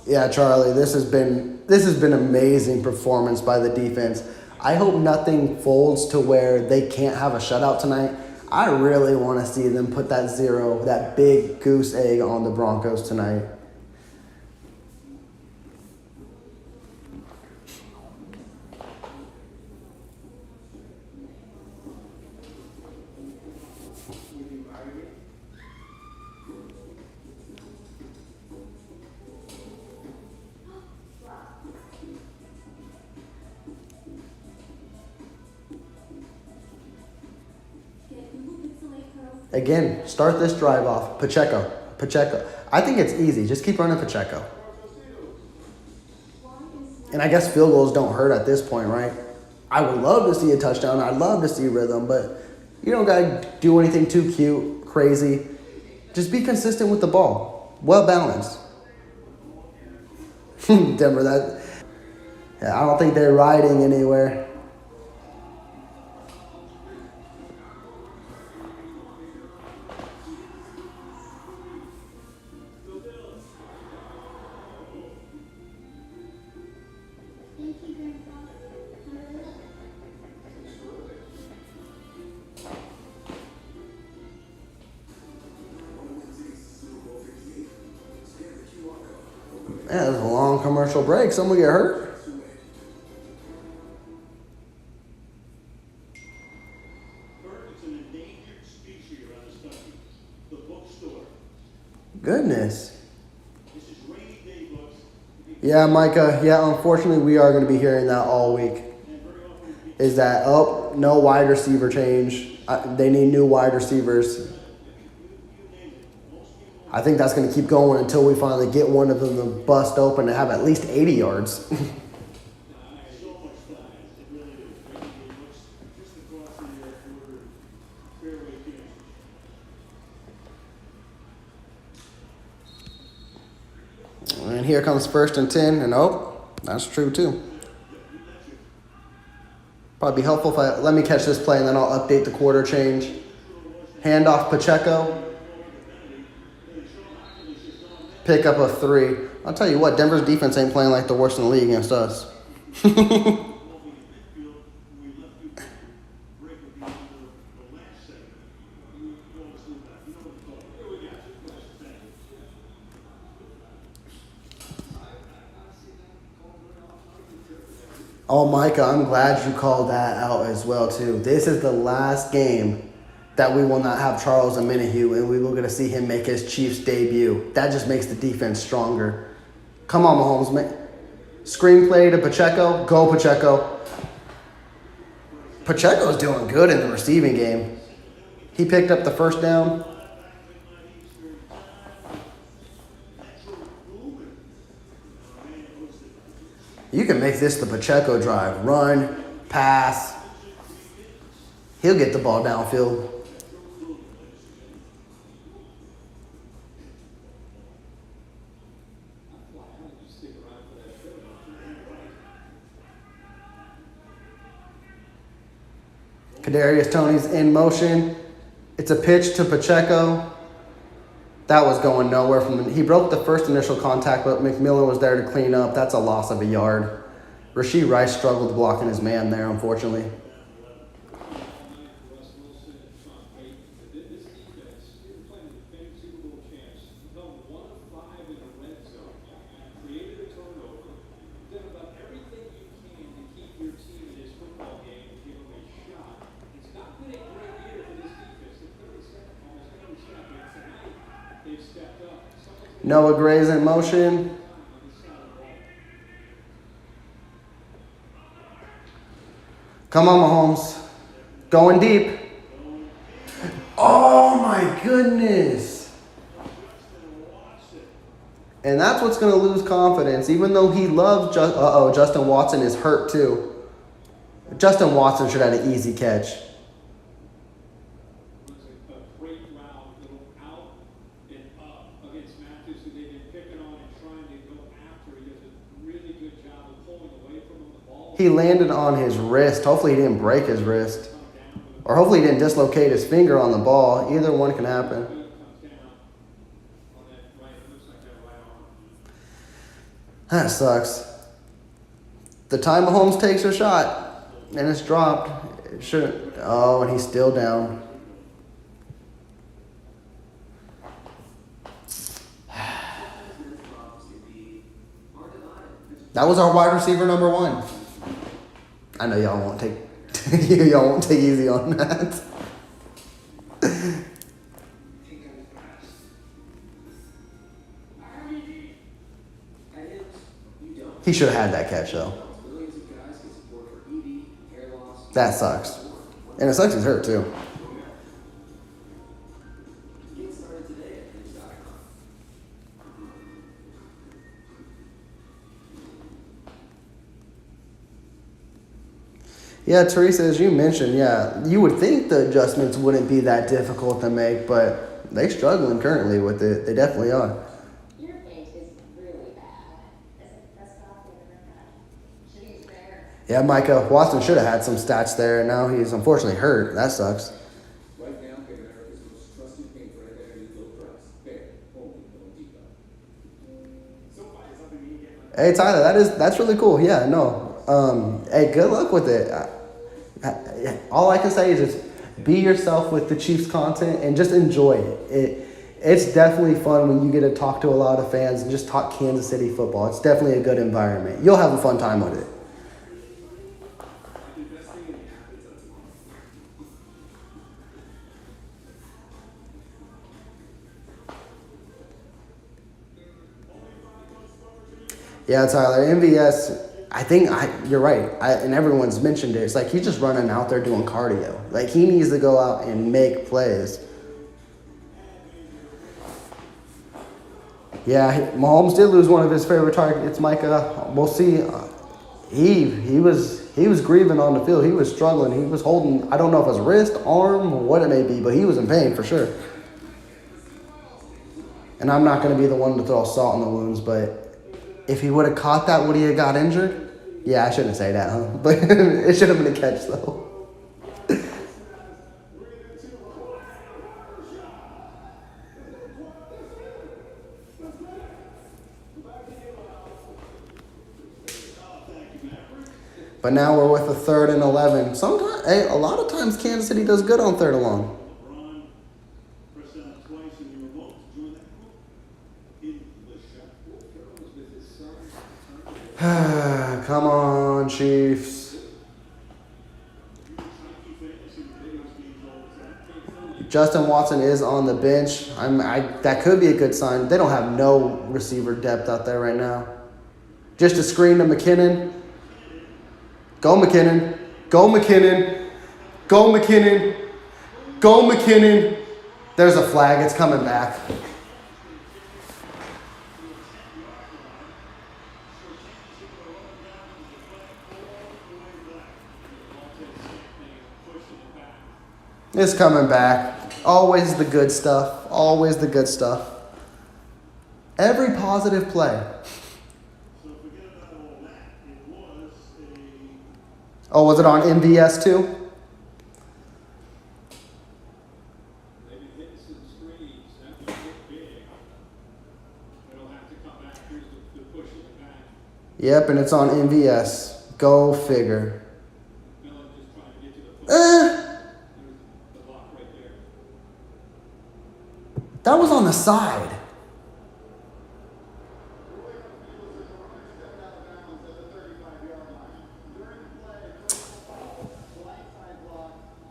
Yeah, Charlie, this has been amazing performance by the defense. I hope nothing folds to where they can't have a shutout tonight. I really want to see them put that big goose egg on the Broncos tonight. Again, start this drive off. Pacheco. I think it's easy. Just keep running Pacheco. And I guess field goals don't hurt at this point, right? I would love to see a touchdown. I'd love to see rhythm, but you don't got to do anything too cute, crazy. Just be consistent with the ball. Well balanced. Denver, I don't think they're riding anywhere. Yeah, it was a long commercial break. Someone get hurt? Goodness. Yeah, Micah. Yeah, unfortunately, we are going to be hearing that all week. Is that, no wide receiver change. They need new wide receivers. I think that's going to keep going until we finally get one of them to bust open and have at least 80 yards. And here comes 1st and 10, and that's true too. Probably be helpful if let me catch this play and then I'll update the quarter change. Handoff Pacheco. Pick up a 3. I'll tell you what, Denver's defense ain't playing like the worst in the league against us. Oh, Micah, I'm glad you called that out as well, too. This is the last game that we will not have Charles Omenihu, and we will get to see him make his Chiefs debut. That just makes the defense stronger. Come on, Mahomes. Screenplay to Pacheco. Go, Pacheco. Pacheco's doing good in the receiving game. He picked up the first down. You can make this the Pacheco drive. Run, pass. He'll get the ball downfield. Kadarius Toney's in motion. It's a pitch to Pacheco. That was going nowhere from him. He broke the first initial contact, but McMillan was there to clean up. That's a loss of a yard. Rashee Rice struggled blocking his man there, unfortunately. Noah Gray's in motion. Come on, Mahomes. Going deep. Oh, my goodness. And that's what's going to lose confidence, even though he loves Justin Watson is hurt too. Justin Watson should have had an easy catch. He landed on his wrist. Hopefully he didn't break his wrist. Or hopefully he didn't dislocate his finger on the ball. Either one can happen. That sucks. The time Mahomes takes a shot and it's dropped. It shouldn't. Oh, and he's still down. That was our wide receiver number 1. I know y'all won't take y'all won't take easy on that. He should have had that catch though. That sucks. And it sucks he's hurt too. Yeah, Teresa, as you mentioned, yeah, you would think the adjustments wouldn't be that difficult to make, but they're struggling currently with it. They definitely are. Your face is really bad. Yeah, Micah Watson should have had some stats there. Now he's unfortunately hurt. That sucks. Hey, Tyler, that's really cool. Yeah, no. Hey, good luck with it. All I can say is just be yourself with the Chiefs content and just enjoy it. It's definitely fun when you get to talk to a lot of fans and just talk Kansas City football. It's definitely a good environment. You'll have a fun time with it. Yeah, Tyler, MVS, I think you're right. And everyone's mentioned it. It's like he's just running out there doing cardio. Like he needs to go out and make plays. Yeah, Mahomes did lose one of his favorite targets, Micah. We'll see. He was grieving on the field. He was struggling. He was holding, I don't know if it was wrist, arm, or what it may be, but he was in pain for sure. And I'm not going to be the one to throw salt in the wounds, but if he would have caught that, would he have got injured? Yeah, I shouldn't say that, huh? But it should have been a catch, though. But now we're with a 3rd and 11. Sometimes, a lot of times Kansas City does good on 3rd and long. Come on, Chiefs. Justin Watson is on the bench. That could be a good sign. They don't have no receiver depth out there right now. Just a screen to McKinnon. Go McKinnon. Go McKinnon. Go McKinnon. Go McKinnon. There's a flag. It's coming back. It's coming back. Always the good stuff. Always the good stuff. Every positive play. Oh, was it on MVS too? Yep, and it's on MVS. Go figure. That was on the side.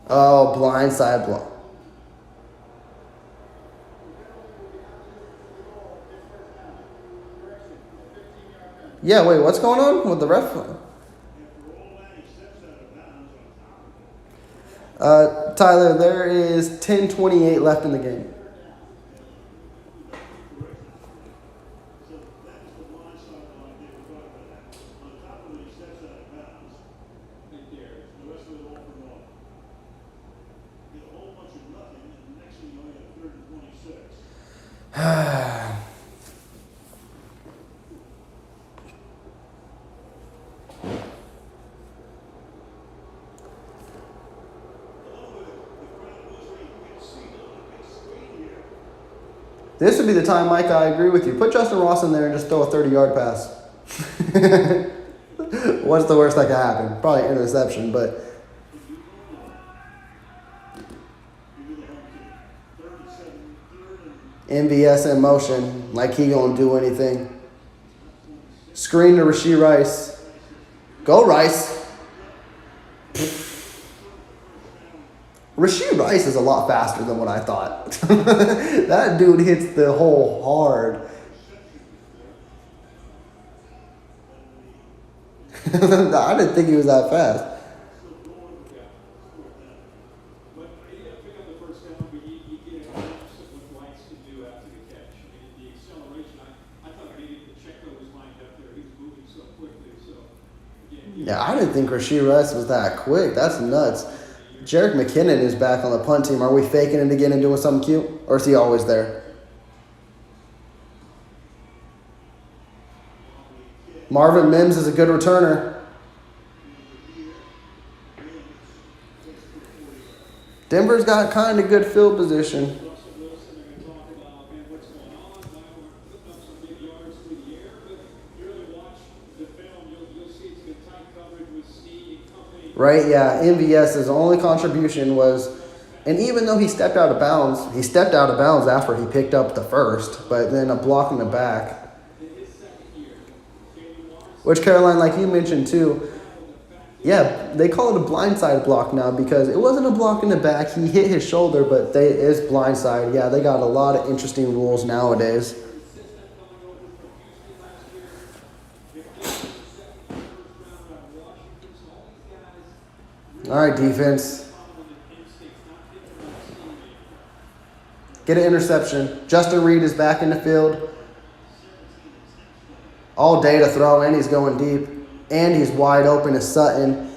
Oh, blindside block. Yeah, wait, what's going on with the ref? Tyler, there is 10:28 left in the game. This would be the time, Mike, I agree with you. Put Justin Ross in there and just throw a 30-yard pass. What's the worst that could happen? Probably an interception, but... MVS in motion, like he gonna do anything. Screen to Rashee Rice. Go, Rice. Rashee Rice is a lot faster than what I thought. That dude hits the hole hard. I didn't think he was that fast. Yeah, I didn't think Rashee Rice was that quick. That's nuts. Jerick McKinnon is back on the punt team. Are we faking it again and doing something cute? Or is he always there? Marvin Mims is a good returner. Denver's got kind of good field position. Right, yeah. MVS's only contribution was, and even though he stepped out of bounds after he picked up the first, but then a block in the back. Which, Caroline, like you mentioned too, yeah, they call it a blindside block now because it wasn't a block in the back. He hit his shoulder, but it's blindside. Yeah, they got a lot of interesting rules nowadays. All right, defense. Get an interception. Justin Reed is back in the field. All day to throw, and he's going deep. And he's wide open to Sutton.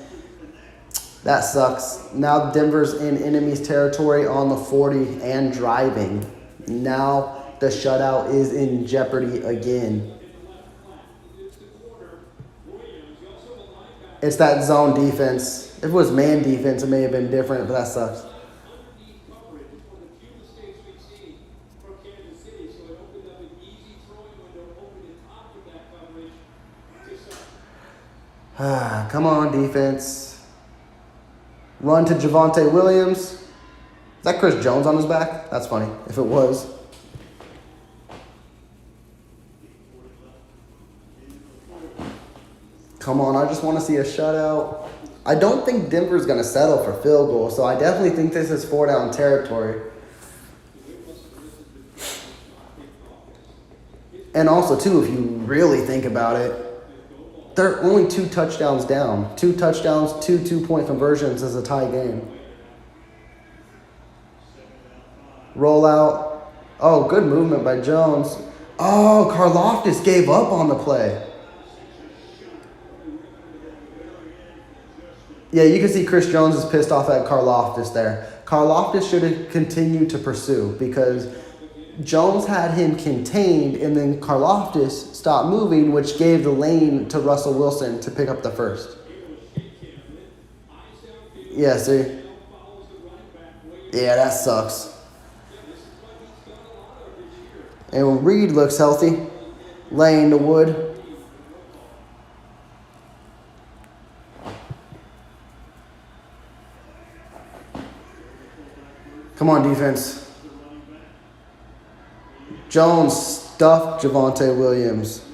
That sucks. Now Denver's in enemy's territory on the 40 and driving. Now the shutout is in jeopardy again. It's that zone defense. If it was man defense, it may have been different, but that sucks. Come on, defense. Run to Javonte Williams. Is that Chris Jones on his back? That's funny, if it was. Come on, I just want to see a shutout. I don't think Denver's going to settle for field goal, so I definitely think this is 4-down territory. And also, too, if you really think about it, they're only 2 touchdowns down. 2 touchdowns, 2 2-point conversions is a tie game. Rollout. Oh, good movement by Jones. Oh, Karlaftis gave up on the play. Yeah, you can see Chris Jones is pissed off at Karlaftis there. Karlaftis should have continued to pursue because Jones had him contained, and then Karlaftis stopped moving, which gave the lane to Russell Wilson to pick up the first. Yeah, see? Yeah, that sucks. And Reed looks healthy. Laying the wood. Come on, defense. Jones stuffed Javonte Williams.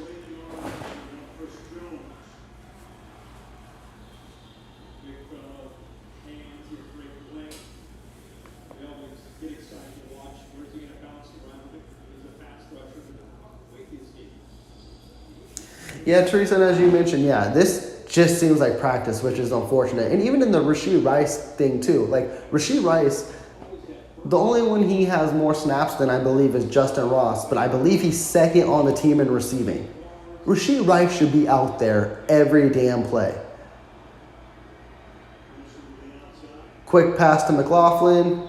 Yeah, Teresa, and as you mentioned, yeah, this just seems like practice, which is unfortunate. And even in the Rashee Rice thing, too. Like, Rashee Rice, the only one he has more snaps than I believe is Justin Ross, but I believe he's second on the team in receiving. Rashee Rice should be out there every damn play. Quick pass to McLaughlin.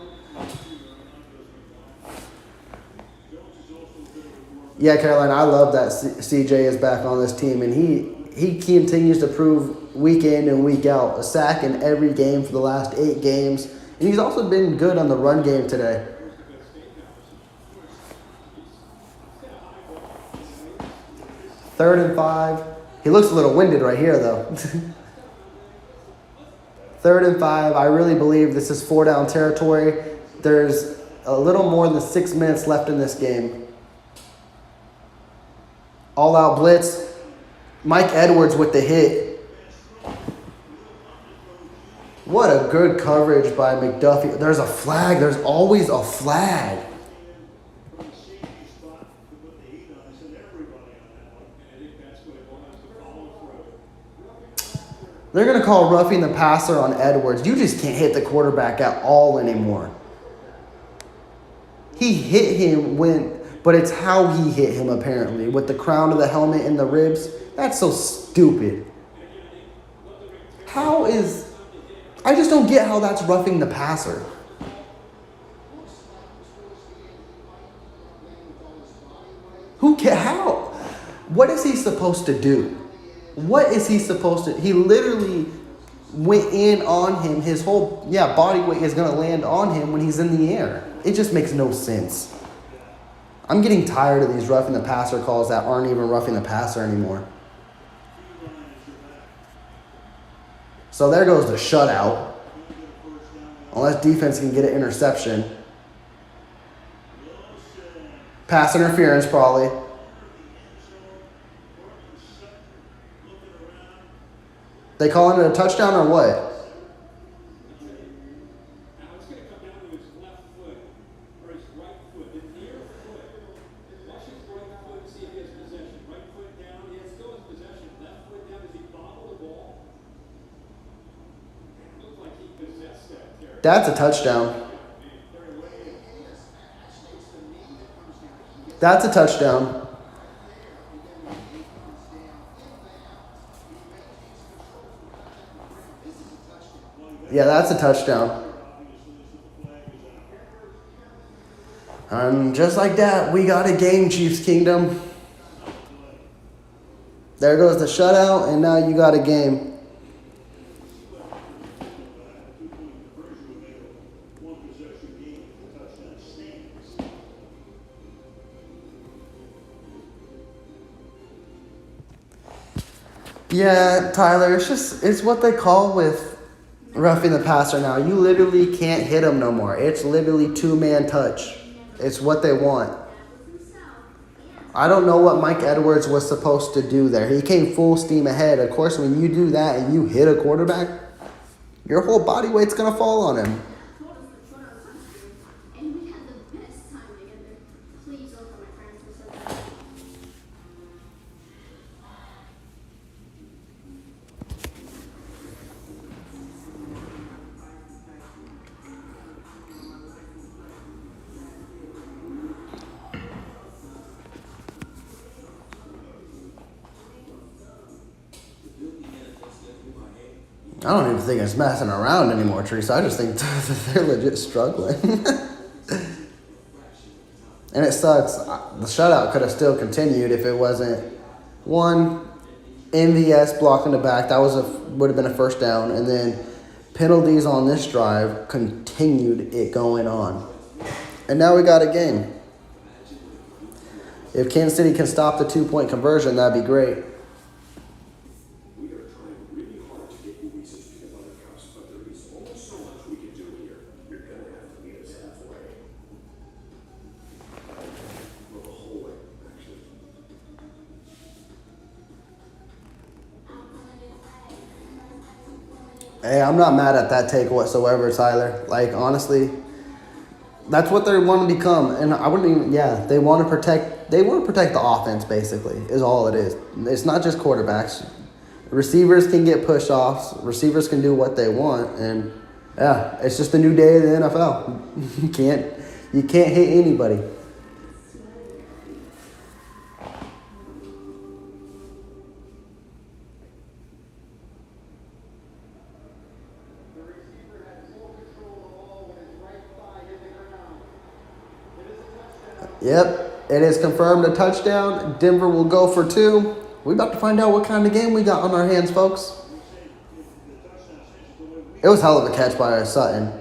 Yeah, Caroline, I love that CJ is back on this team, and he continues to prove week in and week out. A sack in every game for the last 8 games. And he's also been good on the run game today. Third and 5. He looks a little winded right here, though. 3rd and 5. I really believe this is 4-down territory. There's a little more than 6 minutes left in this game. All-out blitz. Mike Edwards with the hit. What a good coverage by McDuffie. There's a flag. There's always a flag. They're going to call roughing the passer on Edwards. You just can't hit the quarterback at all anymore. He hit him but it's how he hit him apparently, with the crown of the helmet and the ribs. That's so stupid. I just don't get how that's roughing the passer. How? What is he supposed to do? What is he supposed to? He literally went in on him. His whole body weight is going to land on him when he's in the air. It just makes no sense. I'm getting tired of these roughing the passer calls that aren't even roughing the passer anymore. So there goes the shutout. Unless defense can get an interception. Pass interference probably. They calling it a touchdown or what? That's a touchdown. That's a touchdown. Yeah, that's a touchdown. And just like that, we got a game, Chiefs Kingdom. There goes the shutout, and now you got a game. Yeah, Tyler, it's what they call with roughing the passer now. You literally can't hit him no more. It's literally 2-man touch. It's what they want. I don't know what Mike Edwards was supposed to do there. He came full steam ahead. Of course, when you do that and you hit a quarterback, your whole body weight's going to fall on him. I don't even think it's messing around anymore, Teresa. I just think they're legit struggling. And it sucks. The shutout could have still continued if it wasn't one MVS blocking the back. That would have been a first down. And then penalties on this drive continued it going on. And now we got a game. If Kansas City can stop the 2-point conversion, that'd be great. Hey, I'm not mad at that take whatsoever, Tyler. Like, honestly, that's what they want to become. And I wouldn't even, they want to protect the offense, basically, is all it is. It's not just quarterbacks. Receivers can get push-offs. Receivers can do what they want. And, it's just a new day of the NFL. You can't hit anybody. Yep. It is confirmed a touchdown. Denver will go for 2. We about to find out what kind of game we got on our hands, folks. It was hell of a catch by Sutton.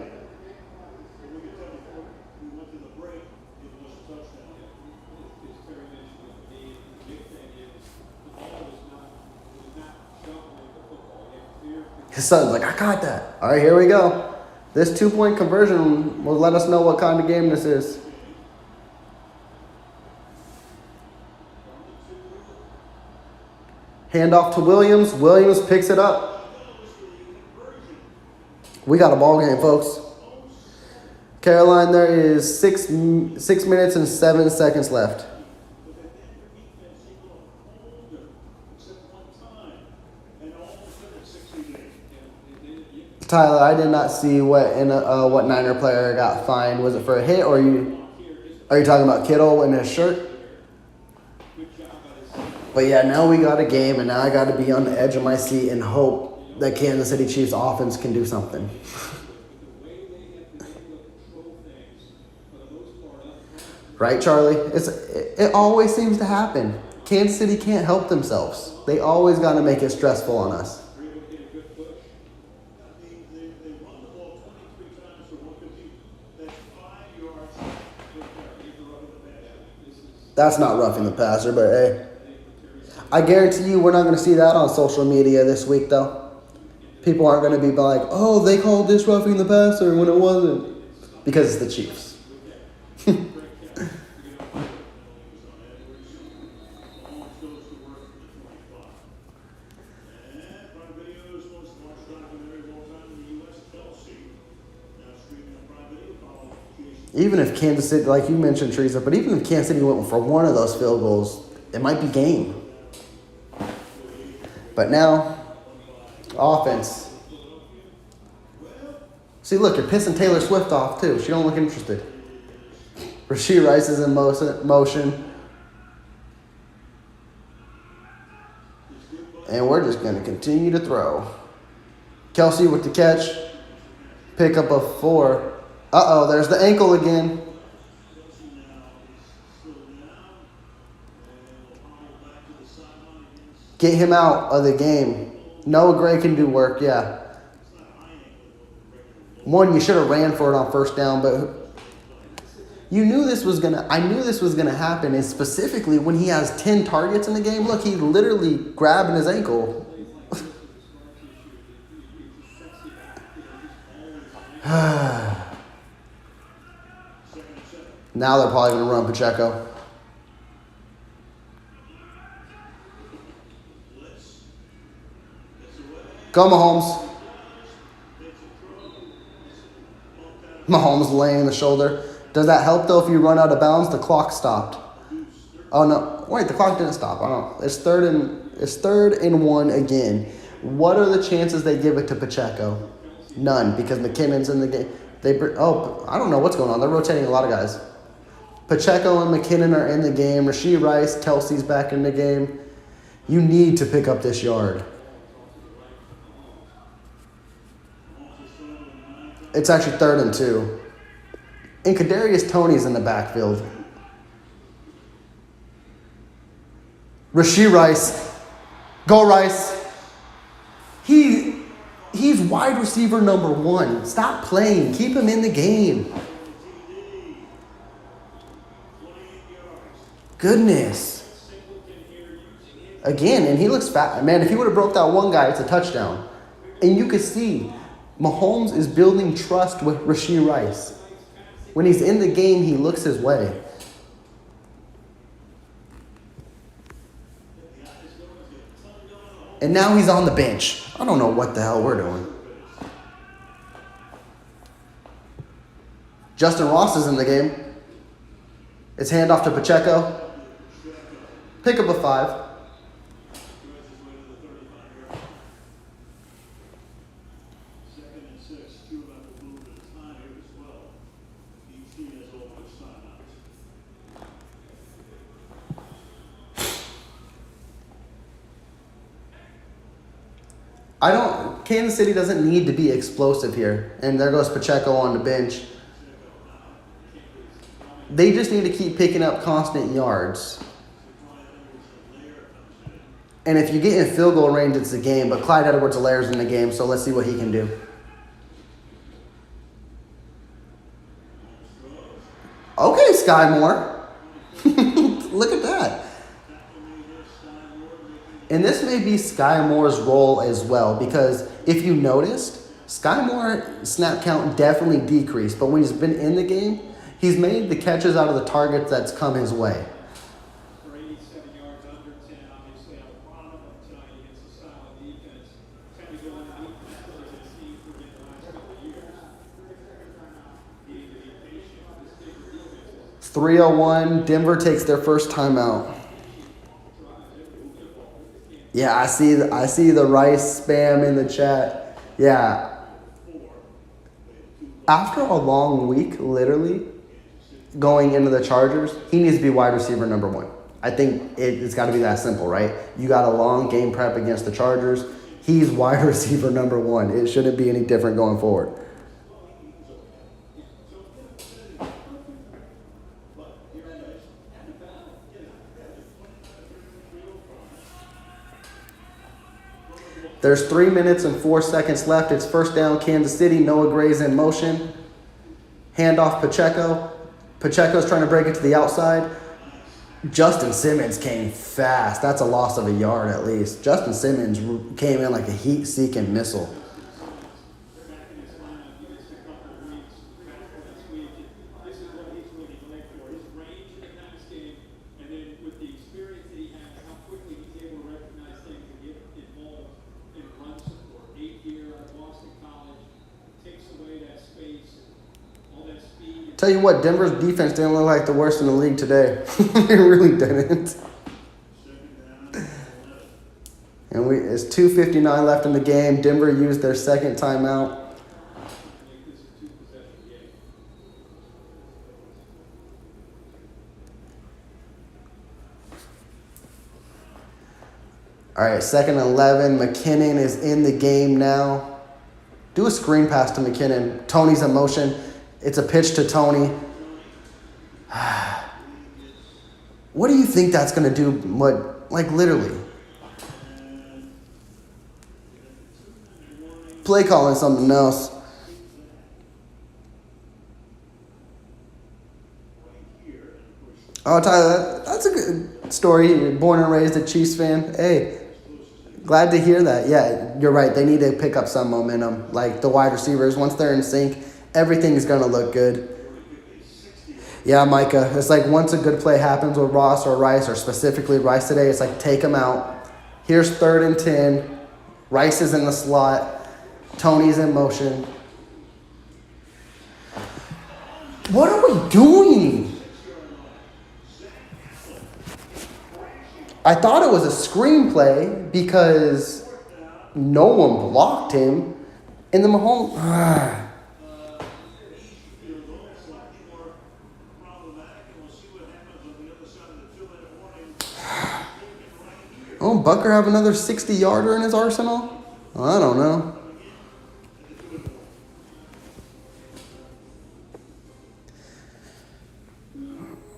His son's like, I got that. All right, here we go. This 2-point conversion will let us know what kind of game this is. Handoff to Williams. Williams picks it up. We got a ball game, folks. Caroline, there is 6 minutes and 7 seconds left. Tyler, I did not see what Niner player got fined. Was it for a hit, or are you talking about Kittle in his shirt? But yeah, now we got a game, and now I got to be on the edge of my seat and hope that Kansas City Chiefs offense can do something. Right, Charlie? It always seems to happen. Kansas City can't help themselves. They always got to make it stressful on us. That's not roughing the passer, but hey. I guarantee you we're not going to see that on social media this week, though. People aren't going to be like, oh, they called this roughing the passer when it wasn't. Because it's the Chiefs. Even if Kansas City, like you mentioned, Teresa, but even if Kansas City went for one of those field goals, it might be game. But now, offense. See, look, you're pissing Taylor Swift off, too. She don't look interested. Rashee Rice is in motion. And we're just going to continue to throw. Kelsey with the catch. Pick up a 4. Uh-oh, there's the ankle again. Get him out of the game. Noah Gray can do work, yeah. One, you should have ran for it on first down, but I knew this was gonna happen, and specifically when he has 10 targets in the game. Look, he literally grabbing his ankle. Now they're probably going to run Pacheco. Go, Mahomes. Mahomes laying the shoulder. Does that help, though, if you run out of bounds? The clock stopped. Oh, no. Wait, the clock didn't stop. I don't know. It's third and 1 again. What are the chances they give it to Pacheco? None, because McKinnon's in the game. I don't know what's going on. They're rotating a lot of guys. Pacheco and McKinnon are in the game. Rashee Rice, Kelsey's back in the game. You need to pick up this yard. It's actually 3rd and 2. And Kadarius Toney's in the backfield. Rashee Rice. Go, Rice. He's wide receiver number 1. Stop playing. Keep him in the game. Goodness. Again, and he looks fat. Man, if he would have broke that one guy, it's a touchdown. And you could see Mahomes is building trust with Rashee Rice. When he's in the game, he looks his way. And now he's on the bench. I don't know what the hell we're doing. Justin Ross is in the game. It's handoff to Pacheco. Pick up a 5. Kansas City doesn't need to be explosive here. And there goes Pacheco on the bench. They just need to keep picking up constant yards. And if you get in field goal range, it's the game. But Clyde Edwards-Helaire's in the game, so let's see what he can do. Okay, Sky Moore. Look at that. And this may be Sky Moore's role as well, because if you noticed, Sky Moore snap count definitely decreased, but when he's been in the game, he's made the catches out of the targets that's come his way. For 87 yards under 10, obviously a lot of them tonight against a solid defense. Tend to go underneath mentally this team for the last couple of years. Needing to be patient with this bigger defense. 3:01, Denver takes their first timeout. Yeah, I see the Rice spam in the chat. Yeah. After a long week, literally, going into the Chargers, he needs to be wide receiver number 1. I think it's got to be that simple, right? You got a long game prep against the Chargers. He's wide receiver number 1. It shouldn't be any different going forward. There's 3 minutes and 4 seconds left. It's first down, Kansas City. Noah Gray's in motion. Handoff Pacheco. Pacheco's trying to break it to the outside. Justin Simmons came fast. That's a loss of a yard at least. Justin Simmons came in like a heat-seeking missile. Tell you what, Denver's defense didn't look like the worst in the league today. It really didn't. And it's 2:59 left in the game. Denver used their second timeout. All right, 2nd and 11. McKinnon is in the game now. Do a screen pass to McKinnon. Tony's in motion. It's a pitch to Tony. What do you think that's going to do? Like literally. Play calling something else. Oh, Tyler, that's a good story. You're born and raised a Chiefs fan. Hey, glad to hear that. Yeah, you're right. They need to pick up some momentum. Like the wide receivers, once they're in sync, everything's going to look good. Yeah, Micah, it's like once a good play happens with Ross or Rice, or specifically Rice today, it's like take him out. Here's 3rd and 10. Rice is in the slot. Tony's in motion. What are we doing? I thought it was a screenplay because no one blocked him. And the Mahomes... Oh, Bucker have another 60-yarder in his arsenal? I don't know.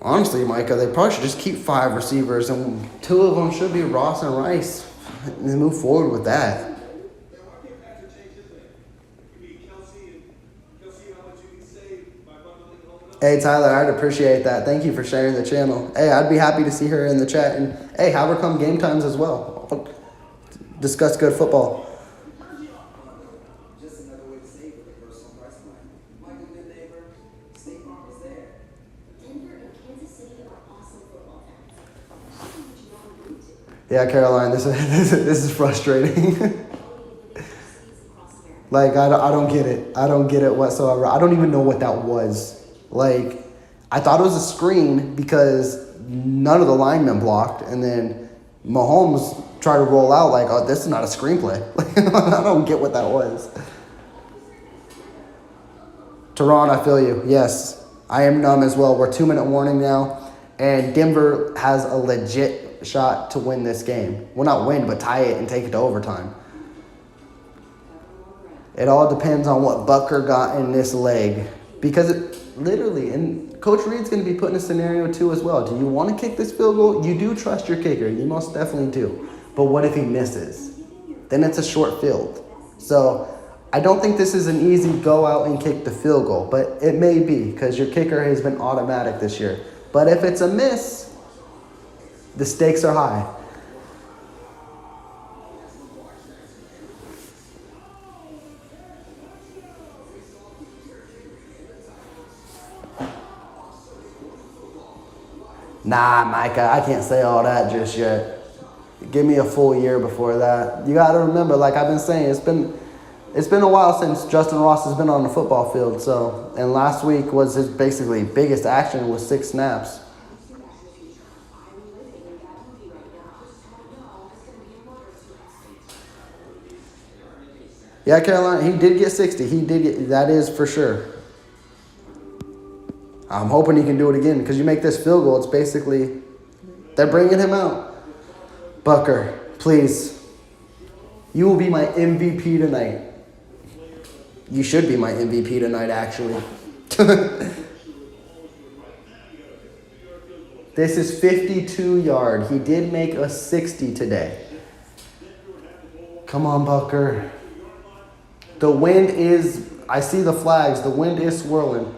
Honestly, Micah, they probably should just keep 5 receivers, and 2 of them should be Ross and Rice, and move forward with that. Hey, Tyler, I'd appreciate that. Thank you for sharing the channel. Hey, I'd be happy to see her in the chat. And, hey, have her come game times as well. Discuss good football. Yeah, Caroline, this is frustrating. Like, I don't get it. I don't get it whatsoever. I don't even know what that was. Like, I thought it was a screen because none of the linemen blocked, and then Mahomes tried to roll out like, oh, this is not a screenplay. Like, I don't get what that was. Teron, I feel you. Yes, I am numb as well. We're 2-minute warning now, and Denver has a legit shot to win this game. Well, not win, but tie it and take it to overtime. It all depends on what Bucker got in this leg. Because it literally, and Coach Reed's going to be put in a scenario too as well. Do you want to kick this field goal? You do trust your kicker. You most definitely do. But what if he misses? Then it's a short field. So I don't think this is an easy go out and kick the field goal, but it may be because your kicker has been automatic this year. But if it's a miss, the stakes are high. Nah, Micah, I can't say all that just yet. Give me a full year before that. You got to remember, like I've been saying, it's been a while since Justin Ross has been on the football field. So, and last week was his basically biggest action with 6 snaps. Yeah, Carolina, he did get 60. He did get, that is for sure. I'm hoping he can do it again because you make this field goal, it's basically, they're bringing him out. Bucker, please. You will be my MVP tonight. You should be my MVP tonight, actually. This is 52 yard. He did make a 60 today. Come on, Bucker. The wind is, I see the flags. The wind is swirling.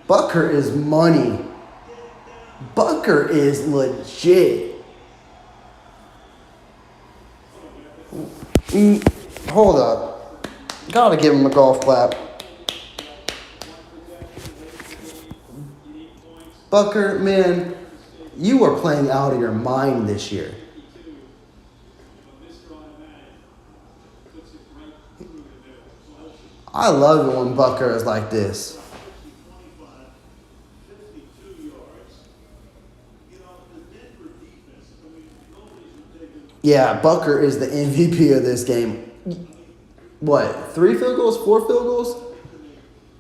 Bucker is money. Bucker is legit. Hold up. Gotta give him a golf clap. Bucker, man, you are playing out of your mind this year. I love it when Bucker is like this. Yeah, Bucker is the MVP of this game. What, 3 field goals, 4 field goals?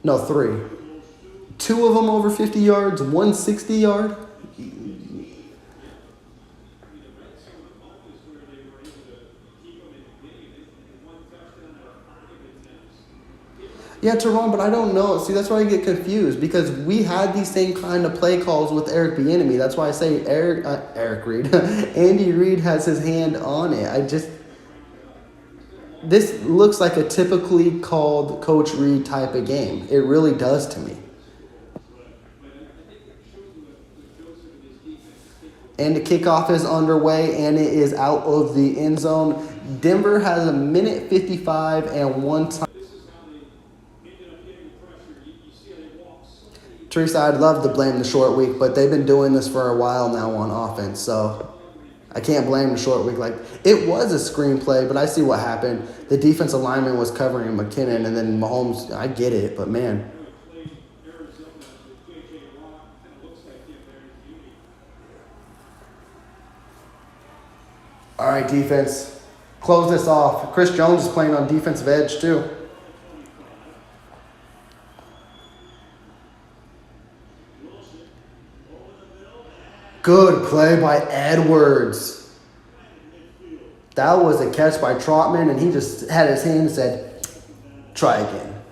No, 3. 2 of them over 50 yards, 1 60-yard. Yeah, Teron, but I don't know. See, that's why I get confused because we had these same kind of play calls with Eric Bieniemy. That's why I say Eric Reed. Andy Reid has his hand on it. This looks like a typically called Coach Reed type of game. It really does to me. And the kickoff is underway, and it is out of the end zone. Denver has a minute 55 and 1 time. Teresa, I'd love to blame the short week, but they've been doing this for a while now on offense, so I can't blame the short week. Like, it was a screenplay, but I see what happened. The defensive lineman was covering McKinnon, and then Mahomes, I get it, but man. All right, defense. Close this off. Chris Jones is playing on defensive edge, too. Good play by Edwards. That was a catch by Trotman, and he just had his hand and said, try again.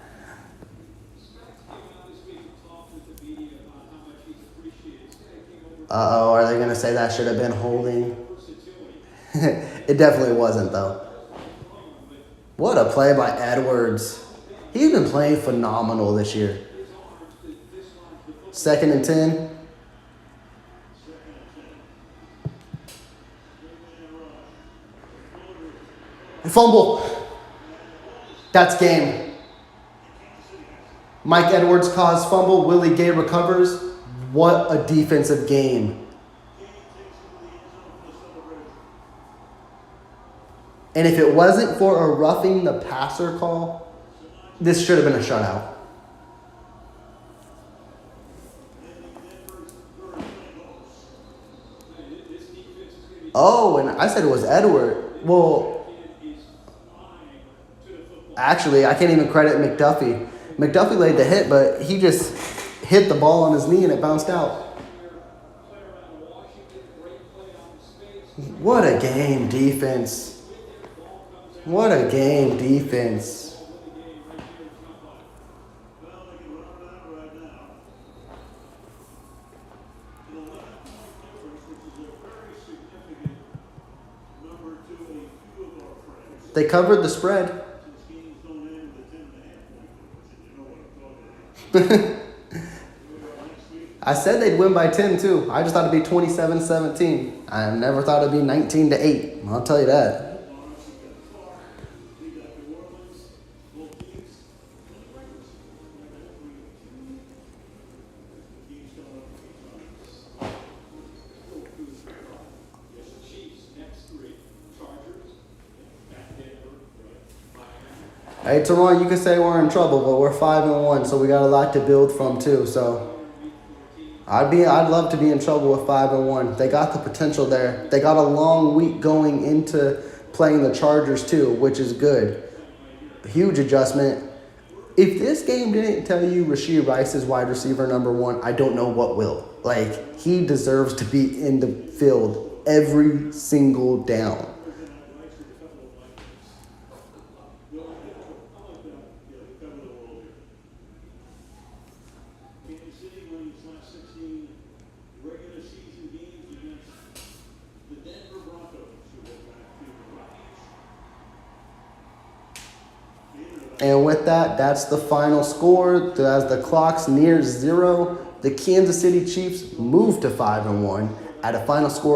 Uh-oh, are they going to say that should have been holding? It definitely wasn't, though. What a play by Edwards. He's been playing phenomenal this year. 2nd and 10. Fumble. That's game. Mike Edwards caused fumble. Willie Gay recovers. What a defensive game. And if it wasn't for a roughing the passer call, this should have been a shutout. Oh, and I said it was Edward. Well, actually, I can't even credit McDuffie. McDuffie laid the hit, but he just hit the ball on his knee and it bounced out. What a game, defense. What a game, defense. They covered the spread. Since games don't end with a 10.5 point difference, and you know what I'm talking about. Next week, I said they'd win by 10 too. I just thought it'd be 27-17. I never thought it'd be 19-8. I'll tell you that. we got New Orleans, both teams, and the Raiders. Teams coming up against others. Yes, the Chiefs, next three. Chargers, at Denver, Miami. Hey, Teron, you can say we're in trouble, but we're 5-1, so we got a lot to build from too. So I'd love to be in trouble with 5-1. They got the potential there. They got a long week going into playing the Chargers too, which is good. Huge adjustment. If this game didn't tell you Rashee Rice is wide receiver number 1, I don't know what will. Like, he deserves to be in the field every single down. Kansas City won its last 16 regular season games against the Denver Broncos, who go back to the Rockies. And with that, that's the final score. As the clock's near 0, the Kansas City Chiefs move to 5-1 at a final score